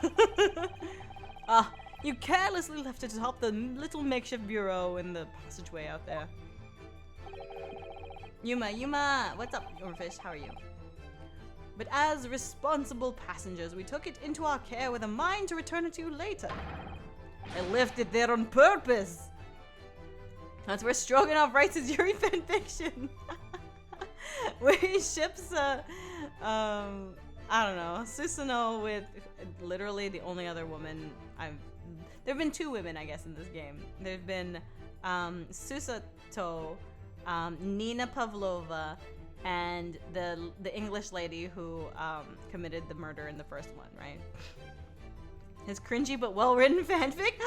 Ah, you carelessly left it atop the little makeshift bureau in the passageway out there. Yuma, what's up, Overfish? How are you? But as responsible passengers, we took it into our care with a mind to return it to you later. I left it there on purpose. That's where Stroganoff writes his Yuri fanfiction. Where he ships, I don't know, Susanoo with literally the only other woman there have been two women, I guess, in this game. There've been, Susato, Nina Pavlova, and the English lady who, committed the murder in the first one, right? His cringy but well-written fanfic?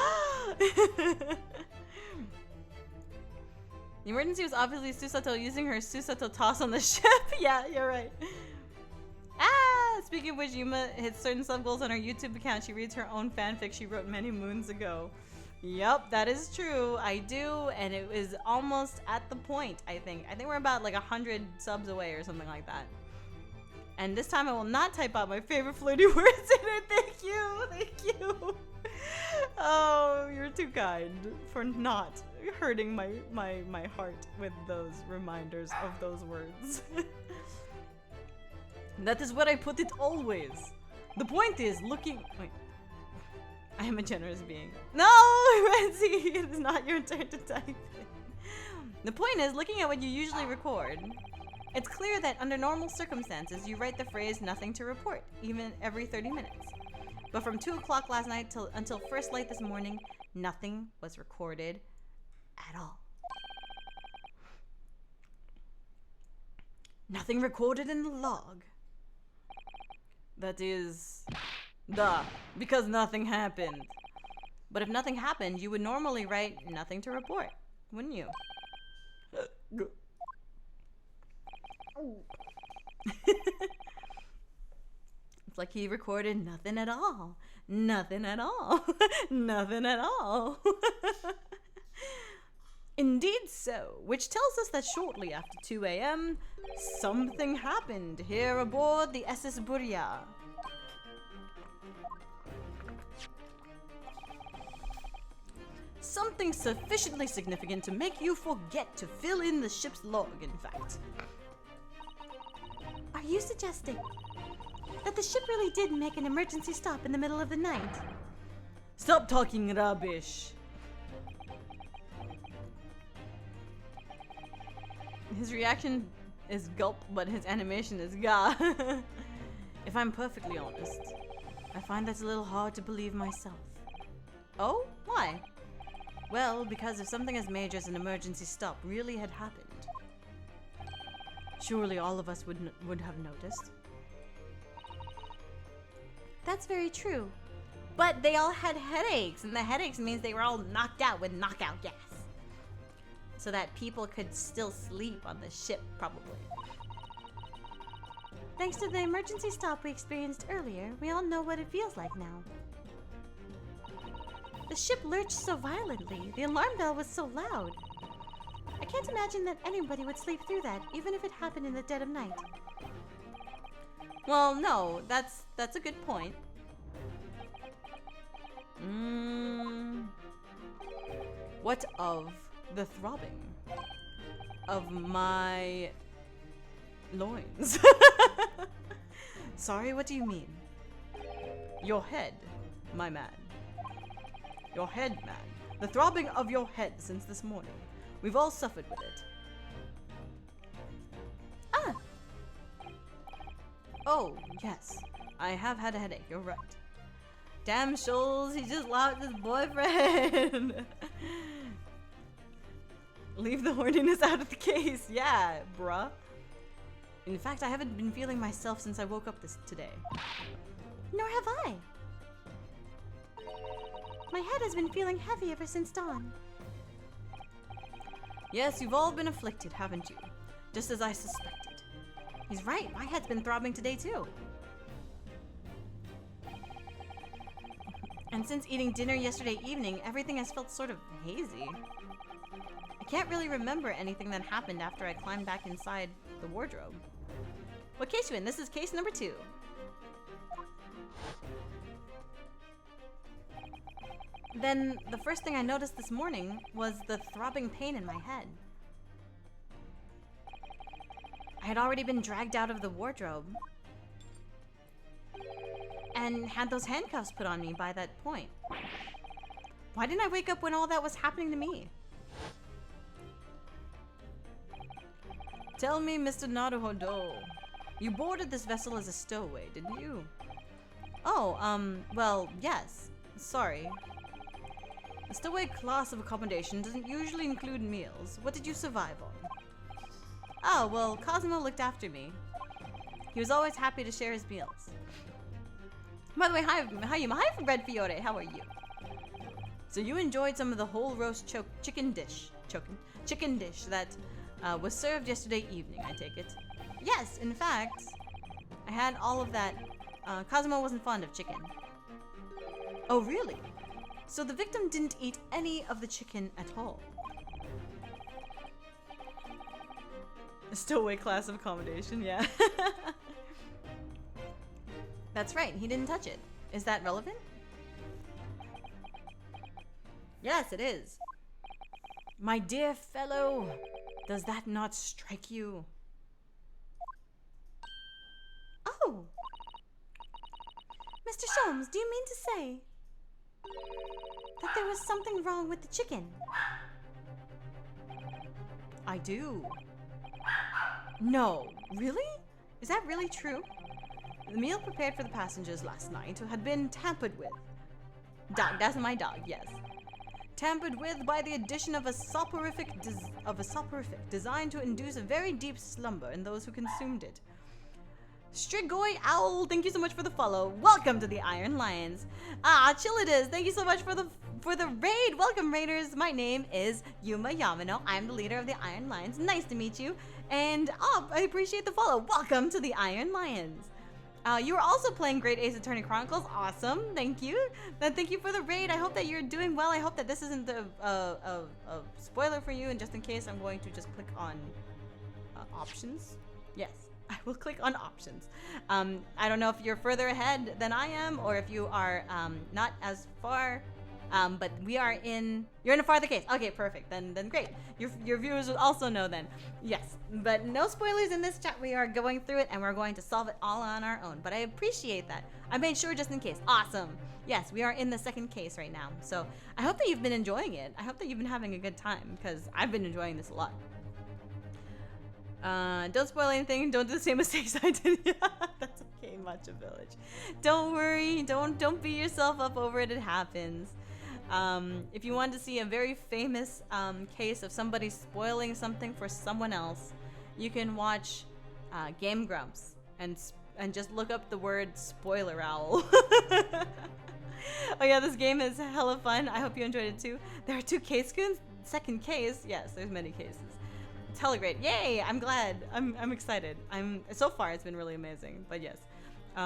The emergency was obviously Susato using her Susato toss on the ship. Yeah, you're right. Ah! Speaking of which, Yuma hits certain sub-goals on her YouTube account. She reads her own fanfic she wrote many moons ago. Yup, that is true. I do, and it was almost at the point, I think. I think we're about like 100 subs away or something like that. And this time I will not type out my favorite flirty words in it. Thank you. Oh, you're too kind for not hurting my heart with those reminders of those words. That is where I put it always. The point is looking... Wait. I am a generous being. No, Renzi, it is not your turn to type it. The point is looking at what you usually record. It's clear that under normal circumstances, you write the phrase nothing to report, even every 30 minutes. But from 2 o'clock last night until first light this morning, nothing was recorded at all. Nothing recorded in the log. That is... duh, because nothing happened. But if nothing happened, you would normally write nothing to report, wouldn't you? It's like he recorded nothing at all. Nothing at all. Nothing at all. Indeed so, which tells us that shortly after 2 a.m., something happened here aboard the SS Burya. Something sufficiently significant to make you forget to fill in the ship's log, in fact. Are you suggesting that the ship really did make an emergency stop in the middle of the night? Stop talking rubbish. His reaction is gulp, but his animation is gah. If I'm perfectly honest, I find that a little hard to believe myself. Oh? Why? Well, because if something as major as an emergency stop really had happened, surely all of us would have noticed. That's very true. But they all had headaches, and the headaches means they were all knocked out with knockout gas. So that people could still sleep on the ship, probably. Thanks to the emergency stop we experienced earlier, we all know what it feels like now. The ship lurched so violently, the alarm bell was so loud. I can't imagine that anybody would sleep through that, even if it happened in the dead of night. Well, no, that's a good point. What of the throbbing of my loins? Sorry, what do you mean? Your head, my man. Your head, man. The throbbing of your head since this morning. We've all suffered with it. Ah! Oh, yes. I have had a headache, you're right. Damn Shoals, he just locked his boyfriend. Leave the horniness out of the case. Yeah, bruh. In fact, I haven't been feeling myself since I woke up today. Nor have I. My head has been feeling heavy ever since dawn. Yes, you've all been afflicted, haven't you? Just as I suspected. He's right, my head's been throbbing today too. And since eating dinner yesterday evening, everything has felt sort of hazy. I can't really remember anything that happened after I climbed back inside the wardrobe. What case you in? This is case number 2. Then, the first thing I noticed this morning was the throbbing pain in my head. I had already been dragged out of the wardrobe and had those handcuffs put on me by that point. Why didn't I wake up when all that was happening to me? Tell me, Mr. Naruhodo, you boarded this vessel as a stowaway, didn't you? Oh, well, yes. Sorry. A stowaway class of accommodation doesn't usually include meals. What did you survive on? Oh, well, Cosmo looked after me. He was always happy to share his meals. By the way, hi Red Fiore, how are you? So you enjoyed some of the whole roast chicken dish that was served yesterday evening, I take it? Yes, in fact, I had all of that. Cosmo wasn't fond of chicken. Oh, really? So the victim didn't eat any of the chicken at all. A stowaway class of accommodation, yeah. That's right, he didn't touch it. Is that relevant? Yes, it is. My dear fellow, does that not strike you? Oh! Mr. Sholmes, do you mean to say that there was something wrong with the chicken? I do. No, really? Is that really true? The meal prepared for the passengers last night had been tampered with. Dog, that's my dog, yes. Tampered with by the addition of a soporific designed to induce a very deep slumber in those who consumed it. Strigoi Owl, thank you so much for the follow. Welcome to the Iron Lions. Chillidas, thank you so much for the raid. Welcome, raiders. My name is Yuma Yamano. I'm the leader of the Iron Lions. Nice to meet you. And I appreciate the follow. Welcome to the Iron Lions. You were also playing Great Ace Attorney Chronicles. Awesome. Thank you. Then thank you for the raid. I hope that you're doing well. I hope that this isn't a spoiler for you. And just in case, I'm going to just click on options. Yes, I will click on options. I don't know if you're further ahead than I am or if you are not as far. But you're in a farther case. Okay, perfect. Then great. Your viewers will also know then. Yes, but no spoilers in this chat. We are going through it and we're going to solve it all on our own. But I appreciate that. I made sure just in case. Awesome. Yes, we are in the second case right now. So I hope that you've been enjoying it. I hope that you've been having a good time because I've been enjoying this a lot. Don't spoil anything. Don't do the same mistakes I did. That's okay, Matcha Village. Don't worry. Don't beat yourself up over it. It happens. If you want to see a very famous case of somebody spoiling something for someone else, you can watch Game Grumps and just look up the word spoiler owl. Oh yeah, this game is hella fun. I hope you enjoyed it too. There are 2 case goons. Second case, yes, there's many cases. It's hella great. Yay! I'm glad. I'm excited. So far it's been really amazing. But yes.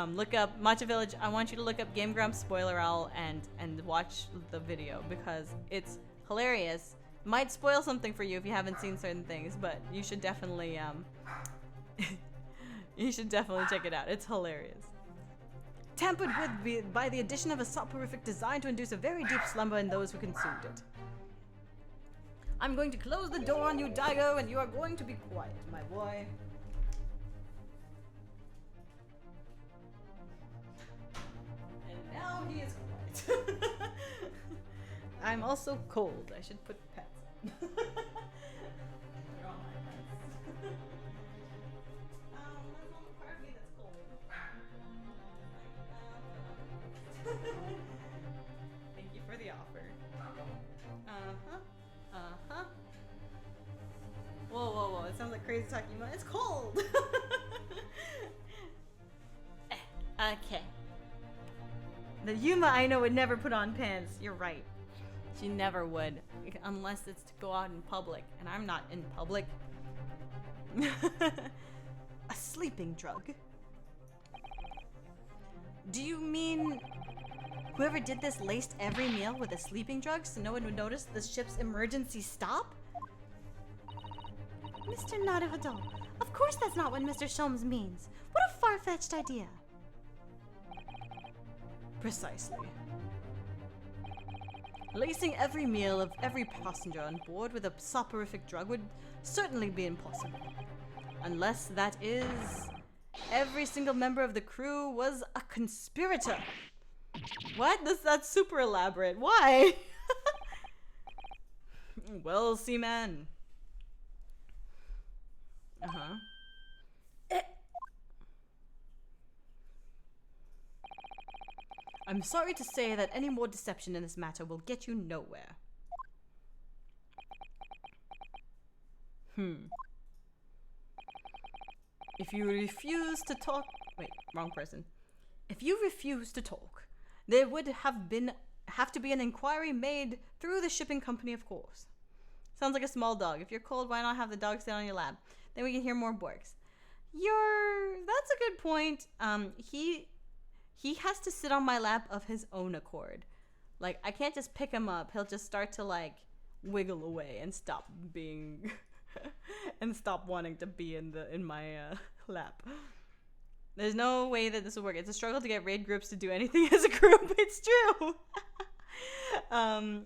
Look up Matcha Village. I want you to look up Game Grumps Spoiler Owl and watch the video because it's hilarious. Might spoil something for you if you haven't seen certain things, but you should definitely check it out. It's hilarious. Tampered with by the addition of a soporific designed to induce a very deep slumber in those who consumed it. I'm going to close the door on you, Daigo, and you are going to be quiet, my boy. Now he is quiet. I'm also cold. I should put pets on. They're all my pets. There's only part of me that's cold. Thank you for the offer. Whoa. It sounds like crazy talking about it's cold. Okay. The Yuma I know would never put on pants. You're right. She never would. Unless it's to go out in public. And I'm not in public. A sleeping drug? Do you mean whoever did this laced every meal with a sleeping drug so no one would notice the ship's emergency stop? Mr. Naruhodo, of course that's not what Mr. Sholmes means. What a far-fetched idea. Precisely. Lacing every meal of every passenger on board with a soporific drug would certainly be impossible. Unless that is, every single member of the crew was a conspirator. What? That's super elaborate. Why? Well, seaman. I'm sorry to say that any more deception in this matter will get you nowhere. If you refuse to talk... Wait, wrong person. If you refuse to talk, there would have to be an inquiry made through the shipping company, of course. Sounds like a small dog. If you're cold, why not have the dog sit on your lap? Then we can hear more borks. That's a good point. He has to sit on my lap of his own accord. Like, I can't just pick him up. He'll just start to, like, wiggle away and stop being... and stop wanting to be in my lap. There's no way that this will work. It's a struggle to get raid groups to do anything as a group. It's true.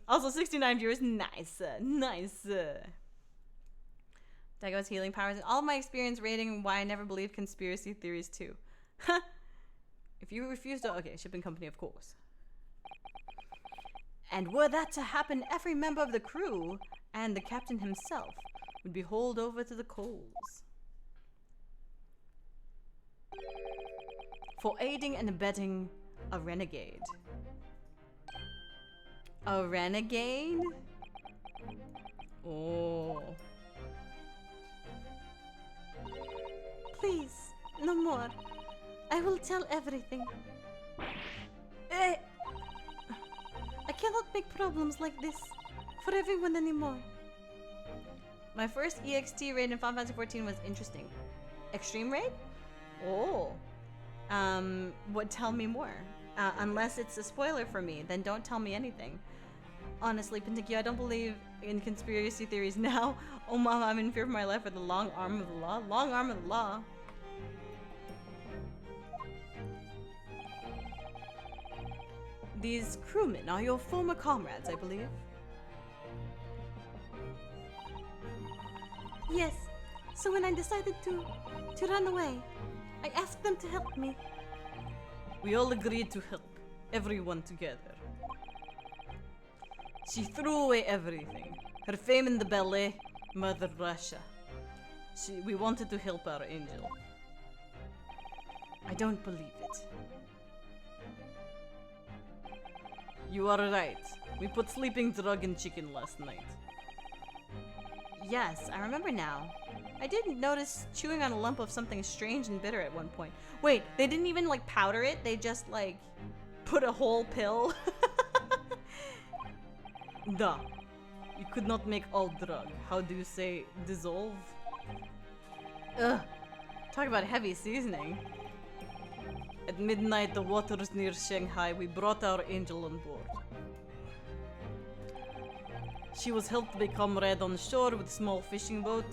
Also, 69 viewers. Nice. Daigo's healing powers and all of my experience rating why I never believed conspiracy theories too. If you refuse to... Okay, shipping company, of course. And were that to happen, every member of the crew and the captain himself would be hauled over to the coals. For aiding and abetting a renegade. A renegade? Oh. Please, no more. I will tell everything. I cannot make problems like this for everyone anymore. My first EXT raid in Final Fantasy XIV was interesting. Extreme raid? Oh. Tell me more. Unless it's a spoiler for me, then don't tell me anything. Honestly, Pentikyo, I don't believe in conspiracy theories now. Oh mama, I'm in fear for my life with the long arm of the law. Long arm of the law. These crewmen are your former comrades, I believe. Yes. So when I decided to run away, I asked them to help me. We all agreed to help. Everyone together. She threw away everything. Her fame in the ballet, Mother Russia. We wanted to help our angel. I don't believe it. You are right. We put sleeping drug in chicken last night. Yes, I remember now. I did notice chewing on a lump of something strange and bitter at one point. Wait, they didn't even like powder it, they just like put a whole pill? Duh. You could not make all drug. How do you say dissolve? Ugh. Talk about heavy seasoning. At midnight, the waters near Shanghai, we brought our angel on board. She was helped by comrade on shore with a small fishing boat.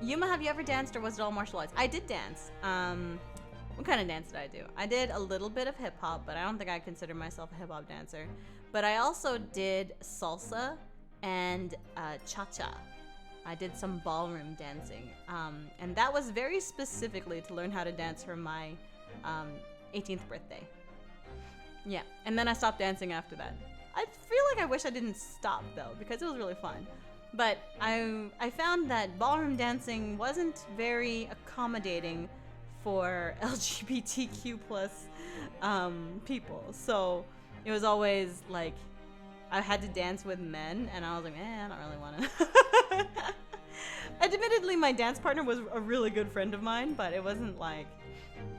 Yuma, have you ever danced or was it all martial arts? I did dance. What kind of dance did I do? I did a little bit of hip hop, but I don't think I consider myself a hip hop dancer. But I also did salsa and cha-cha. I did some ballroom dancing. And that was very specifically to learn how to dance for my 18th birthday. Yeah, and then I stopped dancing after that. I feel like I wish I didn't stop though, because it was really fun. But I found that ballroom dancing wasn't very accommodating for LGBTQ plus people. So it was always like I had to dance with men, and I was like, I don't really want to. Admittedly, my dance partner was a really good friend of mine, but it wasn't like,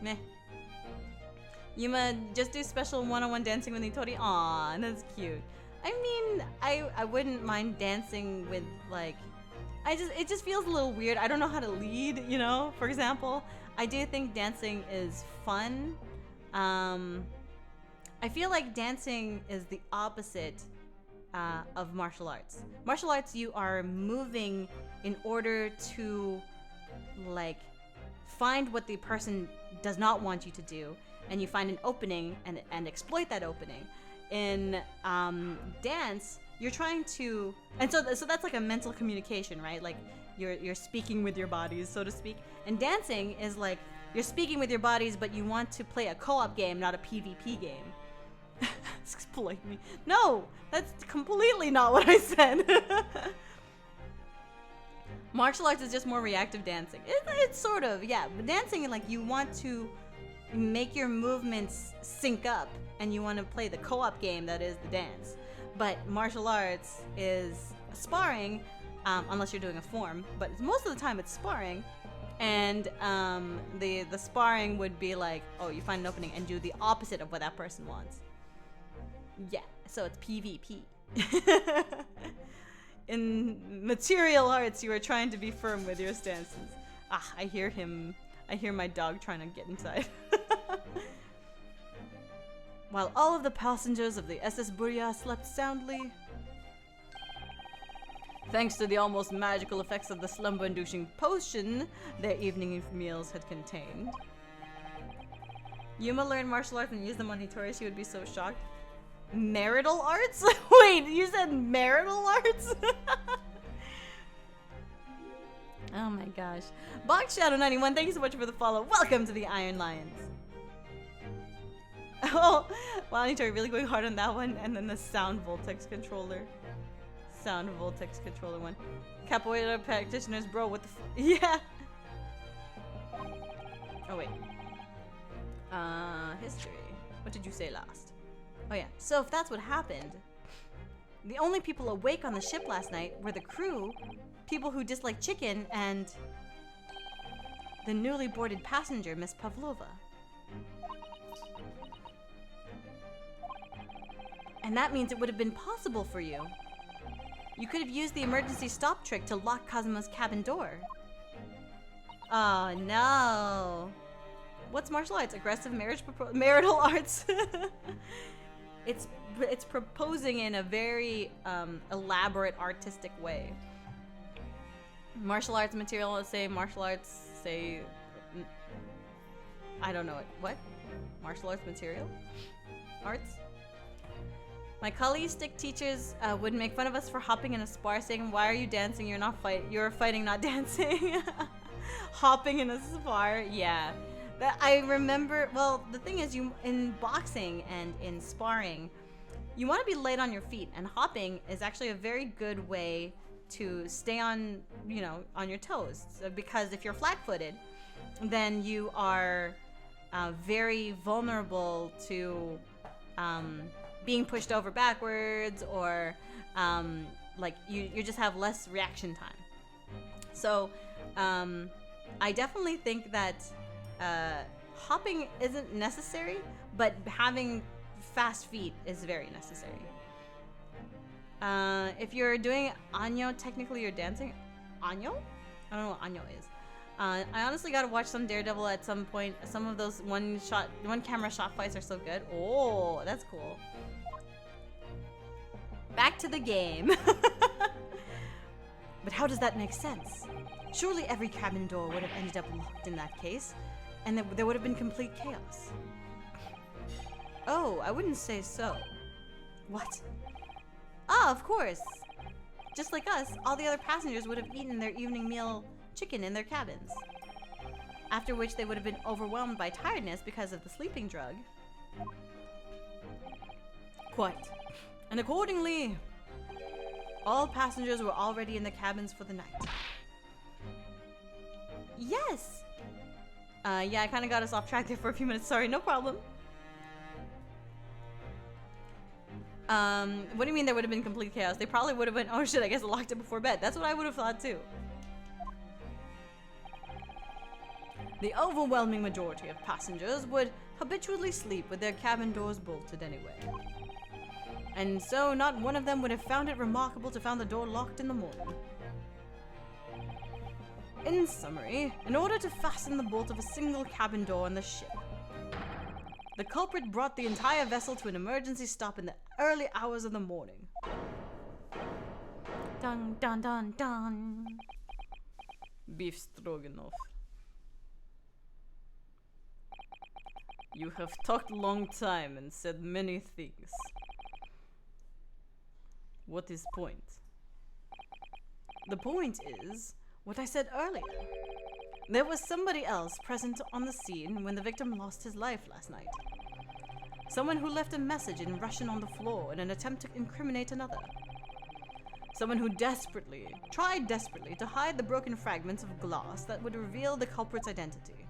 meh. Yuma, just do special one-on-one dancing with Nitori. Aw, that's cute. I mean, I wouldn't mind dancing with, like, it just feels a little weird. I don't know how to lead, you know, for example. I do think dancing is fun. I feel like dancing is the opposite of martial arts. Martial arts, you are moving in order to, like, find what the person does not want you to do, and you find an opening and exploit that opening. In dance, you're trying to, and so that's like a mental communication, right? Like you're speaking with your bodies, so to speak. And dancing is like you're speaking with your bodies, but you want to play a co-op game, not a PvP game. Exploit me. No, that's completely not what I said. Martial arts is just more reactive dancing. It's sort of, yeah. But dancing, like, you want to make your movements sync up, and you want to play the co-op game that is the dance. But martial arts is sparring, unless you're doing a form. But most of the time it's sparring, and the sparring would be like, oh, you find an opening and do the opposite of what that person wants. Yeah, so it's PvP. In material arts, you are trying to be firm with your stances. Ah, I hear him. I hear my dog trying to get inside. While all of the passengers of the SS Burya slept soundly, thanks to the almost magical effects of the slumber-inducing potion their evening meals had contained. Yuma learned martial arts and used them on Hitori. She would be so shocked. Marital arts? Wait, you said marital arts? Oh my gosh. Box Shadow 91, thank you so much for the follow. Welcome to the Iron Lions. Oh, wow, Hitori really going hard on that one. And then the sound vortex controller. Sound vortex controller one. Capoeira practitioners, bro, what the yeah. Oh wait. History. What did you say last? Oh yeah, so if that's what happened, the only people awake on the ship last night were the crew, people who dislike chicken, and the newly boarded passenger, Miss Pavlova. And that means it would have been possible for you. You could have used the emergency stop trick to lock Kazuma's cabin door. Oh no. What's martial arts? Aggressive marital arts. It's proposing in a very elaborate artistic way. Martial arts material, let's say martial arts, say I don't know it. What? Martial arts material? Arts? My collegiate teachers would make fun of us for hopping in a spar, saying, "Why are you dancing? You're fighting, not dancing." Hopping in a spar, yeah. That I remember. Well, the thing is, you in boxing and in sparring, you want to be light on your feet, and hopping is actually a very good way to stay on, on your toes. So, because if you're flat-footed, then you are very vulnerable to being pushed over backwards, or like you just have less reaction time. So I definitely think that hopping isn't necessary, but having fast feet is very necessary. If you're doing Anyo, technically you're dancing. Anyo? I don't know what Anyo is. I honestly gotta watch some Daredevil at some point. Some of those one camera shot fights are so good. Oh, that's cool. Back to the game. But how does that make sense? Surely every cabin door would have ended up locked in that case, and there would have been complete chaos. Oh, I wouldn't say so. What? Ah, of course. Just like us, all the other passengers would have eaten their evening meal chicken in their cabins. After which they would have been overwhelmed by tiredness because of the sleeping drug. Quite. And accordingly, all passengers were already in the cabins for the night. Yes! Yeah, I kind of got us off track there for a few minutes. Sorry, no problem. What do you mean there would have been complete chaos? They probably would have been, oh shit, I guess I locked it before bed. That's what I would have thought too. The overwhelming majority of passengers would habitually sleep with their cabin doors bolted anyway. And so not one of them would have found it remarkable to find the door locked in the morning. In summary, in order to fasten the bolt of a single cabin door on the ship, the culprit brought the entire vessel to an emergency stop in the early hours of the morning. Dun dun dun dun. Beef stroganoff. You have talked a long time and said many things. What is point? The point is what I said earlier. There was somebody else present on the scene when the victim lost his life last night. Someone who left a message in Russian on the floor in an attempt to incriminate another. Someone who tried desperately to hide the broken fragments of glass that would reveal the culprit's identity.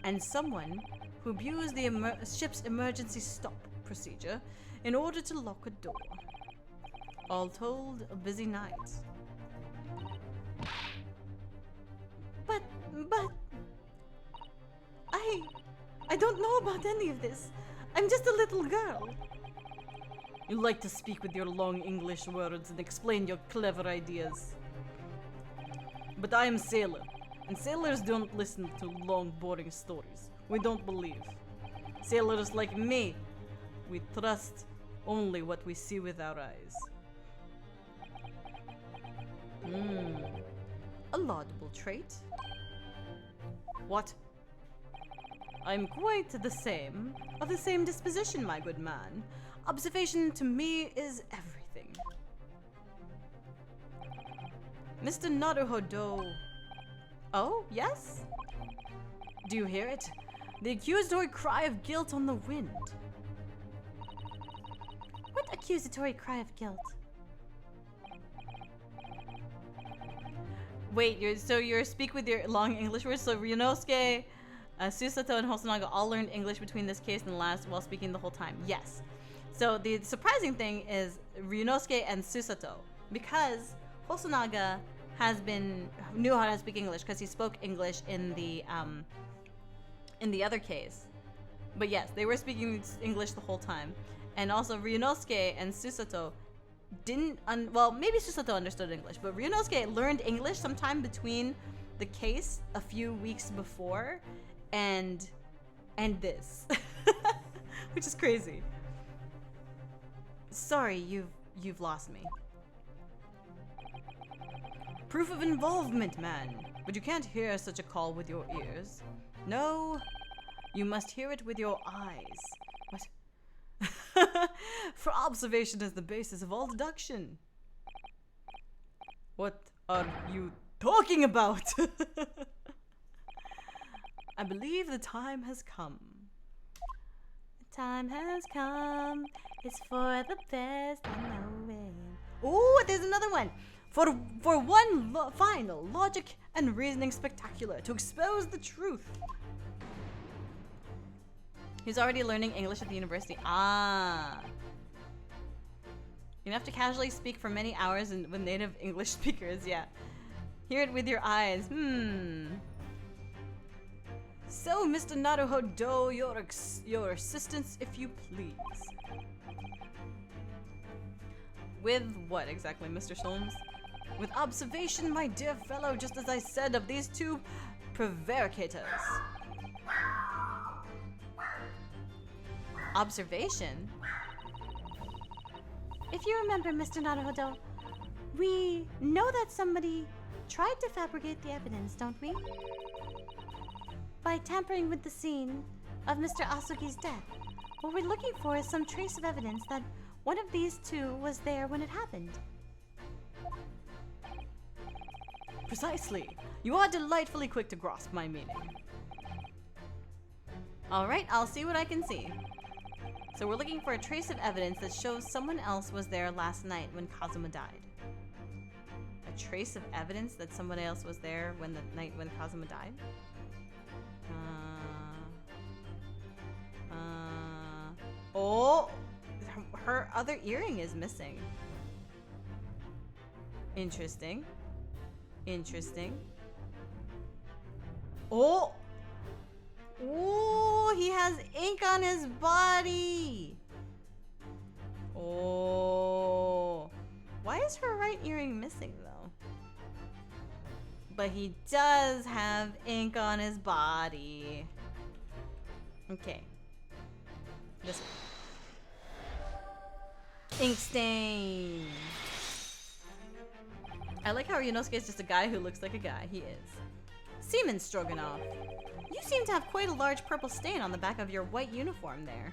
And someone who abused the ship's emergency stop procedure in order to lock a door. All told, a busy night. But I don't know about any of this. I'm just a little girl. You like to speak with your long English words and explain your clever ideas. But I am sailor, and sailors don't listen to long, boring stories. We don't believe. Sailors like me, we trust only what we see with our eyes. A laudable trait. What? I'm quite of the same disposition, my good man. Observation to me is everything. Mr. Naruhodo. Oh, yes? Do you hear it? The accusatory cry of guilt on the wind. What accusatory cry of guilt? Wait, you're speak with your long English words. So Ryunosuke, Susato, and Hosonaga all learned English between this case and the last while speaking the whole time. Yes. So the surprising thing is Ryunosuke and Susato, because Hosonaga knew how to speak English because he spoke English in the other case. But yes, they were speaking English the whole time. And also Ryunosuke and Susato well, maybe Susato understood English, but Ryunosuke learned English sometime between the case a few weeks before and this. Which is crazy. Sorry, you've lost me. Proof of involvement, man. But you can't hear such a call with your ears. No, you must hear it with your eyes. What? For observation is the basis of all deduction. What are you talking about? I believe the time has come. The time has come. It's for the best, I know it. Ooh, there's another one. For one final logic and reasoning spectacular to expose the truth. He's already learning English at the university. Ah. You have to casually speak for many hours with native English speakers, yeah. Hear it with your eyes. So, Mr. Naruhodo, your assistance, if you please. With what exactly, Mr. Solms? With observation, my dear fellow, just as I said of these two prevaricators. Observation? If you remember, Mr. Naruhodo, we know that somebody tried to fabricate the evidence, don't we? By tampering with the scene of Mr. Asugi's death. What we're looking for is some trace of evidence that one of these two was there when it happened. Precisely. You are delightfully quick to grasp my meaning. Alright, I'll see what I can see. So we're looking for a trace of evidence that shows someone else was there last night when Kazuma died. A trace of evidence that somebody else was there when the night when Kazuma died? Oh! Her other earring is missing. Interesting. Interesting. Oh! Ooh, he has ink on his body! Oh. Why is her right earring missing, though? But he does have ink on his body. Okay. This one. Ink stain. I like how Ryunosuke is just a guy who looks like a guy. He is. Seaman Stroganoff. You seem to have quite a large purple stain on the back of your white uniform there.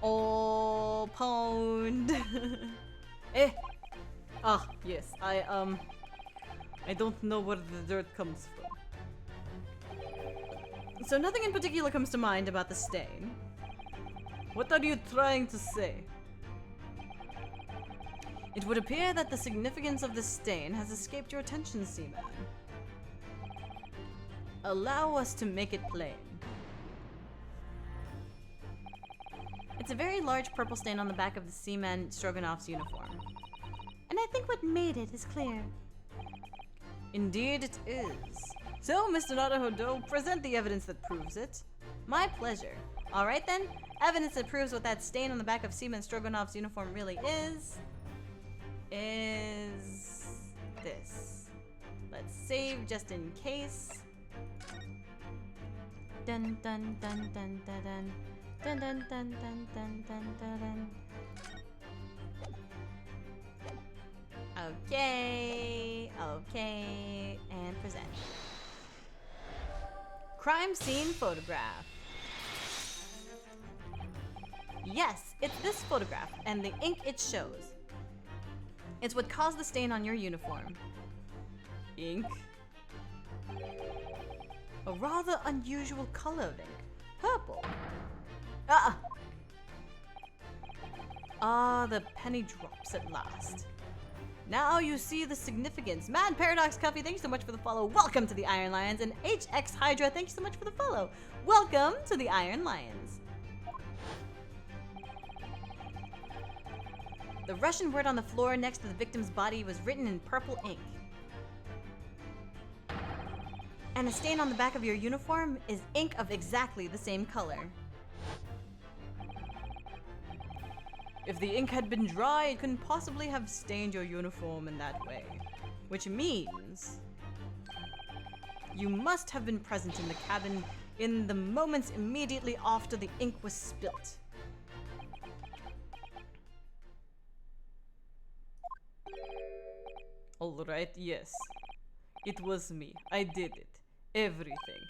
Oh, pwned. Eh. Ah, yes. I don't know where the dirt comes from. So nothing in particular comes to mind about the stain. What are you trying to say? It would appear that the significance of this stain has escaped your attention, Seaman. Allow us to make it plain. It's a very large purple stain on the back of the Seaman Stroganoff's uniform. And I think what made it is clear. Indeed it is. So, Mr. Naruhodo, present the evidence that proves it. My pleasure. Alright then, evidence that proves what that stain on the back of Seaman Stroganoff's uniform really is this. Let's save just in case. Dun dun dun dun dun dun dun dun dun dun dun dun dun. Okay, and present. Crime scene photograph. Yes, it's this photograph, and the ink it shows. It's what caused the stain on your uniform. Ink. A rather unusual color of ink. Purple. Ah, the penny drops at last. Now you see the significance. Mad Paradox Coffee, thank you so much for the follow. Welcome to the Iron Lions. And HX Hydra, thank you so much for the follow. Welcome to the Iron Lions. The Russian word on the floor next to the victim's body was written in purple ink. And a stain on the back of your uniform is ink of exactly the same color. If the ink had been dry, it couldn't possibly have stained your uniform in that way. Which means you must have been present in the cabin in the moments immediately after the ink was spilt. Alright, yes. It was me. I did it. Everything.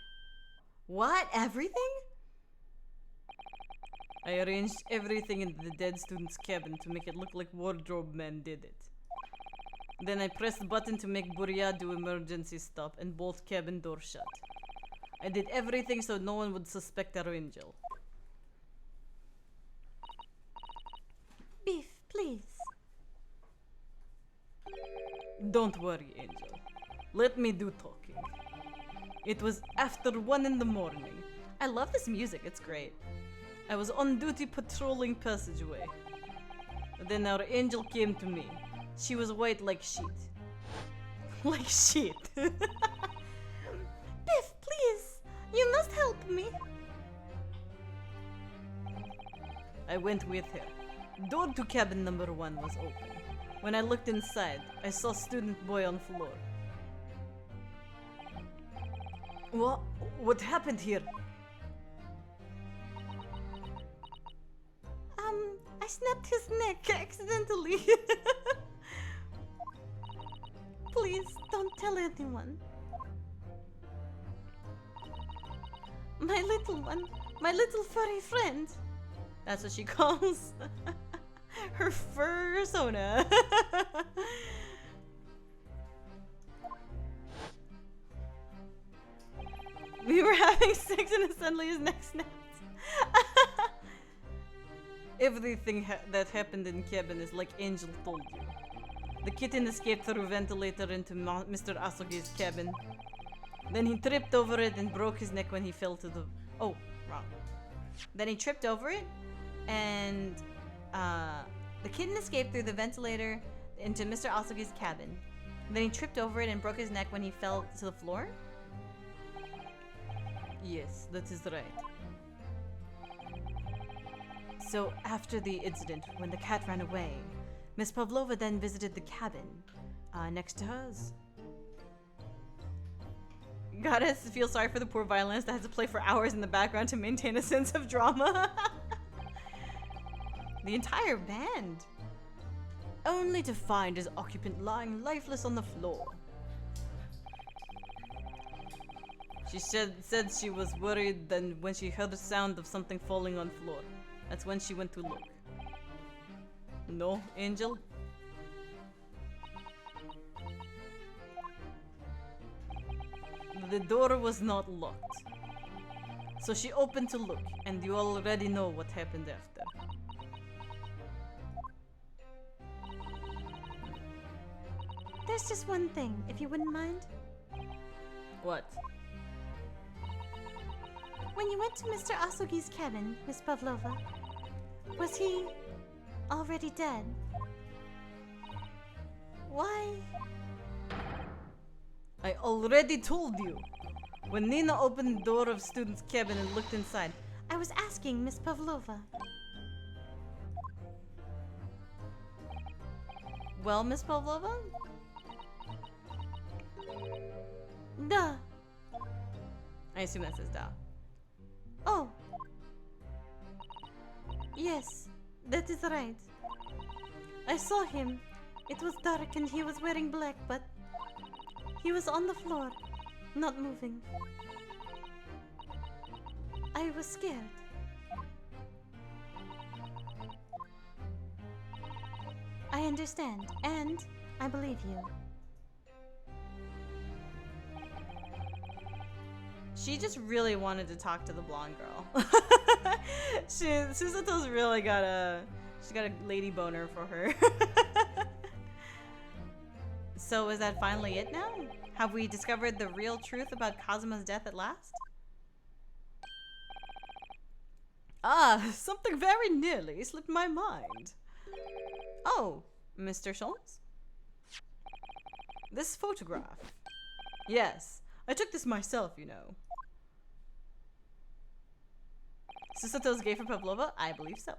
What? Everything? I arranged everything in the dead student's cabin to make it look like Wardrobe Man did it. Then I pressed the button to make Buria do emergency stop and bolt cabin door shut. I did everything so no one would suspect our angel. Beef, please. Don't worry, Angel. Let me do talking. It was after 1 in the morning. I love this music, it's great. I was on duty patrolling passageway. Then our angel came to me. She was white like sheet. Like sheet. Biff, please! You must help me! I went with her. Door to cabin number 1 was open. When I looked inside, I saw student boy on floor. What happened here? I snapped his neck accidentally. Please, don't tell anyone. My little one, my little furry friend. That's what she calls her fursona. We were having sex and suddenly his neck snapped. Everything that happened in cabin is like Angel told you. The kitten escaped through ventilator into Mr. Asogi's cabin. Then he tripped over it and broke his neck when he fell to the... Oh, wrong. Then he tripped over it and the kitten escaped through the ventilator into Mr. Asogi's cabin. Then he tripped over it and broke his neck when he fell to the floor? Yes, that is right. So after the incident, when the cat ran away, Miss Pavlova then visited the cabin next to hers. Gotta feel sorry for the poor violinist that has to play for hours in the background to maintain a sense of drama. The entire band. Only to find his occupant lying lifeless on the floor. She said she was worried then when she heard the sound of something falling on floor. That's when she went to look. No, Angel? The door was not locked. So she opened to look, and you already know what happened after. There's just one thing, if you wouldn't mind. What? When you went to Mr. Asogi's cabin, Miss Pavlova, was he already dead? Why? I already told you. When Nina opened the door of student's cabin and looked inside. I was asking Miss Pavlova. Well, Miss Pavlova? Duh. I assume that says da. Oh. Yes, that is right. I saw him. It was dark and he was wearing black, but he was on the floor, not moving. I was scared. I understand, and I believe you. She just really wanted to talk to the blonde girl. Susato's really got a lady boner for her. So is that finally it now? Have we discovered the real truth about Kazuma's death at last? Ah, something very nearly slipped my mind. Oh, Mr. Schultz? This photograph. Yes, I took this myself, you know. Susato's gay for Pavlova? I believe so.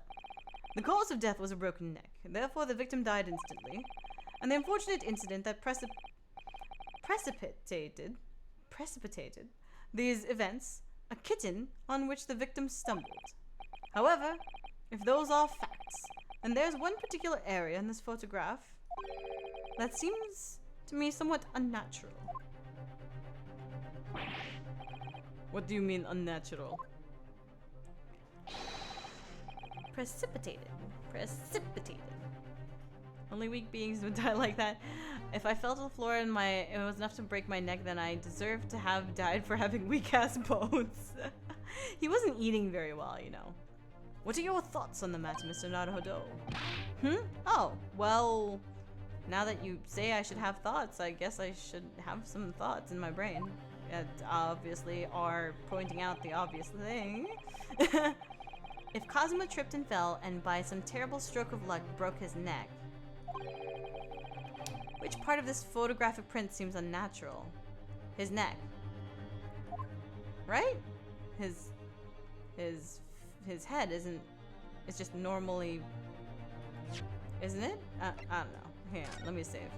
The cause of death was a broken neck, and therefore the victim died instantly. And the unfortunate incident that precipitated these events, a kitten on which the victim stumbled. However, if those are facts, then there's one particular area in this photograph that seems to me somewhat unnatural. What do you mean unnatural? Precipitated. Only weak beings would die like that. If I fell to the floor and it was enough to break my neck, then I deserve to have died for having weak-ass bones. He wasn't eating very well, you know. What are your thoughts on the matter, Mr. Naruhodo? Oh, well, now that you say I should have thoughts, I guess I should have some thoughts in my brain. That obviously are pointing out the obvious thing. If Kazuma tripped and fell and by some terrible stroke of luck broke his neck, which part of this photographic print seems unnatural? His neck. Right? His head isn't, it's just normally, isn't it? I don't know. Hang on, let me save.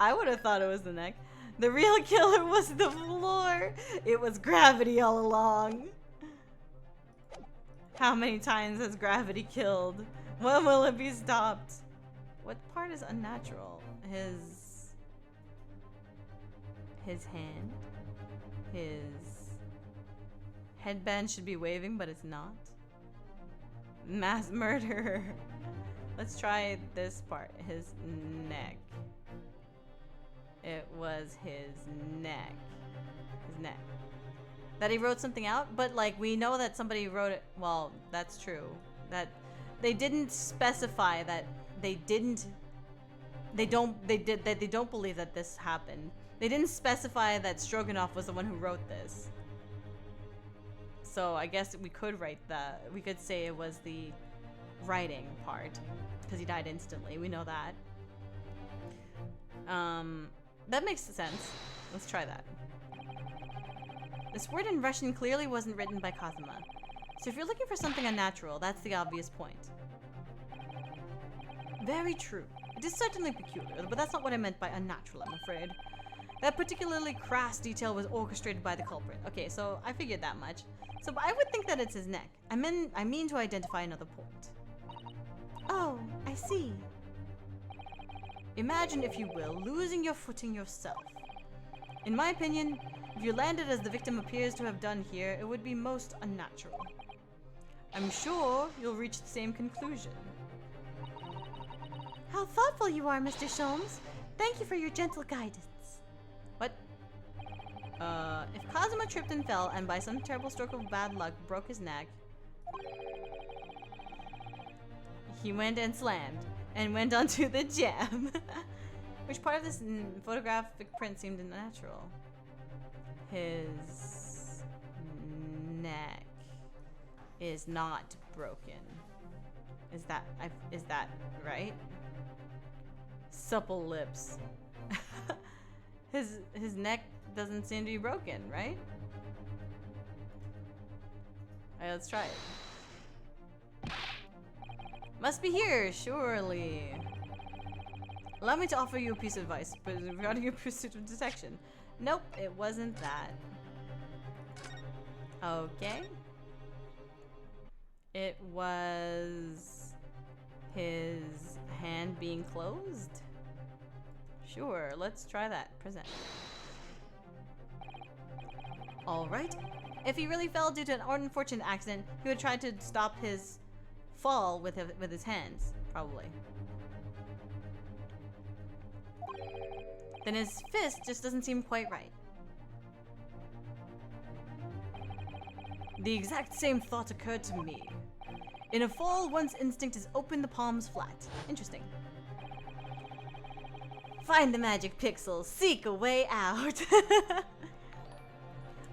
I would have thought it was the neck. The real killer was the floor. It was gravity all along. How many times has gravity killed? When will it be stopped? What part is unnatural? His hand? His headband should be waving, but it's not. Mass murder. Let's try this part. His neck. It was his neck. His neck. That he wrote something out, but like we know that somebody wrote it. Well, that's true. That they didn't specify that they don't believe that this happened. They didn't specify that Stroganoff was the one who wrote this. So I guess we could we could say it was the writing part because he died instantly. We know that. That makes sense. Let's try that. This word in Russian clearly wasn't written by Kazuma. So if you're looking for something unnatural, that's the obvious point. Very true. It is certainly peculiar, but that's not what I meant by unnatural, I'm afraid. That particularly crass detail was orchestrated by the culprit. Okay, so I figured that much. So I would think that it's his neck. I mean to identify another point. Oh, I see. Imagine, if you will, losing your footing yourself. In my opinion, if you landed as the victim appears to have done here, it would be most unnatural. I'm sure you'll reach the same conclusion. How thoughtful you are, Mr. Sholmes. Thank you for your gentle guidance. What? If Kazuma tripped and fell and by some terrible stroke of bad luck broke his neck, he went and slammed and went onto the jam. Which part of this photographic print seemed unnatural? His neck is not broken. Is that right? Supple lips. His neck doesn't seem to be broken, right? Alright, let's try it. Must be here, surely. Allow me to offer you a piece of advice, but regarding your pursuit of detection. Nope, it wasn't that. Okay. It was his hand being closed? Sure, let's try that. Present. Alright. If he really fell due to an unfortunate accident, he would try to stop his fall with his hands, probably. Then his fist just doesn't seem quite right. The exact same thought occurred to me. In a fall, one's instinct is open the palms flat. Interesting. Find the magic pixels, seek a way out.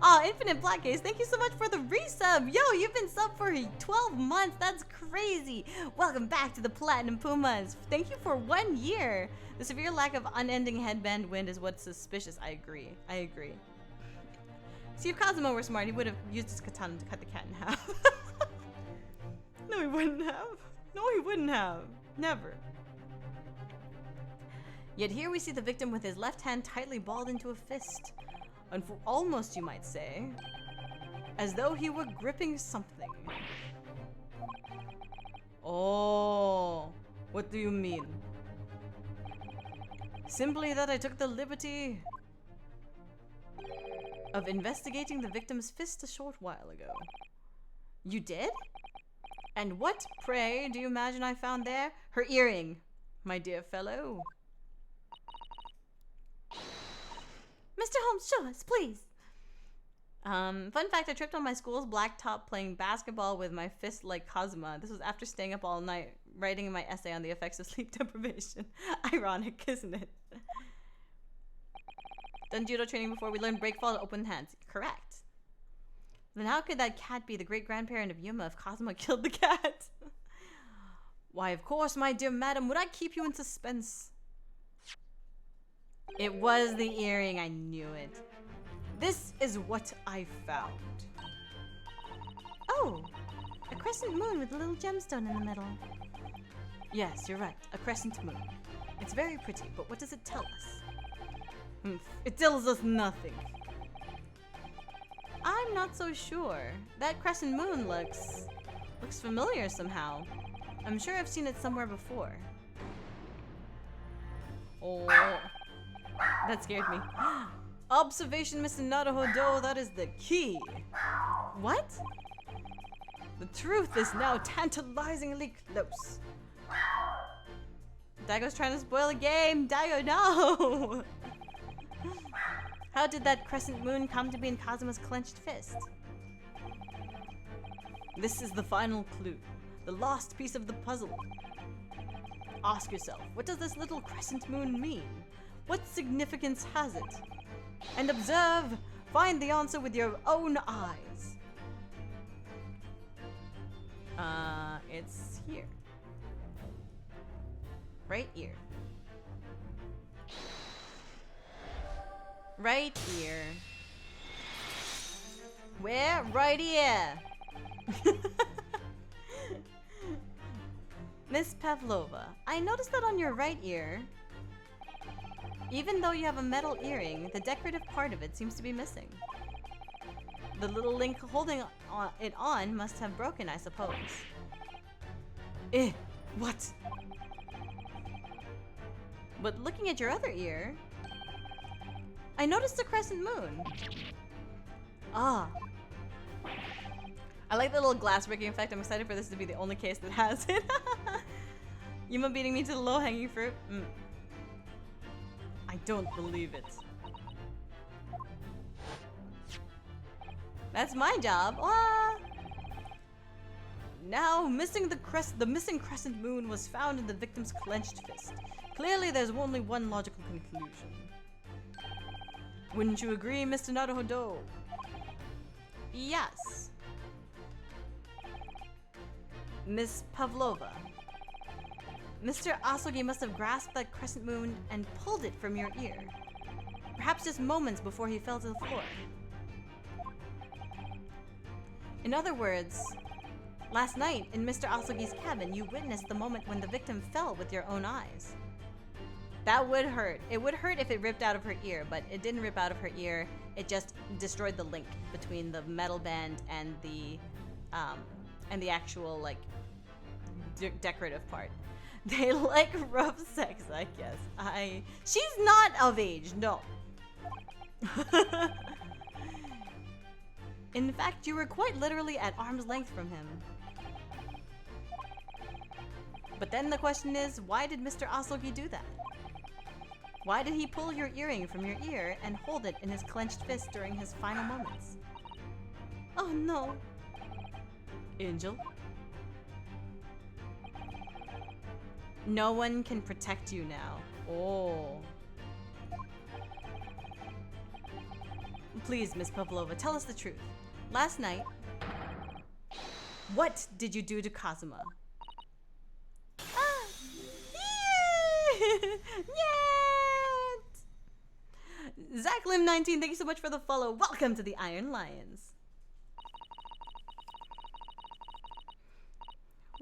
Aw, Infinite Black Ace, thank you so much for the resub. Yo, you've been subbed for 12 months. That's crazy. Welcome back to the Platinum Pumas. Thank you for 1 year. The severe lack of unending headband wind is what's suspicious. I agree. See, if Kazuma were smart, he would have used his katana to cut the cat in half. No, he wouldn't have. No, he wouldn't have. Never. Yet here we see the victim with his left hand tightly balled into a fist. Almost, you might say. As though he were gripping something. Oh, what do you mean? Simply that I took the liberty of investigating the victim's fist a short while ago. You did? And what, pray, do you imagine I found there? Her earring, my dear fellow. Mr. Holmes, show us, please. Fun fact, I tripped on my school's blacktop playing basketball with my fist like Kazuma. This was after staying up all night writing my essay on the effects of sleep deprivation. Ironic, isn't it? Done judo training before we learned break fall to open hands. Correct. Then how could that cat be the great-grandparent of Yuma if Kazuma killed the cat? Why, of course, my dear madam. Would I keep you in suspense? It was the earring. I knew it. This is what I found. Oh, a crescent moon with a little gemstone in the middle. Yes, you're right. A crescent moon. It's very pretty, but what does it tell us? It tells us nothing. I'm not so sure. That crescent moon looks familiar somehow. I'm sure I've seen it somewhere before. Oh, that scared me. Observation, Mr. Naruhodo, that is the key. What? The truth is now tantalizingly close. Daigo's trying to spoil the game. Daigo, no! How did that crescent moon come to be in Kazuma's clenched fist? This is the final clue. The last piece of the puzzle. Ask yourself, what does this little crescent moon mean? What significance has it? And observe, find the answer with your own eyes. It's here. Right here. Right here. Where? Right here. Miss Pavlova, I noticed that on your right ear, even though you have a metal earring, the decorative part of it seems to be missing. The little link holding it on must have broken, I suppose. What? But looking at your other ear, I noticed a crescent moon. Ah. I like the little glass breaking effect. I'm excited for this to be the only case that has it. Yuma beating me to the low-hanging fruit. I don't believe it. That's my job. Ah. Now, the missing crescent moon was found in the victim's clenched fist. Clearly, there's only one logical conclusion. Wouldn't you agree, Mr. Naruhodo? Yes. Miss Pavlova. Mr. Asogi must have grasped that crescent moon and pulled it from your ear. Perhaps just moments before he fell to the floor. In other words, last night in Mr. Asogi's cabin, you witnessed the moment when the victim fell with your own eyes. That would hurt. It would hurt if it ripped out of her ear, but it didn't rip out of her ear. It just destroyed the link between the metal band and the actual, like, decorative part. They like rough sex, I guess. She's not of age, no. In fact, you were quite literally at arm's length from him. But then the question is, why did Mr. Asogi do that? Why did he pull your earring from your ear and hold it in his clenched fist during his final moments? Oh no. Angel? No one can protect you now. Oh. Please, Miss Pavlova, tell us the truth. Last night, what did you do to Kazuma? Ah! Yet! Zaclim19, thank you so much for the follow. Welcome to the Iron Lions.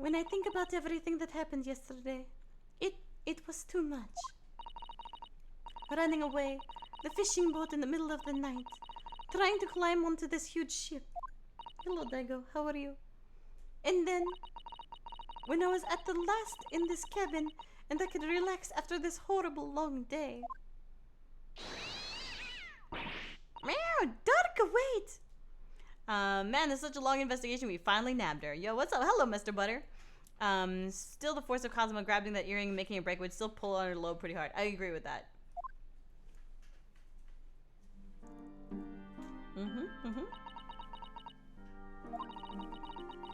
When I think about everything that happened yesterday, it was too much. Running away, the fishing boat in the middle of the night, trying to climb onto this huge ship. Hello, Dago, how are you? And then, when I was at the last in this cabin and I could relax after this horrible long day. Meow, Darka, wait! Man, it's such a long investigation. We finally nabbed her. Yo, what's up? Hello, Mr. Butter. Still the force of Cosmo grabbing that earring and making a break would still pull on her lobe pretty hard. I agree with that.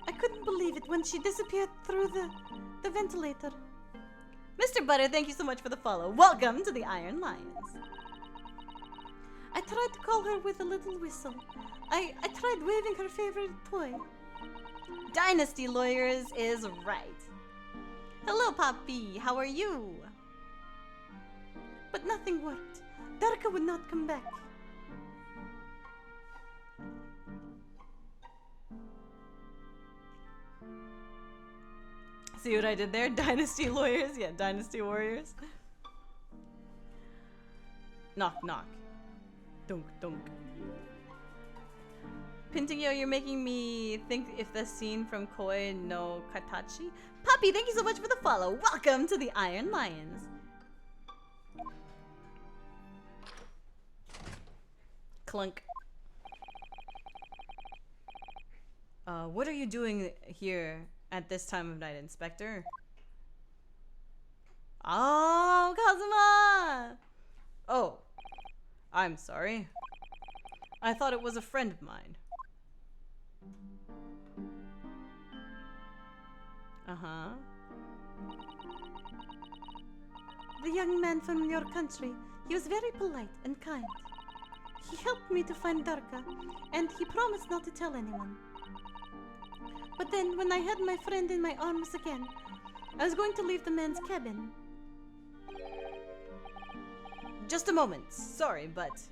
I couldn't believe it when she disappeared through the ventilator. Mr. Butter, thank you so much for the follow. Welcome to the Iron Lions. I tried to call her with a little whistle. I tried waving her favorite toy. Dynasty Lawyers is right. Hello, Poppy. How are you? But nothing worked. Darka would not come back. See what I did there? Dynasty Lawyers? Yeah, Dynasty Warriors. Knock, knock. Dunk, dunk. Pintigyo, you're making me think if the scene from Koi no Katachi. Poppy, thank you so much for the follow. Welcome to the Iron Lions. Clunk. What are you doing here at this time of night, Inspector? Oh, Kazuma! Oh, I'm sorry. I thought it was a friend of mine. Uh-huh. The young man from your country, he was very polite and kind. He helped me to find Darka, and he promised not to tell anyone. But then, when I had my friend in my arms again, I was going to leave the man's cabin. Just a moment. Sorry, but...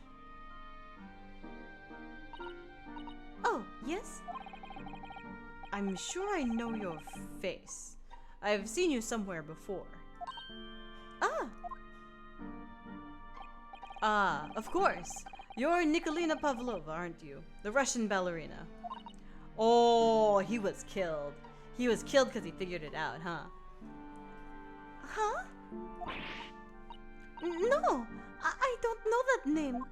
Oh, yes? I'm sure I know your face. I've seen you somewhere before. Ah, of course. You're Nikolina Pavlova, aren't you? The Russian ballerina. Oh, he was killed. He was killed because he figured it out, huh? Huh? No, I don't know that name.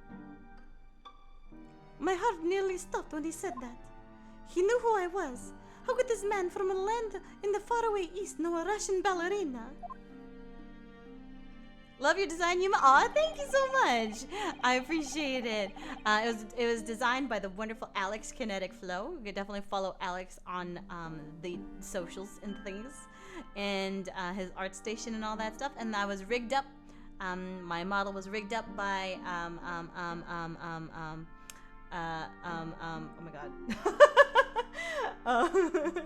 My heart nearly stopped when he said that. He knew who I was. How could this man from a land in the faraway east know a Russian ballerina? Love your design, Yuma. Aw, thank you so much. I appreciate it. It was designed by the wonderful Alex Kinetic Flow. You can definitely follow Alex on the socials and things, and his art station and all that stuff. And I was rigged up. My model was rigged up by oh my god.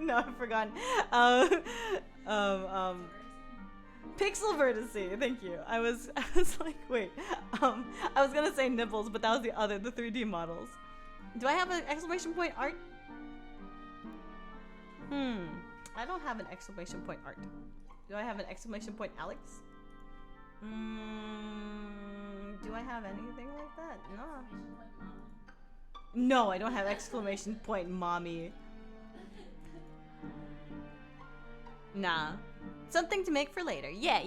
No, I've forgotten. Pixel Vertice, thank you. I was like, wait. I was gonna say Nibbles, but that was the 3D models. Do I have an exclamation point art? I don't have an exclamation point art. Do I have an exclamation point Alex? Do I have anything like that? No. No, I don't have exclamation point mommy. Nah. Something to make for later. Yeah.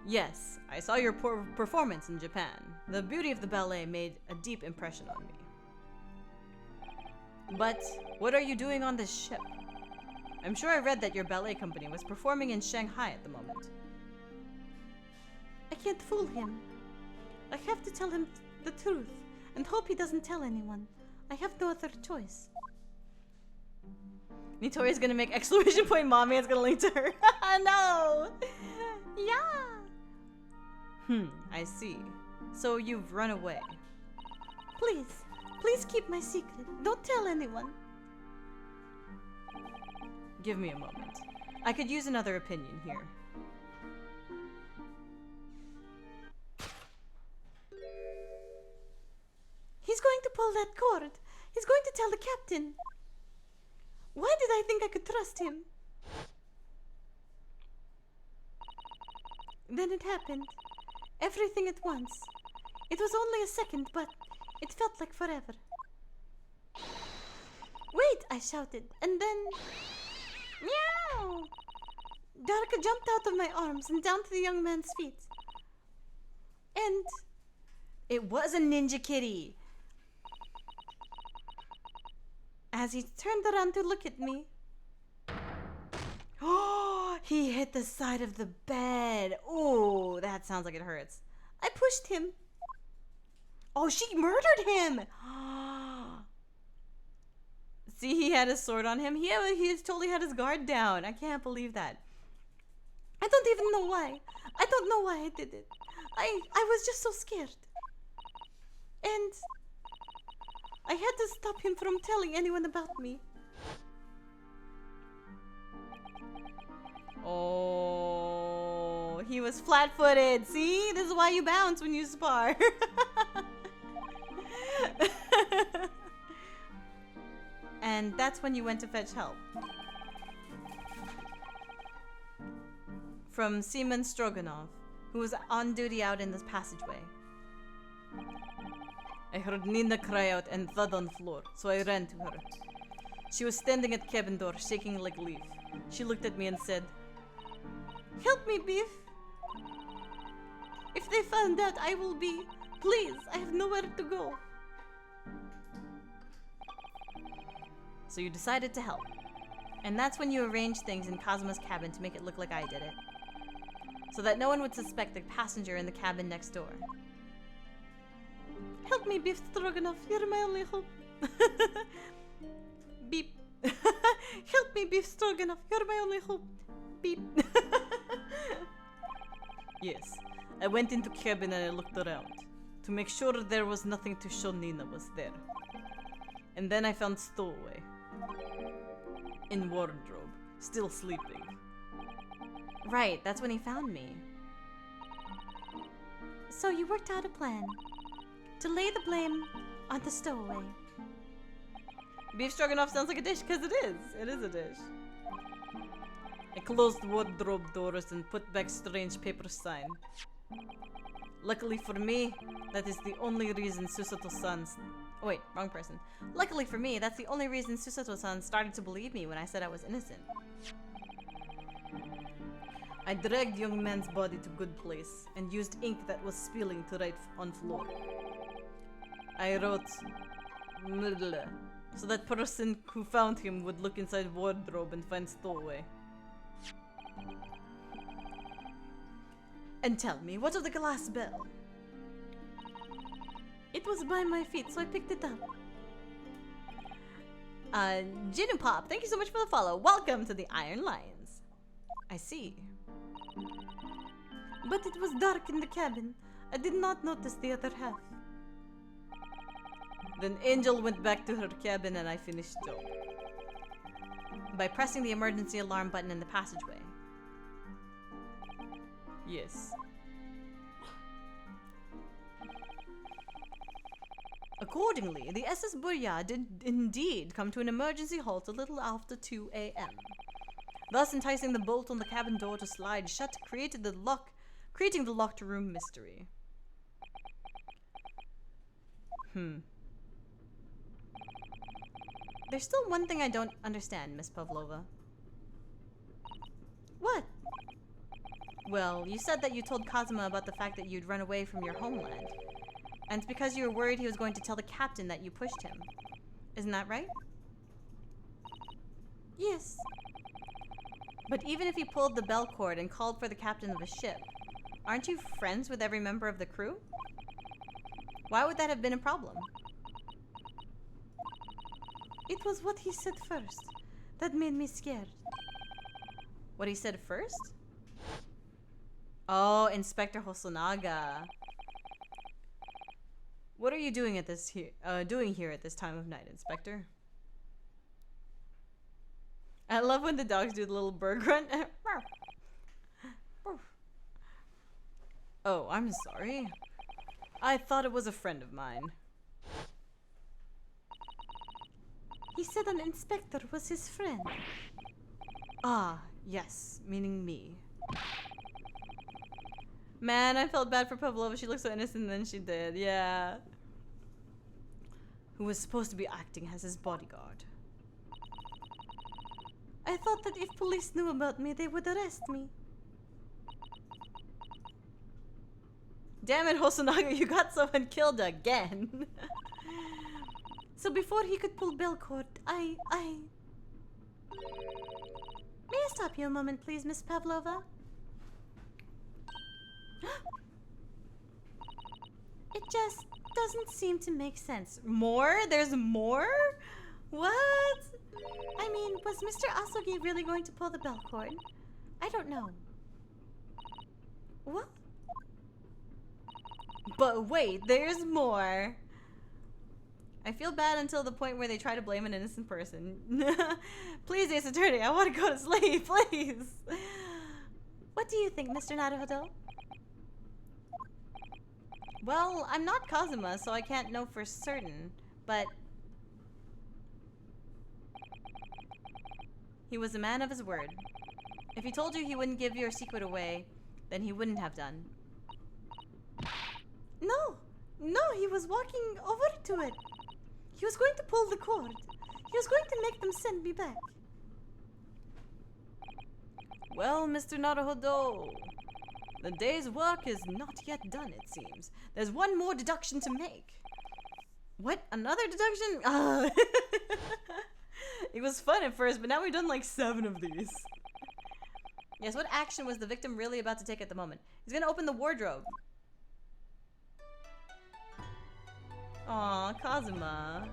Yes, I saw your performance in Japan. The beauty of the ballet made a deep impression on me. But what are you doing on this ship? I'm sure I read that your ballet company was performing in Shanghai at the moment. I can't fool him. I have to tell him the truth and hope he doesn't tell anyone. I have no other choice. Nitori's gonna make exclamation point mommy. It's gonna link to her. No! Yeah! I see. So you've run away. Please keep my secret. Don't tell anyone. Give me a moment. I could use another opinion here. He's going to pull that cord. He's going to tell the captain. Why did I think I could trust him? Then it happened. Everything at once. It was only a second, but it felt like forever. Wait, I shouted, and then... Meow! Darka jumped out of my arms and down to the young man's feet. And... It was a ninja kitty. as he turned around to look at me... Oh, he hit the side of the bed. Oh, that sounds like it hurts. I pushed him. Oh, she murdered him. See, he had his sword on him. He totally had his guard down. I can't believe that. I don't even know why. I don't know why I did it. I was just so scared. And I had to stop him from telling anyone about me. Oh, he was flat-footed. See? This is why you bounce when you spar. And that's when you went to fetch help. From Seaman Stroganov, who was on duty out in this passageway. I heard Nina cry out and thud on the floor, so I ran to her. She was standing at cabin door, shaking like a leaf. She looked at me and said, "Help me, Beef. If they found out, I will be... Please, I have nowhere to go." So you decided to help. And that's when you arranged things in Kazuma's cabin to make it look like I did it. So that no one would suspect the passenger in the cabin next door. Help me, Beef Stroganoff. You're my only hope. Beep. Help me, Beef Stroganoff. You're my only hope. Beep. Yes. I went into cabin and I looked around to make sure there was nothing to show Nina was there. And then I found Stowaway in wardrobe, still sleeping. Right, that's when he found me. So you worked out a plan to lay the blame on the Stowaway. Beef stroganoff sounds like a dish, because it is. It is a dish. I closed wardrobe doors and put back strange paper sign. Luckily for me, that is the only reason Susato-san's... Oh wait, wrong person. Luckily for me, that's the only reason Susato-san started to believe me when I said I was innocent. I dragged young man's body to good place and used ink that was spilling to write on floor. I wrote... so that person who found him would look inside wardrobe and find Stowaway. And tell me, what of the glass bell? It was by my feet, so I picked it up. Jin and Pop, thank you so much for the follow. Welcome to the Iron Lions. I see. But it was dark in the cabin. I did not notice the other half. Then Angel went back to her cabin and I finished job. By pressing the emergency alarm button in the passageway. Yes. Accordingly, the SS Burya did indeed come to an emergency halt a little after 2 a.m. Thus enticing the bolt on the cabin door to slide shut, creating the locked room mystery. There's still one thing I don't understand, Miss Pavlova. What? Well, you said that you told Kazuma about the fact that you'd run away from your homeland. And it's because you were worried he was going to tell the captain that you pushed him. Isn't that right? Yes. But even if you pulled the bell cord and called for the captain of the ship, aren't you friends with every member of the crew? Why would that have been a problem? It was what he said first that made me scared. What he said first? Oh, Inspector Hosonaga. What are you doing at this doing here at this time of night, Inspector? I love when the dogs do the little bird grunt. Oh, I'm sorry. I thought it was a friend of mine. He said an inspector was his friend. Ah, yes, meaning me. Man, I felt bad for Pavlova. She looked so innocent and then she did. Yeah. Who was supposed to be acting as his bodyguard. I thought that if police knew about me, they would arrest me. Damn it, Hosonaga, you got someone killed again. So before he could pull Belcourt, I... May I stop you a moment, please, Miss Pavlova? It just doesn't seem to make sense. More? There's more? What? I mean, was Mr. Asogi really going to pull the bell cord? I don't know. What? But wait, there's more. I feel bad until the point where they try to blame an innocent person. Please, Ace Attorney, I want to go to sleep, please. What do you think, Mr. Naruhodo? Well, I'm not Kazuma, so I can't know for certain, but he was a man of his word. If he told you he wouldn't give your secret away, then he wouldn't have done. No, he was walking over to it. He was going to pull the cord. He was going to make them send me back. Well, Mr. Naruhodo, the day's work is not yet done, it seems. There's one more deduction to make. What? Another deduction? It was fun at first, but now we've done like 7 of these. Yes, what action was the victim really about to take at the moment? He's gonna open the wardrobe. Aw, Kazuma.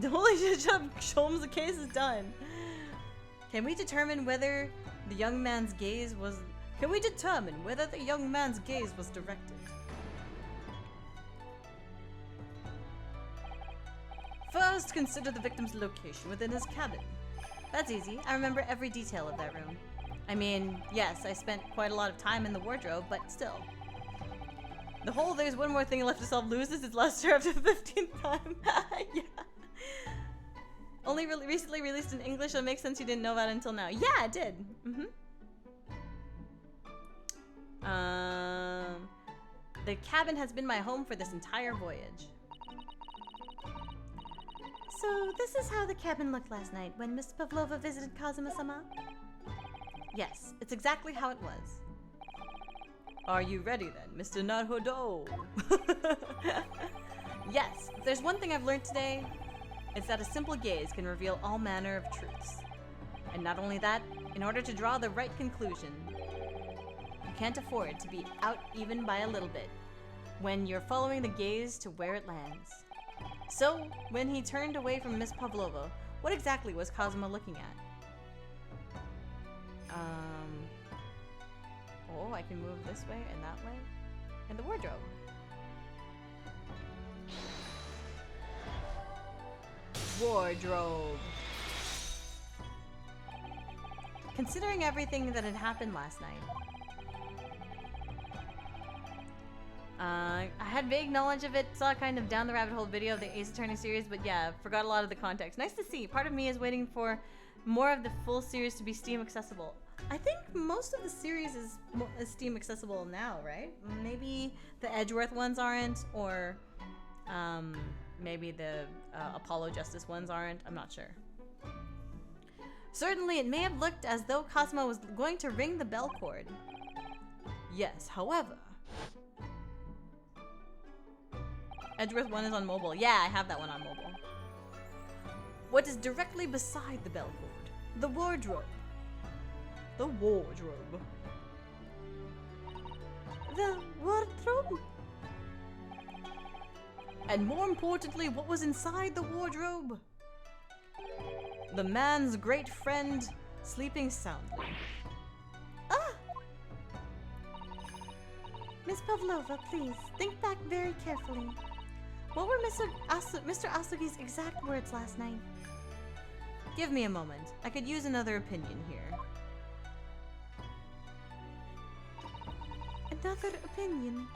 Holy shit, show him the case is done. Can we determine whether the young man's gaze was... Can we determine whether the young man's gaze was directed? First, consider the victim's location within his cabin. That's easy. I remember every detail of that room. I mean, yes, I spent quite a lot of time in the wardrobe, but still. The whole "there's one more thing left to solve" loses its luster after the 15th time. Yeah. Only recently released in English, so it makes sense you didn't know about it until now. Yeah, it did. The cabin has been my home for this entire voyage. So this is how the cabin looked last night when Miss Pavlova visited Kazuma-sama? Yes, it's exactly how it was. Are you ready then, Mr. Naruhodo? Yes, if there's one thing I've learned today, it's that a simple gaze can reveal all manner of truths. And not only that, in order to draw the right conclusion, you can't afford to be out even by a little bit when you're following the gaze to where it lands. So, when he turned away from Miss Pavlova, what exactly was Kazuma looking at? Oh, I can move this way and that way. And the wardrobe. Wardrobe. Considering everything that had happened last night, I had vague knowledge of it, saw kind of down the rabbit hole video of the Ace Attorney series, but yeah, forgot a lot of the context. Nice to see. Part of me is waiting for more of the full series to be Steam accessible. I think most of the series is Steam accessible now, right? Maybe the Edgeworth ones aren't, or maybe the Apollo Justice ones aren't. I'm not sure. Certainly, it may have looked as though Kazuma was going to ring the bell cord. Yes, however... Edgeworth 1 is on mobile. Yeah, I have that one on mobile. What is directly beside the bell cord? The wardrobe. The wardrobe. The wardrobe? And more importantly, what was inside the wardrobe? The man's great friend sleeping soundly. Ah! Miss Pavlova, please, think back very carefully. What were Mr. Asugi's exact words last night? Give me a moment. I could use another opinion here. Another opinion?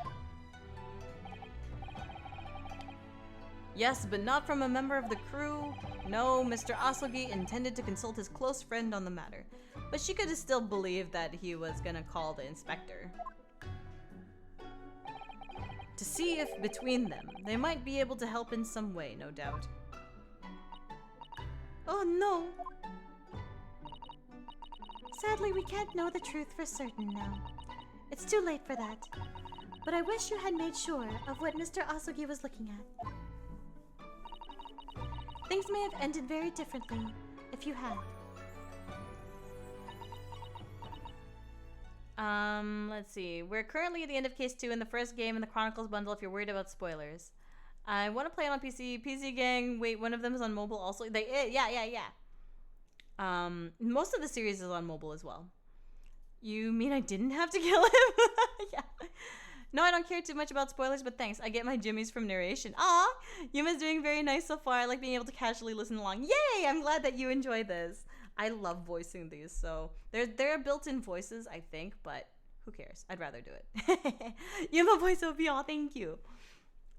Yes, but not from a member of the crew. No, Mr. Asogi intended to consult his close friend on the matter, but she could have still believed that he was gonna call the inspector. To see if, between them, they might be able to help in some way, no doubt. Oh no! Sadly, we can't know the truth for certain now. It's too late for that. But I wish you had made sure of what Mr. Asogi was looking at. Things may have ended very differently if you had. Let's see. We're currently at the end of Case 2 in the first game in the Chronicles bundle if you're worried about spoilers. I want to play it on PC. PC gang, wait, one of them is on mobile also? Yeah. Most of the series is on mobile as well. You mean I didn't have to kill him? Yeah. No, I don't care too much about spoilers, but thanks. I get my jimmies from narration. Aw! Yuma's doing very nice so far. I like being able to casually listen along. Yay! I'm glad that you enjoy this. I love voicing these, so there are built-in voices, I think, but who cares? I'd rather do it. Yuma voice OPR, thank you.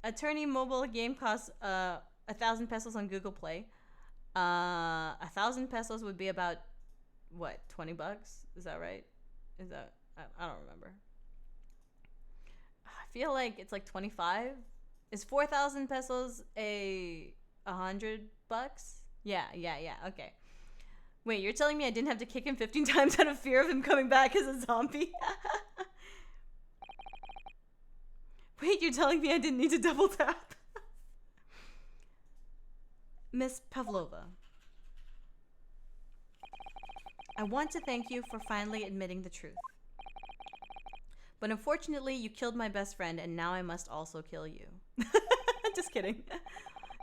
Attorney mobile game costs 1,000 pesos on Google Play. 1,000 pesos would be about what, 20 bucks? Is that right? Is that I don't remember. I feel like it's like 25. Is 4,000 pesos 100 bucks? Yeah. Okay. Wait, you're telling me I didn't have to kick him 15 times out of fear of him coming back as a zombie? Wait, you're telling me I didn't need to double tap? Miss Pavlova, I want to thank you for finally admitting the truth. But unfortunately, you killed my best friend, and now I must also kill you. Just kidding.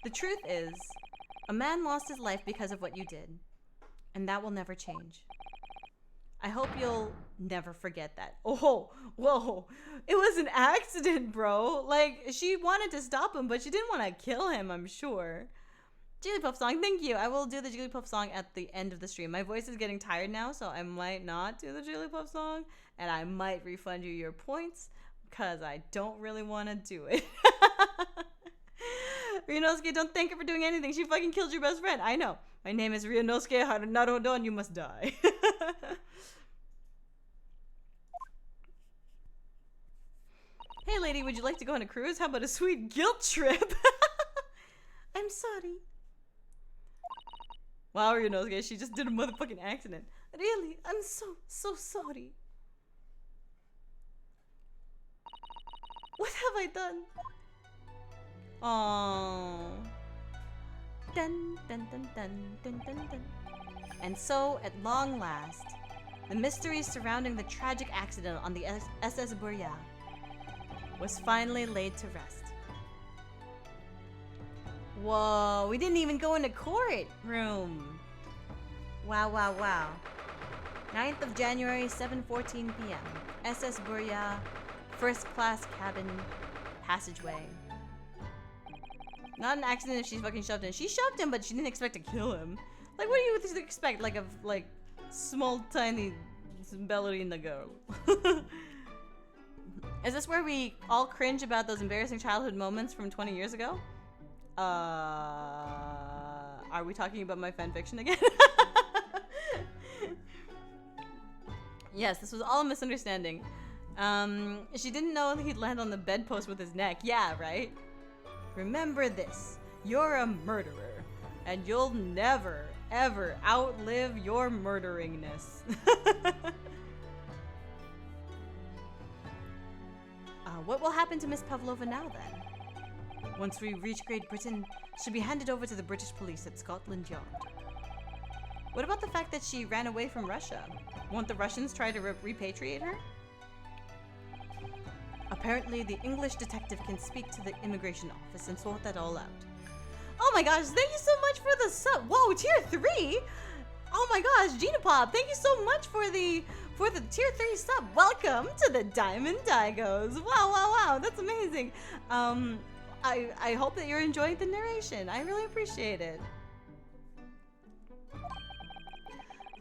The truth is, a man lost his life because of what you did. And that will never change. I hope you'll never forget that. Oh, whoa. It was an accident, bro. Like, she wanted to stop him, but she didn't want to kill him, I'm sure. Jigglypuff song, thank you. I will do the Jigglypuff song at the end of the stream. My voice is getting tired now, so I might not do the Jigglypuff song, and I might refund you your points, because I don't really want to do it. Ryunosuke, don't thank her for doing anything. She fucking killed your best friend. I know. My name is Ryunosuke Harunarudo, and you must die. Hey lady, would you like to go on a cruise? How about a sweet guilt trip? I'm sorry. Wow, Ryunosuke, she just did a motherfucking accident. Really, I'm so sorry. What have I done? Aww. Dun dun dun dun dun dun dun. And so, at long last, the mystery surrounding the tragic accident on the SS Burya was finally laid to rest. Whoa, we didn't even go into court room. Wow. 9th of January, 7:14 p.m. SS Burya, first class cabin, passageway. Not an accident if she fucking shoved him. She shoved him, but she didn't expect to kill him. Like, what do you expect? Like a small, tiny ballerina girl. Is this where we all cringe about those embarrassing childhood moments from 20 years ago? Are we talking about my fanfiction again? Yes, this was all a misunderstanding. She didn't know that he'd land on the bedpost with his neck. Yeah, right? Remember this. You're a murderer. And you'll never, ever outlive your murderingness. What will happen to Miss Pavlova now, then? Once we reach Great Britain, she'll be handed over to the British police at Scotland Yard. What about the fact that she ran away from Russia? Won't the Russians try to repatriate her? Apparently, the English detective can speak to the immigration office and sort that all out. Oh my gosh, thank you so much for the sub. Whoa, tier 3? Oh my gosh, Gina Pop, thank you so much for the tier 3 sub. Welcome to the Diamond Digos. Wow, that's amazing. I hope that you're enjoying the narration. I really appreciate it.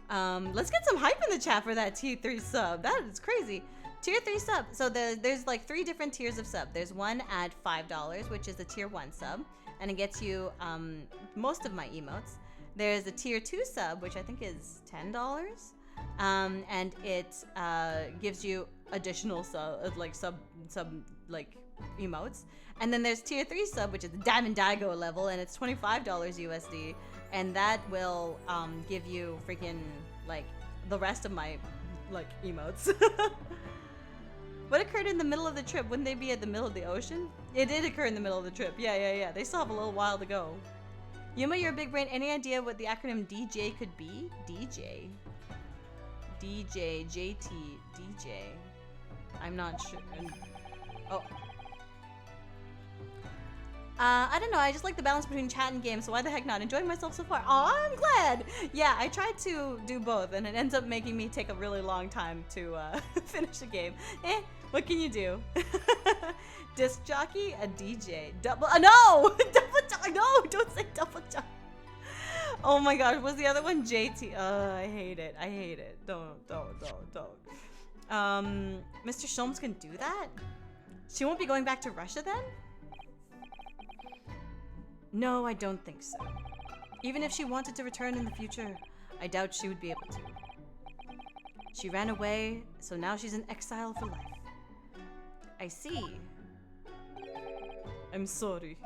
Let's get some hype in the chat for that tier 3 sub. That is crazy. Tier 3 sub. So there's like 3 different tiers of sub. There's one at $5, which is the tier 1 sub. and it gets you most of my emotes. There's a tier 2 sub, which I think is $10, and it gives you additional sub emotes. And then there's tier 3 sub, which is the Diamond Daigo level, and it's $25 USD, and that will give you freaking like the rest of my like emotes. What occurred in the middle of the trip? Wouldn't they be at the middle of the ocean? It did occur in the middle of the trip. Yeah. They still have a little while to go. Yuma, you're a big brain. Any idea what the acronym DJ could be? DJ, JT, DJ. I'm not sure. Oh. I don't know. I just like the balance between chat and game, so why the heck not? Enjoying myself so far. Aw, I'm glad. Yeah, I tried to do both, and it ends up making me take a really long time to finish a game. What can you do? Disc jockey, a DJ, double. No, double jockey. No, don't say double jockey. Oh my gosh, what's the other one? JT. I hate it. Don't. Mr. Sholmes can do that? She won't be going back to Russia then? No, I don't think so. Even if she wanted to return in the future, I doubt she would be able to. She ran away, so now she's in exile for life. I see. I'm sorry.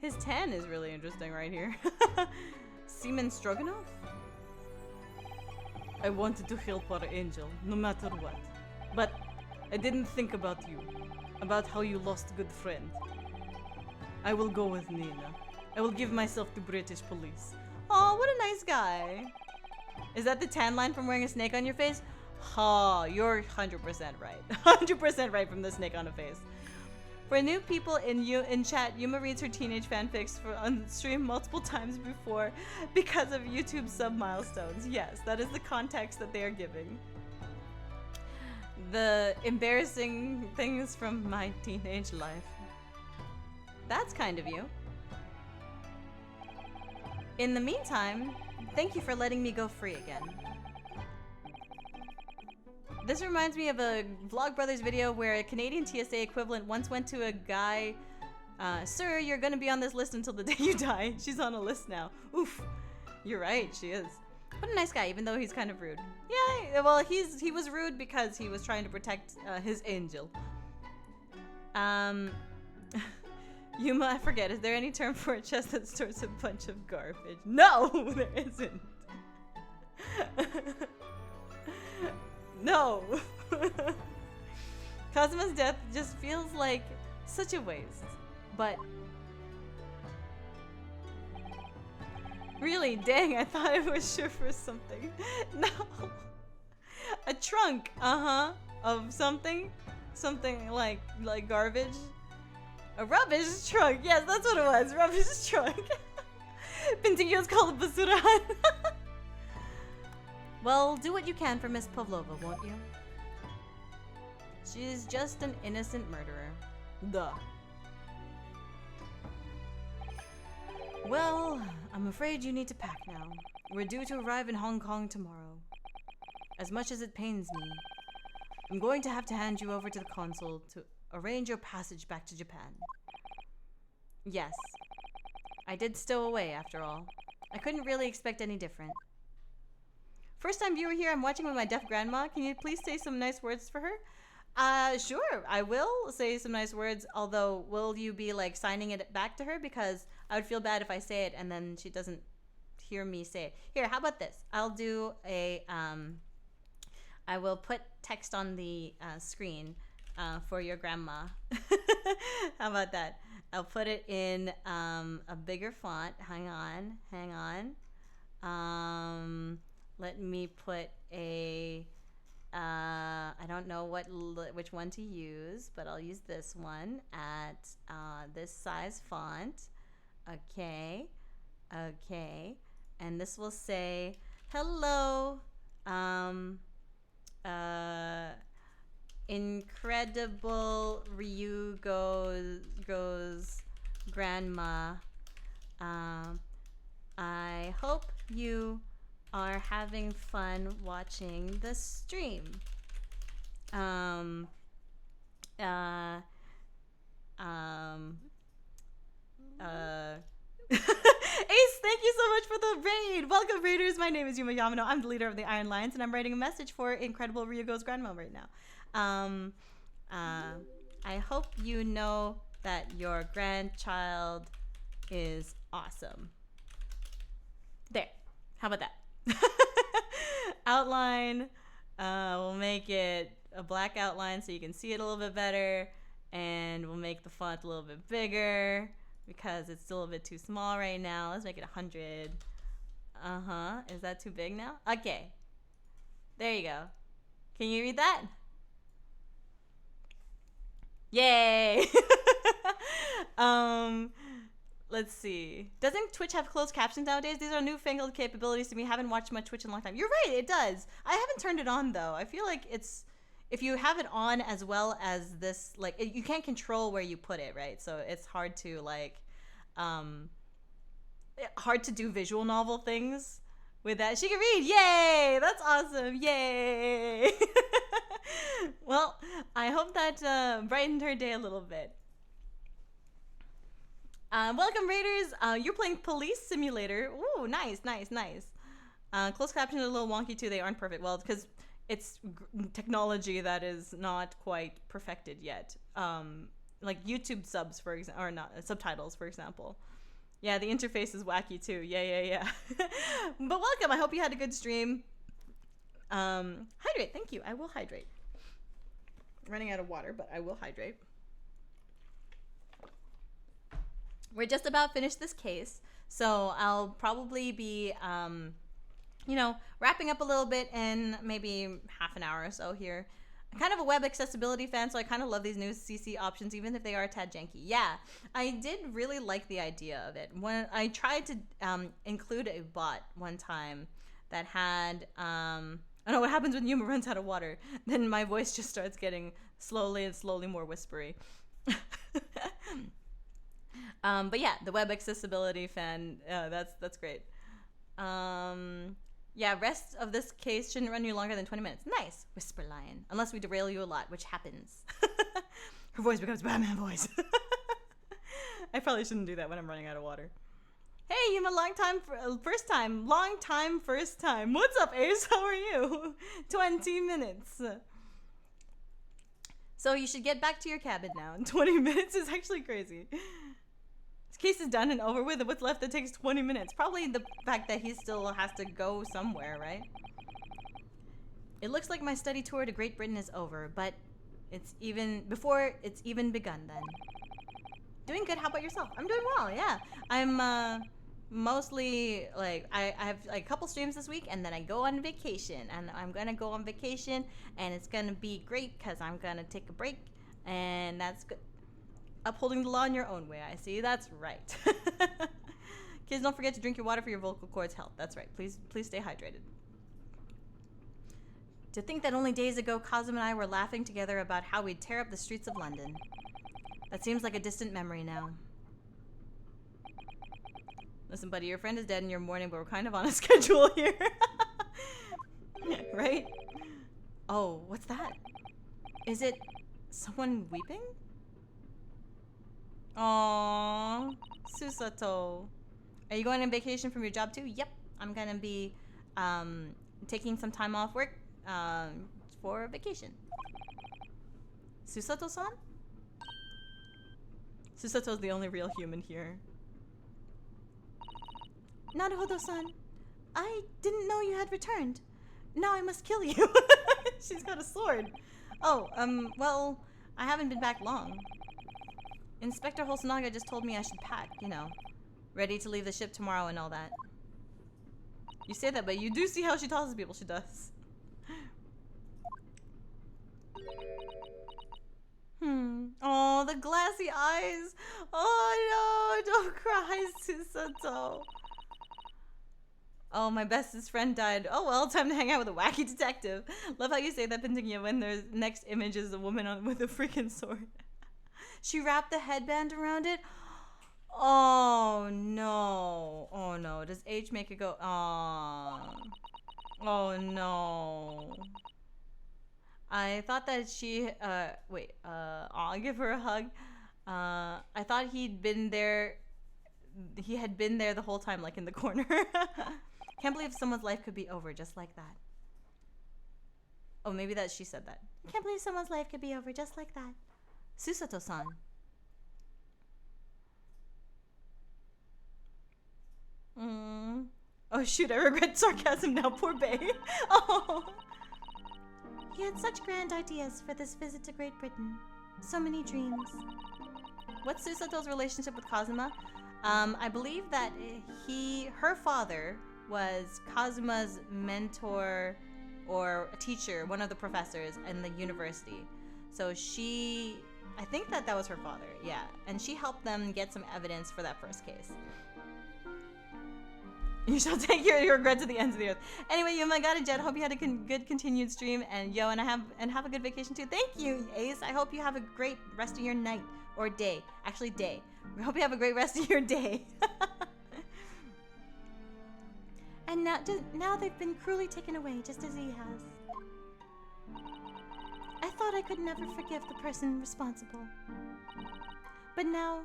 His tan is really interesting right here. Seaman Stroganoff? I wanted to help our angel, no matter what. But I didn't think about you. About how you lost a good friend. I will go with Nina. I will give myself to British police. Oh, what a nice guy. Is that the tan line from wearing a snake on your face? Ha, you're 100% right. 100% right from the snake on a face. For new people in chat, Yuma reads her teenage fanfics on stream multiple times before because of YouTube sub milestones. Yes, that is the context that they are giving. The embarrassing things from my teenage life. That's kind of you. In the meantime, thank you for letting me go free again. This reminds me of a Vlogbrothers video where a Canadian TSA equivalent once went to a guy, sir, you're gonna be on this list until the day you die. She's on a list now. Oof. You're right, she is. What a nice guy, even though he's kind of rude. Yeah, well, he was rude because he was trying to protect his angel. Yuma, I forget, is there any term for a chest that stores a bunch of garbage? No, there isn't. No. Kazuma's death just feels like such a waste. But really, dang, I thought I was sure for something. No. A trunk, of something. Something like garbage. A rubbish trunk. Yes, that's what it was. Rubbish trunk. Pinticchio's called a basura. Well, do what you can for Miss Pavlova, won't you? She's just an innocent murderer. Duh. Well, I'm afraid you need to pack now. We're due to arrive in Hong Kong tomorrow. As much as it pains me, I'm going to have to hand you over to the consul to arrange your passage back to Japan. Yes. I did stow away, after all. I couldn't really expect any different. First time viewer here, I'm watching with my deaf grandma. Can you please say some nice words for her? Sure, I will say some nice words, although will you be like signing it back to her? Because I would feel bad if I say it and then she doesn't hear me say it. Here, how about this? I'll do a, I will put text on the screen for your grandma. How about that? I'll put it in a bigger font. Hang on. Let me put a, I don't know which one to use, but I'll use this one at this size font. Okay. And this will say, hello, incredible Ryu goes grandma. I hope you are having fun watching the stream. My name is Yuma Yamano. I'm the leader of the Iron Lions, and I'm writing a message for Incredible Ryugo's grandma right now. I hope you know that your grandchild is awesome. There. How about that? Outline. We'll make it a black outline so you can see it a little bit better. And we'll make the font a little bit bigger because it's still a bit too small right now. Let's make it 100. Is that too big now? Okay. There you go. Can you read that? Yay! Let's see. Doesn't Twitch have closed captions nowadays? These are newfangled capabilities to me. Haven't watched much Twitch in a long time. You're right, it does. I haven't turned it on though. I feel like it's, if you have it on as well as this, like, you can't control where you put it, right? So it's hard to like, hard to do visual novel things with that. She can read. Yay! That's awesome. Yay! Well, I hope that brightened her day a little bit. Welcome, Raiders. You're playing Police Simulator. Ooh, nice, nice, nice. Closed captions are a little wonky too. They aren't perfect. Well, because it's technology that is not quite perfected yet. Like YouTube subs, for example, or not subtitles, for example. Yeah, the interface is wacky too. Yeah. But welcome. I hope you had a good stream. Hydrate. Thank you. I will hydrate. Running out of water, but I will hydrate. We're just about finished this case, so I'll probably be, wrapping up a little bit in maybe half an hour or so here. I'm kind of a web accessibility fan, so I kind of love these new CC options, even if they are a tad janky. Yeah, I did really like the idea of it. When I tried to include a bot one time that had, I don't know what happens when Yuma runs out of water. Then my voice just starts getting slowly more whispery. But yeah, the web accessibility fan, that's great. Yeah, rest of this case shouldn't run you longer than 20 minutes. Nice, Whisper Lion. Unless we derail you a lot, which happens. Her voice becomes Batman voice. I probably shouldn't do that when I'm running out of water. Hey, Yuma, first time. Long time, first time. What's up, Ace? How are you? 20 minutes. So you should get back to your cabin now. 20 minutes is actually crazy. This case is done and over with, and what's left that takes 20 minutes. Probably the fact that he still has to go somewhere, right? It looks like my study tour to Great Britain is over, but before it's even begun then. Doing good, how about yourself? I'm doing well, yeah. I'm mostly, like, I have like a couple streams this week, and then I go on vacation, and I'm gonna go on vacation, and it's gonna be great, because I'm gonna take a break, and that's good. Upholding the law in your own way, I see. That's right. Kids, don't forget to drink your water for your vocal cords' health. That's right. Please stay hydrated. To think that only days ago, Cosm and I were laughing together about how we'd tear up the streets of London. That seems like a distant memory now. Listen, buddy, your friend is dead in your morning, but we're kind of on a schedule here. Right? Oh, what's that? Is it someone weeping? Aww, Susato. Are you going on vacation from your job too? Yep, I'm gonna be taking some time off work for vacation. Susato-san? Susato's the only real human here. Naruhodo-san, I didn't know you had returned. Now I must kill you. She's got a sword. Oh, well, I haven't been back long. Inspector Hosonaga just told me I should pack, ready to leave the ship tomorrow and all that. You say that, but you do see how she tells people she does. Oh, the glassy eyes. Oh no, don't cry, Susato. Oh, my bestest friend died. Oh well, time to hang out with a wacky detective. Love how you say that, Pintinia, when their next image is a woman with a freaking sword. She wrapped the headband around it. Oh no. Oh no. Does H make it go? Oh no. I thought that she I'll give her a hug. I thought he had been there the whole time, like in the corner. Can't believe someone's life could be over just like that. Oh, maybe that she said that. Can't believe someone's life could be over just like that. Susato-san. Oh shoot, I regret sarcasm now, poor Bay. Oh. He had such grand ideas for this visit to Great Britain. So many dreams. What's Susato's relationship with Kazuma? I believe that her father was Kazuma's mentor or a teacher, one of the professors in the university. So I think that was her father, yeah. And she helped them get some evidence for that first case. You shall take your regret to the ends of the earth. Anyway, you my god, Jet. Hope you had a good continued stream, and have a good vacation too. Thank you, Ace. I hope you have a great rest of your night or day. Actually, day. I hope you have a great rest of your day. And now they've been cruelly taken away, just as he has. I thought I could never forgive the person responsible, but now.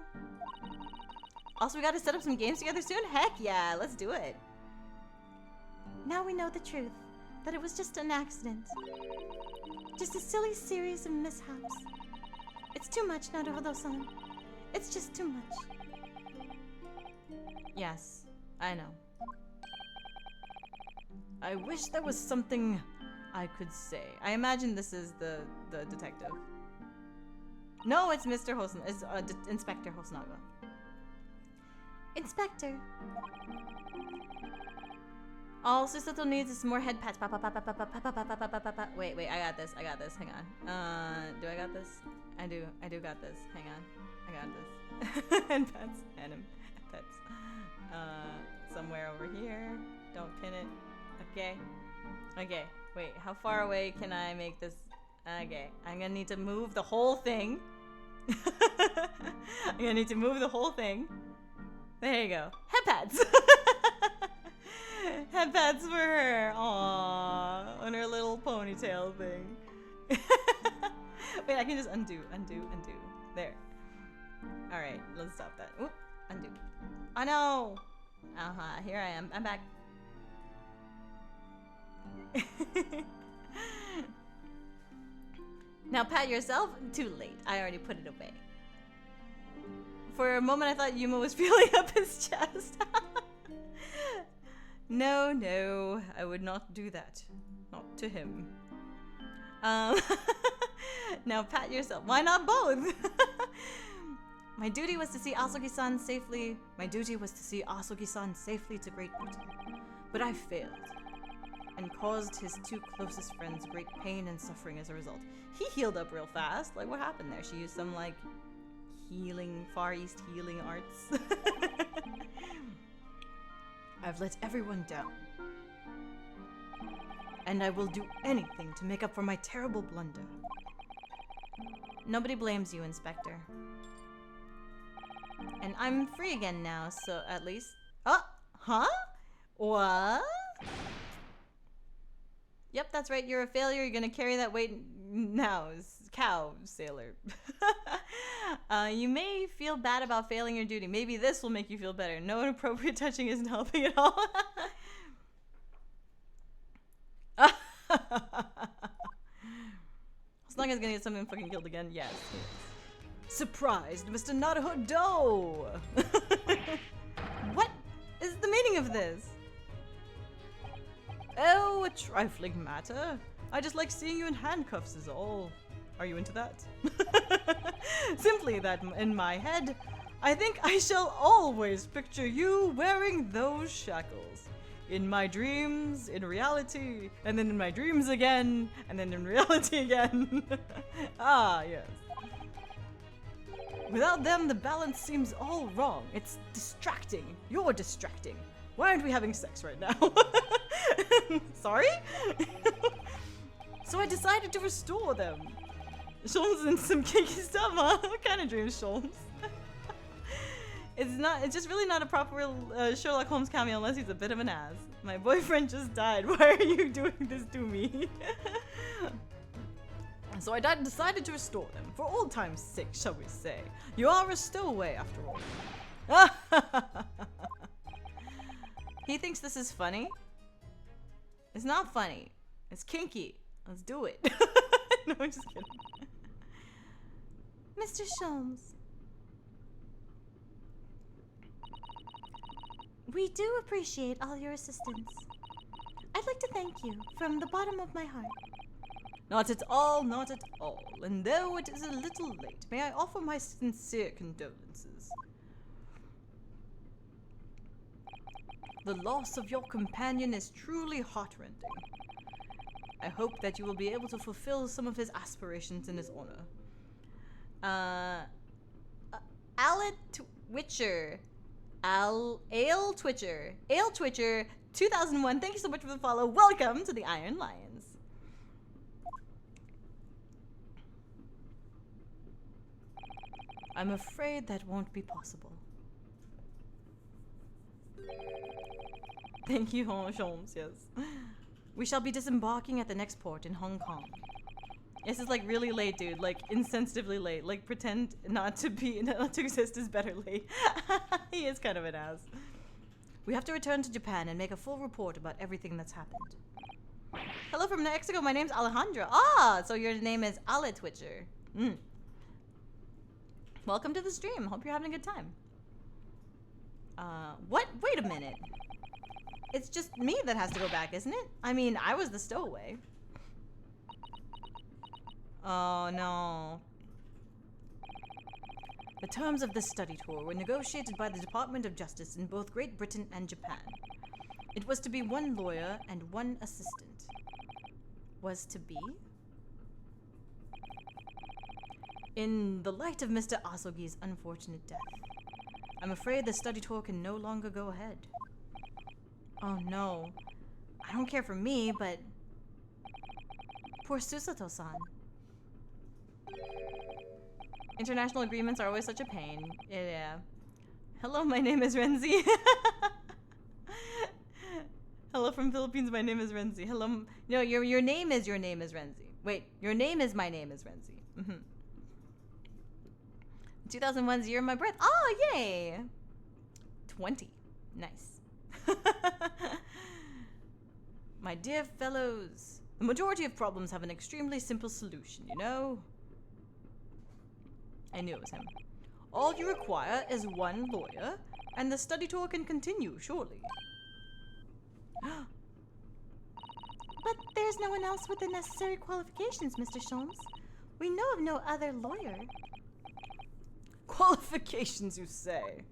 Also, we gotta set up some games together soon? Heck yeah, let's do it. Now we know the truth, that it was just an accident. Just a silly series of mishaps. It's too much, Naruhodo-san. It's just too much. Yes, I know. I wish there was something I could say. I imagine this is the detective. No, it's Mr. Hosen. It's Inspector Hosonaga. Inspector. All Susato needs is some more head pats. Wait, I got this. Hang on. Do I got this? I do got this. Hang on. I got this. Head pats. Venom. Pets. Somewhere over here. Don't pin it. Okay. Wait, how far away can I make this? Okay. I'm gonna need to move the whole thing. There you go. Head pads. Head pads for her. Aww. On her little ponytail thing. Wait, I can just undo. There. Alright, let's stop that. Oop, undo. Oh no! Here I am. I'm back. Now pat yourself. Too late. I already put it away. For a moment I thought Yuma was feeling up his chest. No, I would not do that. Not to him. Now pat yourself. Why not both? My duty was to see Asogi-san safely. To Great Britain. But I failed. And caused his two closest friends great pain and suffering as a result. He healed up real fast. Like, what happened there? She used some, like, Far East healing arts. I've let everyone down. And I will do anything to make up for my terrible blunder. Nobody blames you, Inspector. And I'm free again now, so at least... Oh! Huh? What? Yep, that's right. You're a failure. You're gonna carry that weight now. Cow sailor. You may feel bad about failing your duty. Maybe this will make you feel better. No inappropriate touching isn't helping at all. As long as gonna get someone fucking killed again, yes. Surprised, Mr. Naruhodo! What is the meaning of this? Oh, a trifling matter. I just like seeing you in handcuffs is all. Are you into that? Simply that in my head, I think I shall always picture you wearing those shackles. In my dreams, in reality, and then in my dreams again, and then in reality again. Ah, yes. Without them, the balance seems all wrong. It's distracting. You're distracting. Why aren't we having sex right now? Sorry? So I decided to restore them. Sholmes and some kinky stuff, huh? What kind of dreams, Sholmes? It's just really not a proper Sherlock Holmes cameo unless he's a bit of an ass. My boyfriend just died. Why are you doing this to me? So I decided to restore them. For old time's sake, shall we say. You are a stowaway after all. He thinks this is funny. It's not funny. It's kinky. Let's do it. No, I'm just kidding. Mr. Sholmes, we do appreciate all your assistance. I'd like to thank you from the bottom of my heart. Not at all, not at all. And though it is a little late, may I offer my sincere condolences. The loss of your companion is truly heartrending. I hope that you will be able to fulfill some of his aspirations in his honor. Ale Twitcher, 2001. Thank you so much for the follow. Welcome to the Iron Lions. I'm afraid that won't be possible. Thank you, Holmes. Yes. We shall be disembarking at the next port in Hong Kong. Yes, it's like really late, dude. Like insensitively late. Like pretend not to exist is better late. He is kind of an ass. We have to return to Japan and make a full report about everything that's happened. Hello from Mexico. My name's Alejandra. Ah, so your name is Ale Twitcher. Welcome to the stream. Hope you're having a good time. What? Wait a minute. It's just me that has to go back, isn't it? I mean, I was the stowaway. Oh, no. The terms of this study tour were negotiated by the Department of Justice in both Great Britain and Japan. It was to be 1 lawyer and 1 assistant. Was to be? In the light of Mr. Asogi's unfortunate death, I'm afraid the study tour can no longer go ahead. Oh no. I don't care for me, but... Poor Susato-san. International agreements are always such a pain. Yeah. Hello, my name is Renzi. Hello from Philippines, my name is Renzi. Hello. No, your name is Renzi. Wait, your name is my name is Renzi. 2001's year of my birth. Oh, yay! 20. Nice. My dear fellows, the majority of problems have an extremely simple solution, you know? I knew it was him. All you require is 1 lawyer, and the study tour can continue, surely. But there's no one else with the necessary qualifications, Mr. Sholmes. We know of no other lawyer. Qualifications, you say?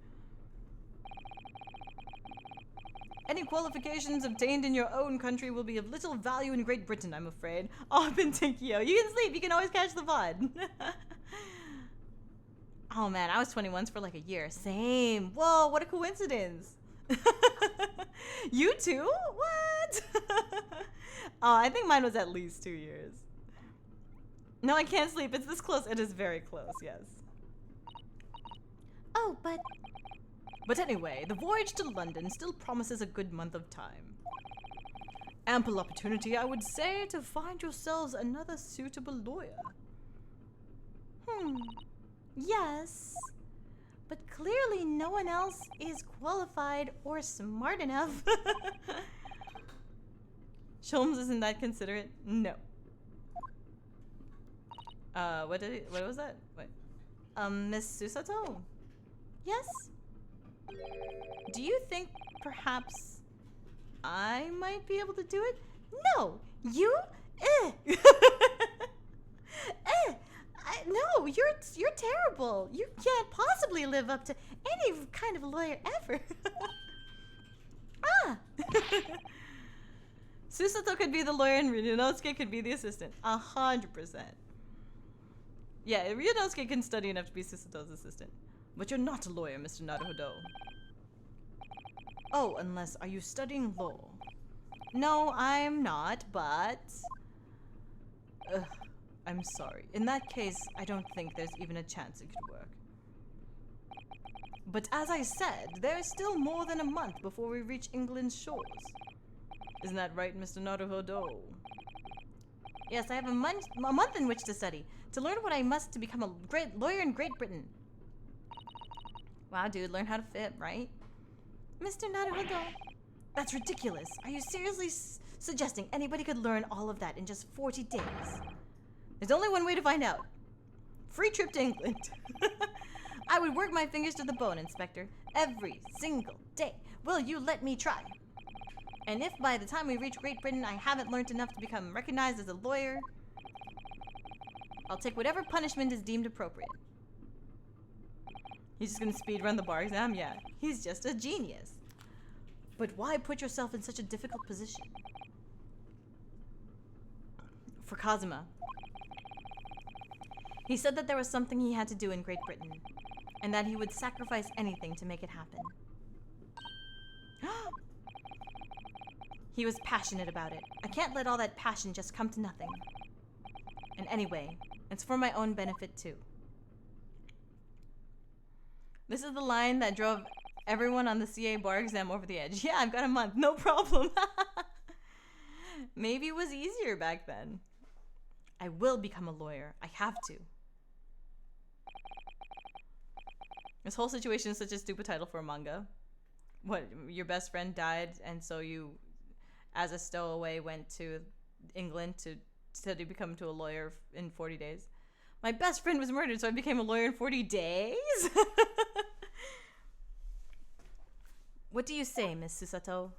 Any qualifications obtained in your own country will be of little value in Great Britain, I'm afraid. Oh, Bentinkyo, you can sleep. You can always catch the VOD. Oh, man, I was 21 for like a year. Same. Whoa, what a coincidence. You too? What? Oh, I think mine was at least 2 years. No, I can't sleep. It's this close. It is very close, yes. Oh, but... But anyway, the voyage to London still promises a good month of time. Ample opportunity, I would say, to find yourselves another suitable lawyer. Yes. But clearly no one else is qualified or smart enough. Sholmes isn't that considerate? No. What was that? Wait. Miss Susato? Yes? Do you think perhaps I might be able to do it? No! You? No, you're terrible. You can't possibly live up to any kind of lawyer ever. Susato could be the lawyer and Ryunosuke could be the assistant. 100%. Yeah, Ryunosuke can study enough to be Susato's assistant. But you're not a lawyer, Mr. Naruhodo. Oh, unless, are you studying law? No, I'm not, but... I'm sorry. In that case, I don't think there's even a chance it could work. But as I said, there's still more than a month before we reach England's shores. Isn't that right, Mr. Naruhodo? Yes, I have a month in which to study, to learn what I must to become a great lawyer in Great Britain. Wow, dude, learn how to fit, right? Mr. Naruhodo, That's ridiculous. Are you seriously suggesting anybody could learn all of that in just 40 days? There's only one way to find out. Free trip to England. I would work my fingers to the bone, Inspector, every single day. Will you let me try? And if by the time we reach Great Britain I haven't learned enough to become recognized as a lawyer, I'll take whatever punishment is deemed appropriate. He's just gonna speed run the bar exam? Yeah, he's just a genius. But why put yourself in such a difficult position? For Kazuma. He said that there was something he had to do in Great Britain, and that he would sacrifice anything to make it happen. He was passionate about it. I can't let all that passion just come to nothing. And anyway, it's for my own benefit too. This is the line that drove everyone on the CA bar exam over the edge. Yeah, I've got a month, no problem. Maybe it was easier back then. I will become a lawyer. I have to. This whole situation is such a stupid title for a manga. What, your best friend died and so you, as a stowaway, went to England to study become to a lawyer in 40 days? My best friend was murdered, so I became a lawyer in 40 days? What do you say, Miss Susato?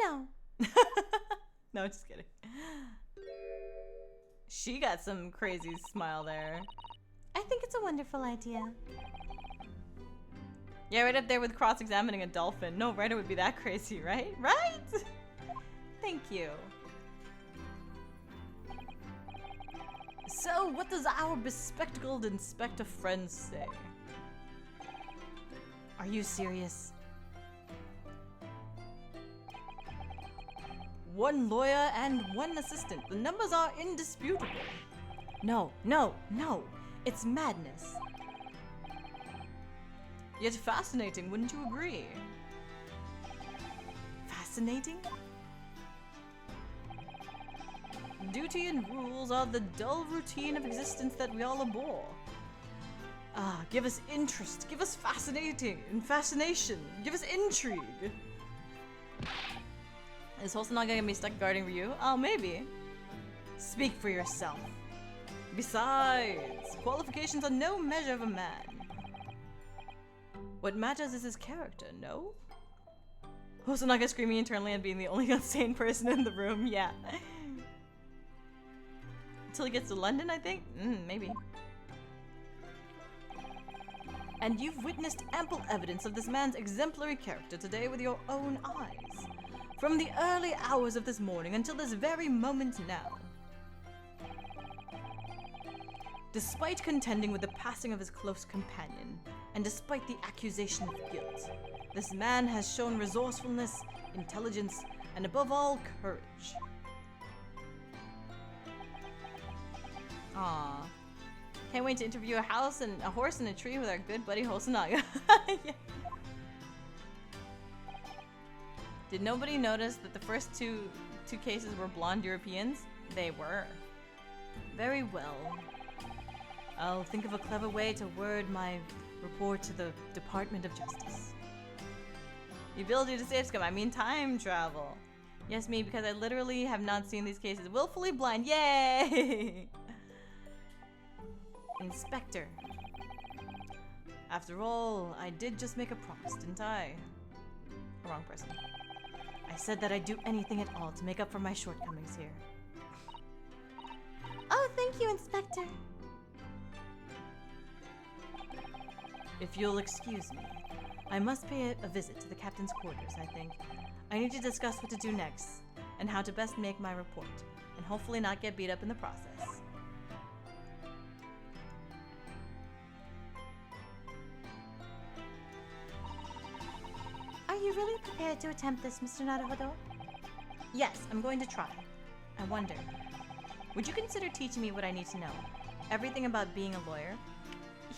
No. No, just kidding. She got some crazy smile there. I think it's a wonderful idea. Yeah, right up there with cross-examining a dolphin. No writer would be that crazy, right? Right? Thank you. So, what does our bespectacled inspector friend say? Are you serious? One lawyer and one assistant. The numbers are indisputable. No, no, no. It's madness. Yet fascinating, wouldn't you agree? Fascinating? Duty and rules are the dull routine of existence that we all abhor. Ah, give us interest, give us fascination, give us intrigue. Is Holson not gonna be stuck guarding Ryu? Oh, maybe. Speak for yourself. Besides, qualifications are no measure of a man. What matters is his character, no? Hosonaga screaming internally and being the only insane person in the room, yeah. Until he gets to London, I think? Maybe. And you've witnessed ample evidence of this man's exemplary character today with your own eyes. From the early hours of this morning until this very moment now. Despite contending with the passing of his close companion, and despite the accusation of guilt, this man has shown resourcefulness, intelligence, and above all, courage. Aww. Can't wait to interview a horse and a tree with our good buddy Hosonaga. Yeah. Did nobody notice that the first two cases were blonde Europeans? They were. Very well. I'll think of a clever way to word my report to the Department of Justice. The ability to save scum, I mean time travel. Yes, me, because I literally have not seen these cases. Willfully blind, yay! Inspector. After all, I did just make a promise, didn't I? Wrong person. I said that I'd do anything at all to make up for my shortcomings here. Oh, thank you, Inspector. If you'll excuse me, I must pay a visit to the captain's quarters, I think. I need to discuss what to do next, and how to best make my report, and hopefully not get beat up in the process. Are you really prepared to attempt this, Mr. Naruhodo? Yes, I'm going to try. I wonder, would you consider teaching me what I need to know? Everything about being a lawyer?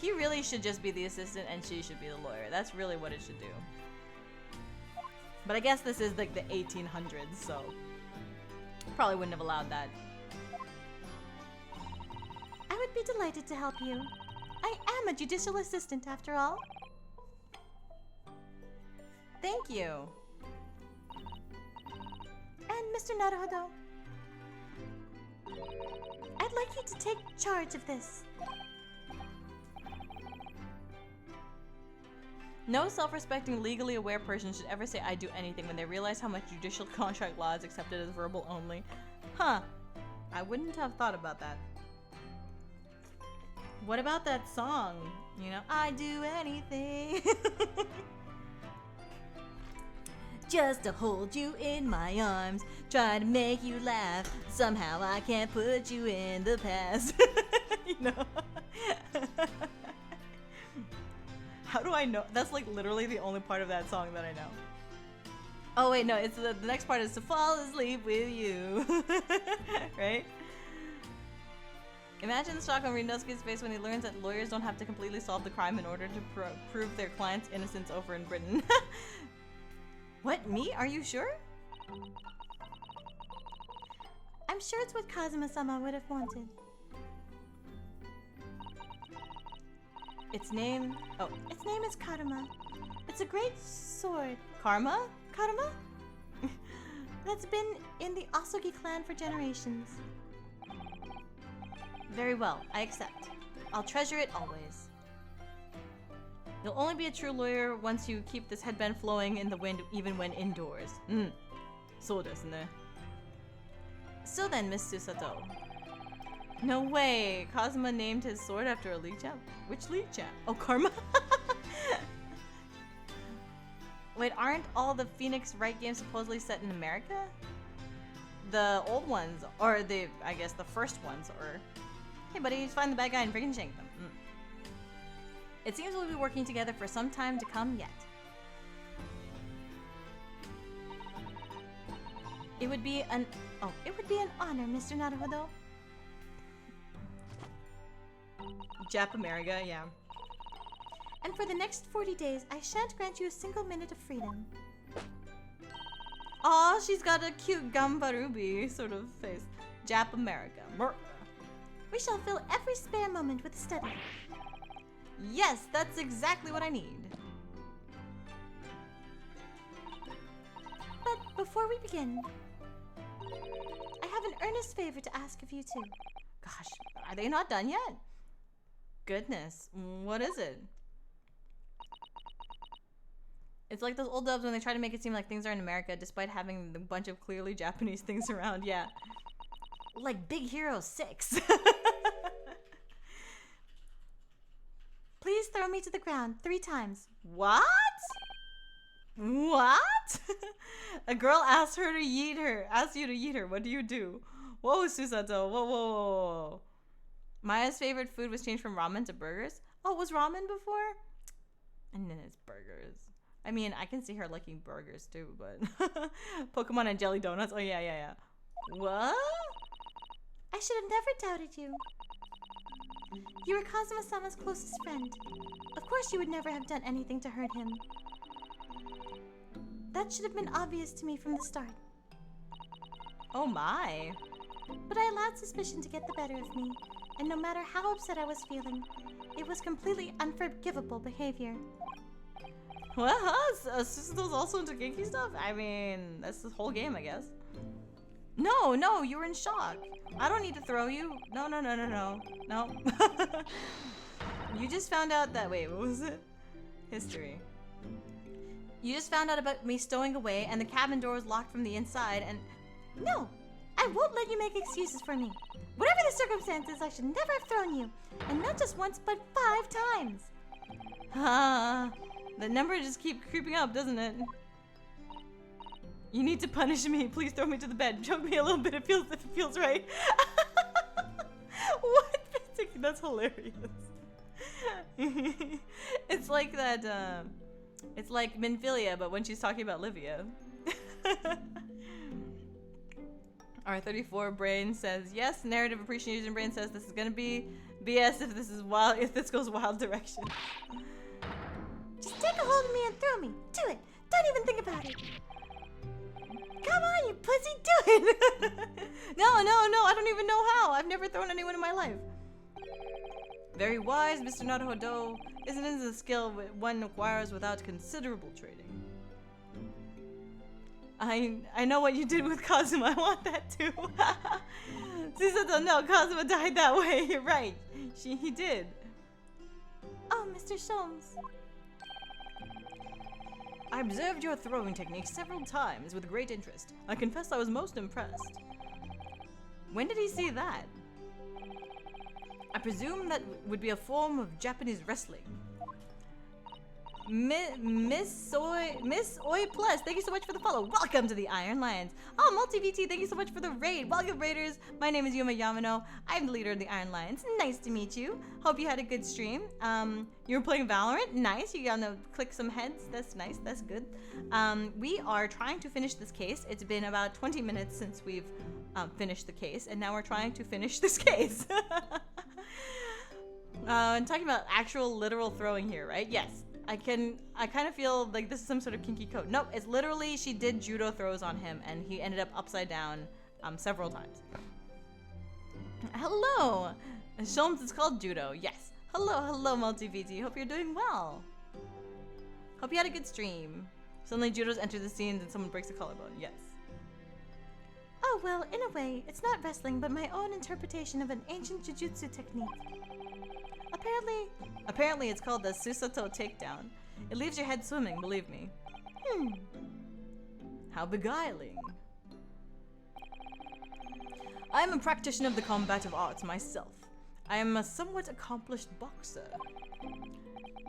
He really should just be the assistant and she should be the lawyer. That's really what it should do. But I guess this is like the 1800s, so probably wouldn't have allowed that. I would be delighted to help you. I am a judicial assistant after all. Thank you. And Mr. Naruhodo, I'd like you to take charge of this. No self-respecting, legally aware person should ever say I do anything when they realize how much judicial contract law is accepted as verbal only. Huh. I wouldn't have thought about that. What about that song? You know, I do anything. Just to hold you in my arms, try to make you laugh. Somehow I can't put you in the past. You know? How do I know? That's like literally the only part of that song that I know. Oh wait, no, it's the next part is to fall asleep with you. Right? Imagine the shock on Rinnosuke's face when he learns that lawyers don't have to completely solve the crime in order to prove their client's innocence over in Britain. What, me? Are you sure? I'm sure it's what Kazuma-sama would have wanted. Its name is Karuma. It's a great sword. Karma? Karuma? That's been in the Asogi clan for generations. Very well, I accept. I'll treasure it always. You'll only be a true lawyer once you keep this headband flowing in the wind even when indoors. So desu ne. So then, Miss Susato. No way! Kazuma named his sword after a league champ? Which league champ? Oh, Karma? Wait, aren't all the Phoenix Wright games supposedly set in America? The old ones, or I guess the first ones, or... Hey buddy, find the bad guy and freaking shank them. It seems we'll be working together for some time to come yet. It would be an honor, Mr. Naruhodo. Jap America, yeah. And for the next 40 days, I shan't grant you a single minute of freedom. Aw, she's got a cute Gambarubi sort of face. Jap America. We shall fill every spare moment with study. Yes, that's exactly what I need. But before we begin, I have an earnest favor to ask of you two. Gosh, are they not done yet? Goodness, what is it? It's like those old dubs when they try to make it seem like things are in America despite having a bunch of clearly Japanese things around, yeah. Like Big Hero 6. Please throw me to the ground 3 times. What? What? A girl asked you to yeet her. What do you do? Whoa, Susato. Whoa. Maya's favorite food was changed from ramen to burgers. Oh, was ramen before? And then it's burgers. I mean, I can see her liking burgers too, but... Pokemon and jelly donuts. Oh, yeah. What? I should have never doubted you. You were Kazuma-sama's closest friend. Of course you would never have done anything to hurt him. That should have been obvious to me from the start. Oh my. But I allowed suspicion to get the better of me, and no matter how upset I was feeling, it was completely unforgivable behavior. Well, Susato's also into kinky stuff? I mean, that's the whole game, I guess. No, you were in shock. I don't need to throw you. No. You just found out that, wait, what was it? History. You just found out about me stowing away and the cabin door was locked from the inside and... No, I won't let you make excuses for me. Whatever the circumstances, I should never have thrown you. And not just once, but 5 times. The number just keeps creeping up, doesn't it? You need to punish me. Please throw me to the bed. Choke me a little bit if it feels right. What? That's hilarious. It's like that, it's like Minfilia, but when she's talking about Livia. R34 brain says, yes, narrative appreciation brain says this is gonna be BS if this goes wild direction. Just take a hold of me and throw me. Do it. Don't even think about it. Come on, you pussy, do it! No, I don't even know how. I've never thrown anyone in my life. Very wise, Mr. Naruhodo. Isn't it a skill one acquires without considerable training? I know what you did with Kazuma. I want that too. Susato, no, Kazuma died that way. You're right. He did. Oh, Mr. Sholmes. I observed your throwing technique several times with great interest. I confess I was most impressed. When did he see that? I presume that would be a form of Japanese wrestling. Miss Oi Plus, thank you so much for the follow. Welcome to the Iron Lions. Oh, Multi-VT, thank you so much for the raid. Welcome, Raiders. My name is Yuma Yamano. I'm the leader of the Iron Lions. Nice to meet you. Hope you had a good stream. You were playing Valorant. Nice. You got to click some heads. That's nice. That's good. We are trying to finish this case. It's been about 20 minutes since we've finished the case, and now we're trying to finish this case. I'm talking about actual literal throwing here, right? Yes. I kind of feel like this is some sort of kinky code. Nope, it's literally she did judo throws on him and he ended up upside down several times. Hello! Sholmes is called judo, yes. Hello, Multi-VT. Hope you're doing well. Hope you had a good stream. Suddenly judo's enter the scenes and someone breaks a collarbone, yes. Oh, well, in a way, it's not wrestling, but my own interpretation of an ancient jujutsu technique. Apparently it's called the Susato takedown. It leaves your head swimming, believe me. How beguiling. I am a practitioner of the combative arts myself. I am a somewhat accomplished boxer.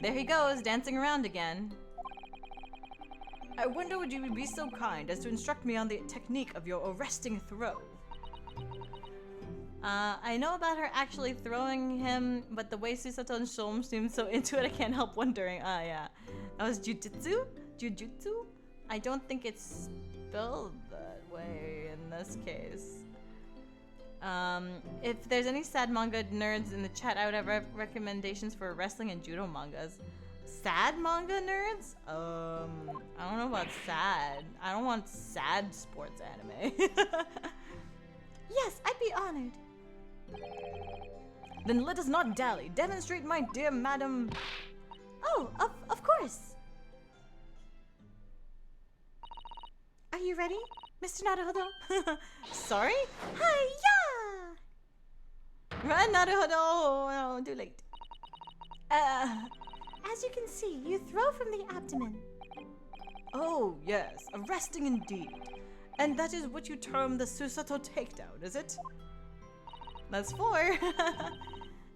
There he goes, dancing around again. I wonder would you be so kind as to instruct me on the technique of your arresting throw? I know about her actually throwing him, but the way Susato and Sholmes seem so into it, I can't help wondering. Yeah. That was jujutsu? Jujutsu? I don't think it's spelled that way in this case. If there's any sad manga nerds in the chat, I would have recommendations for wrestling and judo mangas. Sad manga nerds? I don't know about sad. I don't want sad sports anime. Yes, I'd be honored. Then let us not dally. Demonstrate, my dear madam. Oh, of course. Are you ready, Mr. Naruhodo? Sorry? Hi-ya! Run, Naruhodo! Oh, too late. As you can see, you throw from the abdomen. Oh, yes. Arresting indeed. And that is what you term the Susato takedown, is it? That's 4.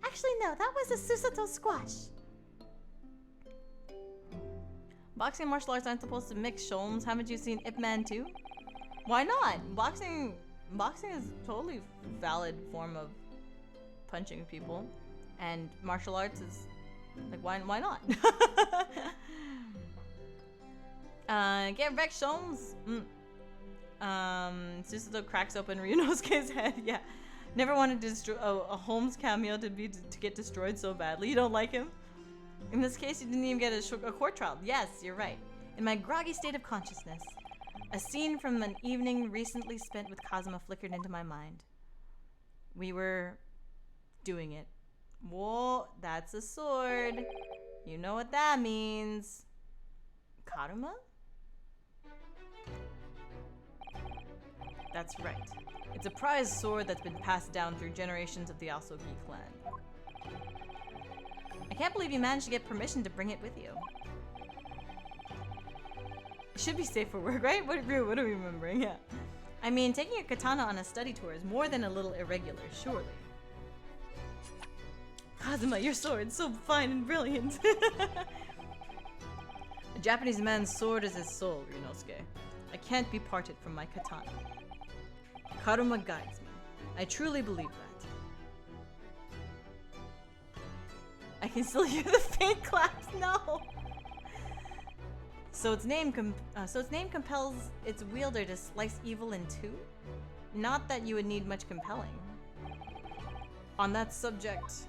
Actually, no, that was a Susato squash. Boxing and martial arts aren't supposed to mix, Sholmes. Haven't you seen Ip Man 2? Why not? Boxing is totally valid form of punching people. And martial arts is like, why not? Get wrecked, Sholmes. Susato cracks open Ryunosuke's head. Yeah. Never wanted to destroy a Holmes cameo to get destroyed so badly. You don't like him? In this case, you didn't even get a court trial. Yes, you're right. In my groggy state of consciousness, a scene from an evening recently spent with Kazuma flickered into my mind. We were doing it. Whoa, that's a sword. You know what that means. Karuma? That's right. It's a prized sword that's been passed down through generations of the Asogi clan. I can't believe you managed to get permission to bring it with you. It should be safe for work, right? What are we remembering? Yeah. I mean, taking a katana on a study tour is more than a little irregular, surely. Kazuma, your sword, so fine and brilliant. A Japanese man's sword is his soul, Ryunosuke. I can't be parted from my katana. Karuma guides me. I truly believe that. I can still hear the faint claps. No. So its name compels its wielder to slice evil in two. Not that you would need much compelling. On that subject.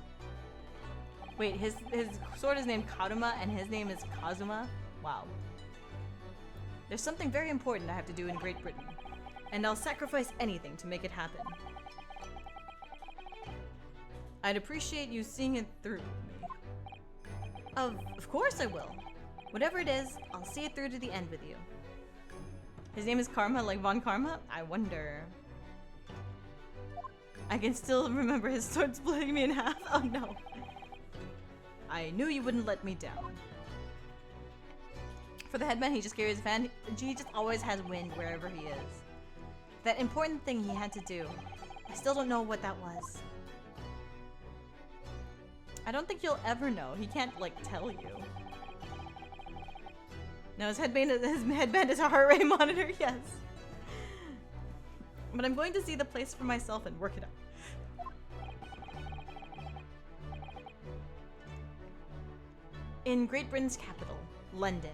Wait, his sword is named Karuma and his name is Kazuma. Wow. There's something very important I have to do in Great Britain. And I'll sacrifice anything to make it happen. I'd appreciate you seeing it through me. Of course I will. Whatever it is, I'll see it through to the end with you. His name is Karma, like Von Karma? I wonder. I can still remember his sword splitting me in half. Oh no. I knew you wouldn't let me down. For the headman, he just carries a fan. He just always has wind wherever he is. That important thing he had to do. I still don't know what that was. I don't think you'll ever know. He can't, like, tell you. No, his headband is a heart rate monitor, yes. But I'm going to see the place for myself and work it out. In Great Britain's capital, London.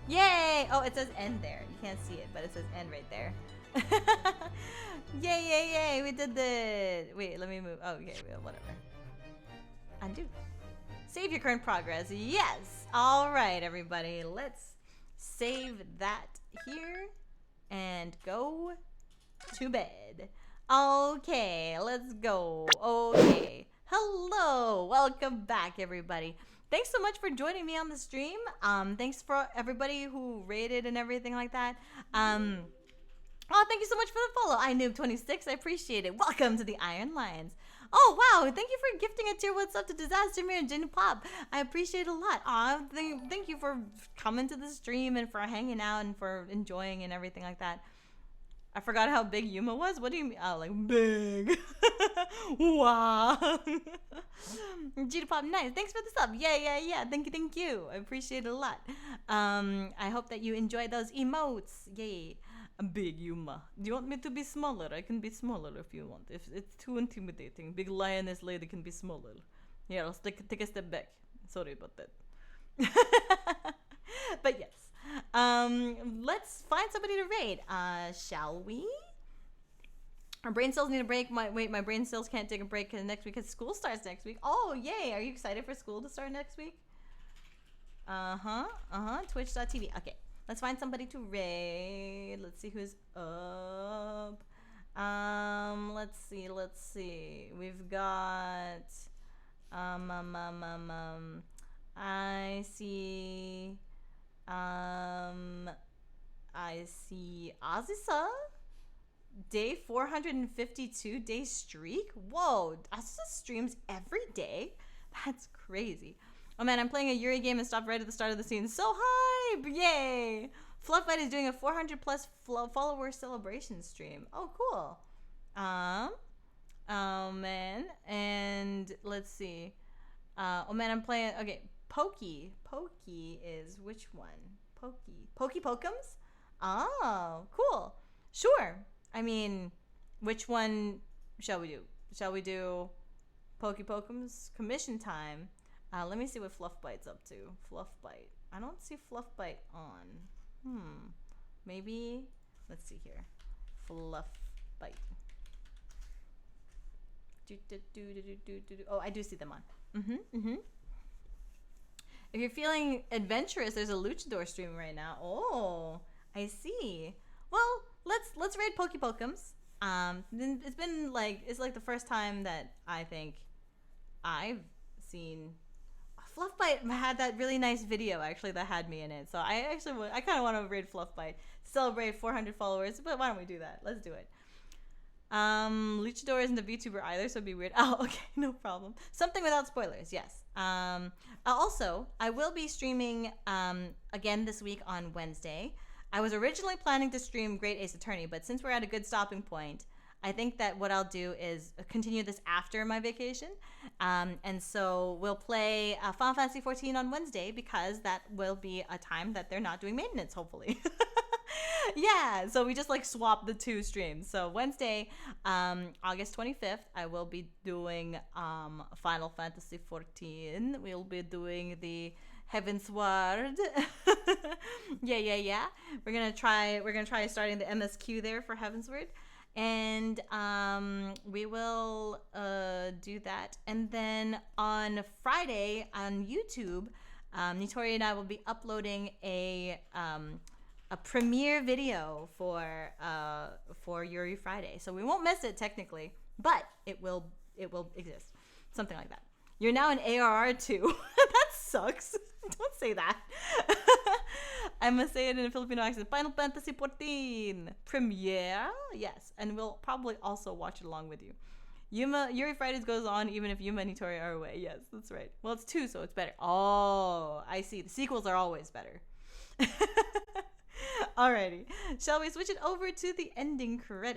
Yay! Oh, it says end there. You can't see it, but it says end right there. Yay, yay, yay! We did the... Wait, let me move. Oh, okay, whatever. Undo. Save your current progress. Yes! Alright, everybody. Let's save that here and go to bed. Okay, let's go. Okay. Hello! Welcome back, everybody. Thanks so much for joining me on the stream. Thanks for everybody who rated and everything like that. Oh, thank you so much for the follow. iNoob26, I appreciate it. Welcome to the Iron Lions. Oh, wow. Thank you for gifting a tier what's up to Disaster Mirror and Jin Pop. I appreciate it a lot. Aw, thank you for coming to the stream and for hanging out and for enjoying and everything like that. I forgot how big Yuma was. What do you mean? Oh, like big. Wow. Jin Pop, nice. Thanks for the sub. Yeah. Thank you. I appreciate it a lot. I hope that you enjoy those emotes. Yay. A big Yuma. Do you want me to be smaller? I can be smaller if you want. If it's too intimidating. Big lioness lady can be smaller. Yeah, I'll take a step back. Sorry about that. But yes. Let's find somebody to raid. Shall we? Our brain cells need a break. My brain cells can't take a break because next week, because school starts next week. Oh, yay. Are you excited for school to start next week? Twitch.tv. Okay. Let's find somebody to raid. Let's see who's up. Let's see. We've got I see Aziza. Day 452 day streak. Whoa, Aziza streams every day. That's crazy. Oh man, I'm playing a Yuri game and stopped right at the start of the scene. So hype! Yay! Fluffbite is doing a 400 plus follower celebration stream. Oh, cool. Oh man, and let's see. Oh man, I'm playing. Okay, Pokey. Pokey is which one? Pokey Pokem's? Oh, cool. Sure. I mean, which one shall we do? Shall we do Pokey Pokem's commission time? Let me see what Fluffbite's up to. Fluffbite. I don't see Fluffbite on. Maybe. Let's see here. Fluffbite. Oh, I do see them on. If you're feeling adventurous, there's a Luchador stream right now. Oh, I see. Well, let's raid Pokey Pokem's. It's been like the first time that I think I've seen. Fluffbite had that really nice video actually that had me in it, so I kind of want to raid Fluffbite, celebrate 400 followers. But why don't we do that? Let's do it. Luchador isn't a VTuber either, so it'd be weird. Oh, okay, no problem. Something without spoilers, yes. Also, I will be streaming again this week on Wednesday. I was originally planning to stream Great Ace Attorney, but since we're at a good stopping point, I think that what I'll do is continue this after my vacation. And so we'll play Final Fantasy XIV on Wednesday because that will be a time that they're not doing maintenance, hopefully. Yeah, so we just like swap the two streams. So Wednesday, August 25th, I will be doing Final Fantasy XIV. We'll be doing the Heavensward. Yeah. We're gonna try starting the MSQ there for Heavensward. And we will do that. And then on Friday on YouTube, Nitori and I will be uploading a premiere video for Yuri Friday. So we won't miss it technically, but it will exist. Something like that. You're now an ARR too. That sucks. Don't say that. I must say it in a Filipino accent. Final Fantasy XIV premiere. Yes, and we'll probably also watch it along with you. Yuri Fridays goes on even if Yuma and Hitori are away. Yes, that's right. Well, it's 2, so it's better. Oh, I see. The sequels are always better. Alrighty. Shall we switch it over to the ending credits?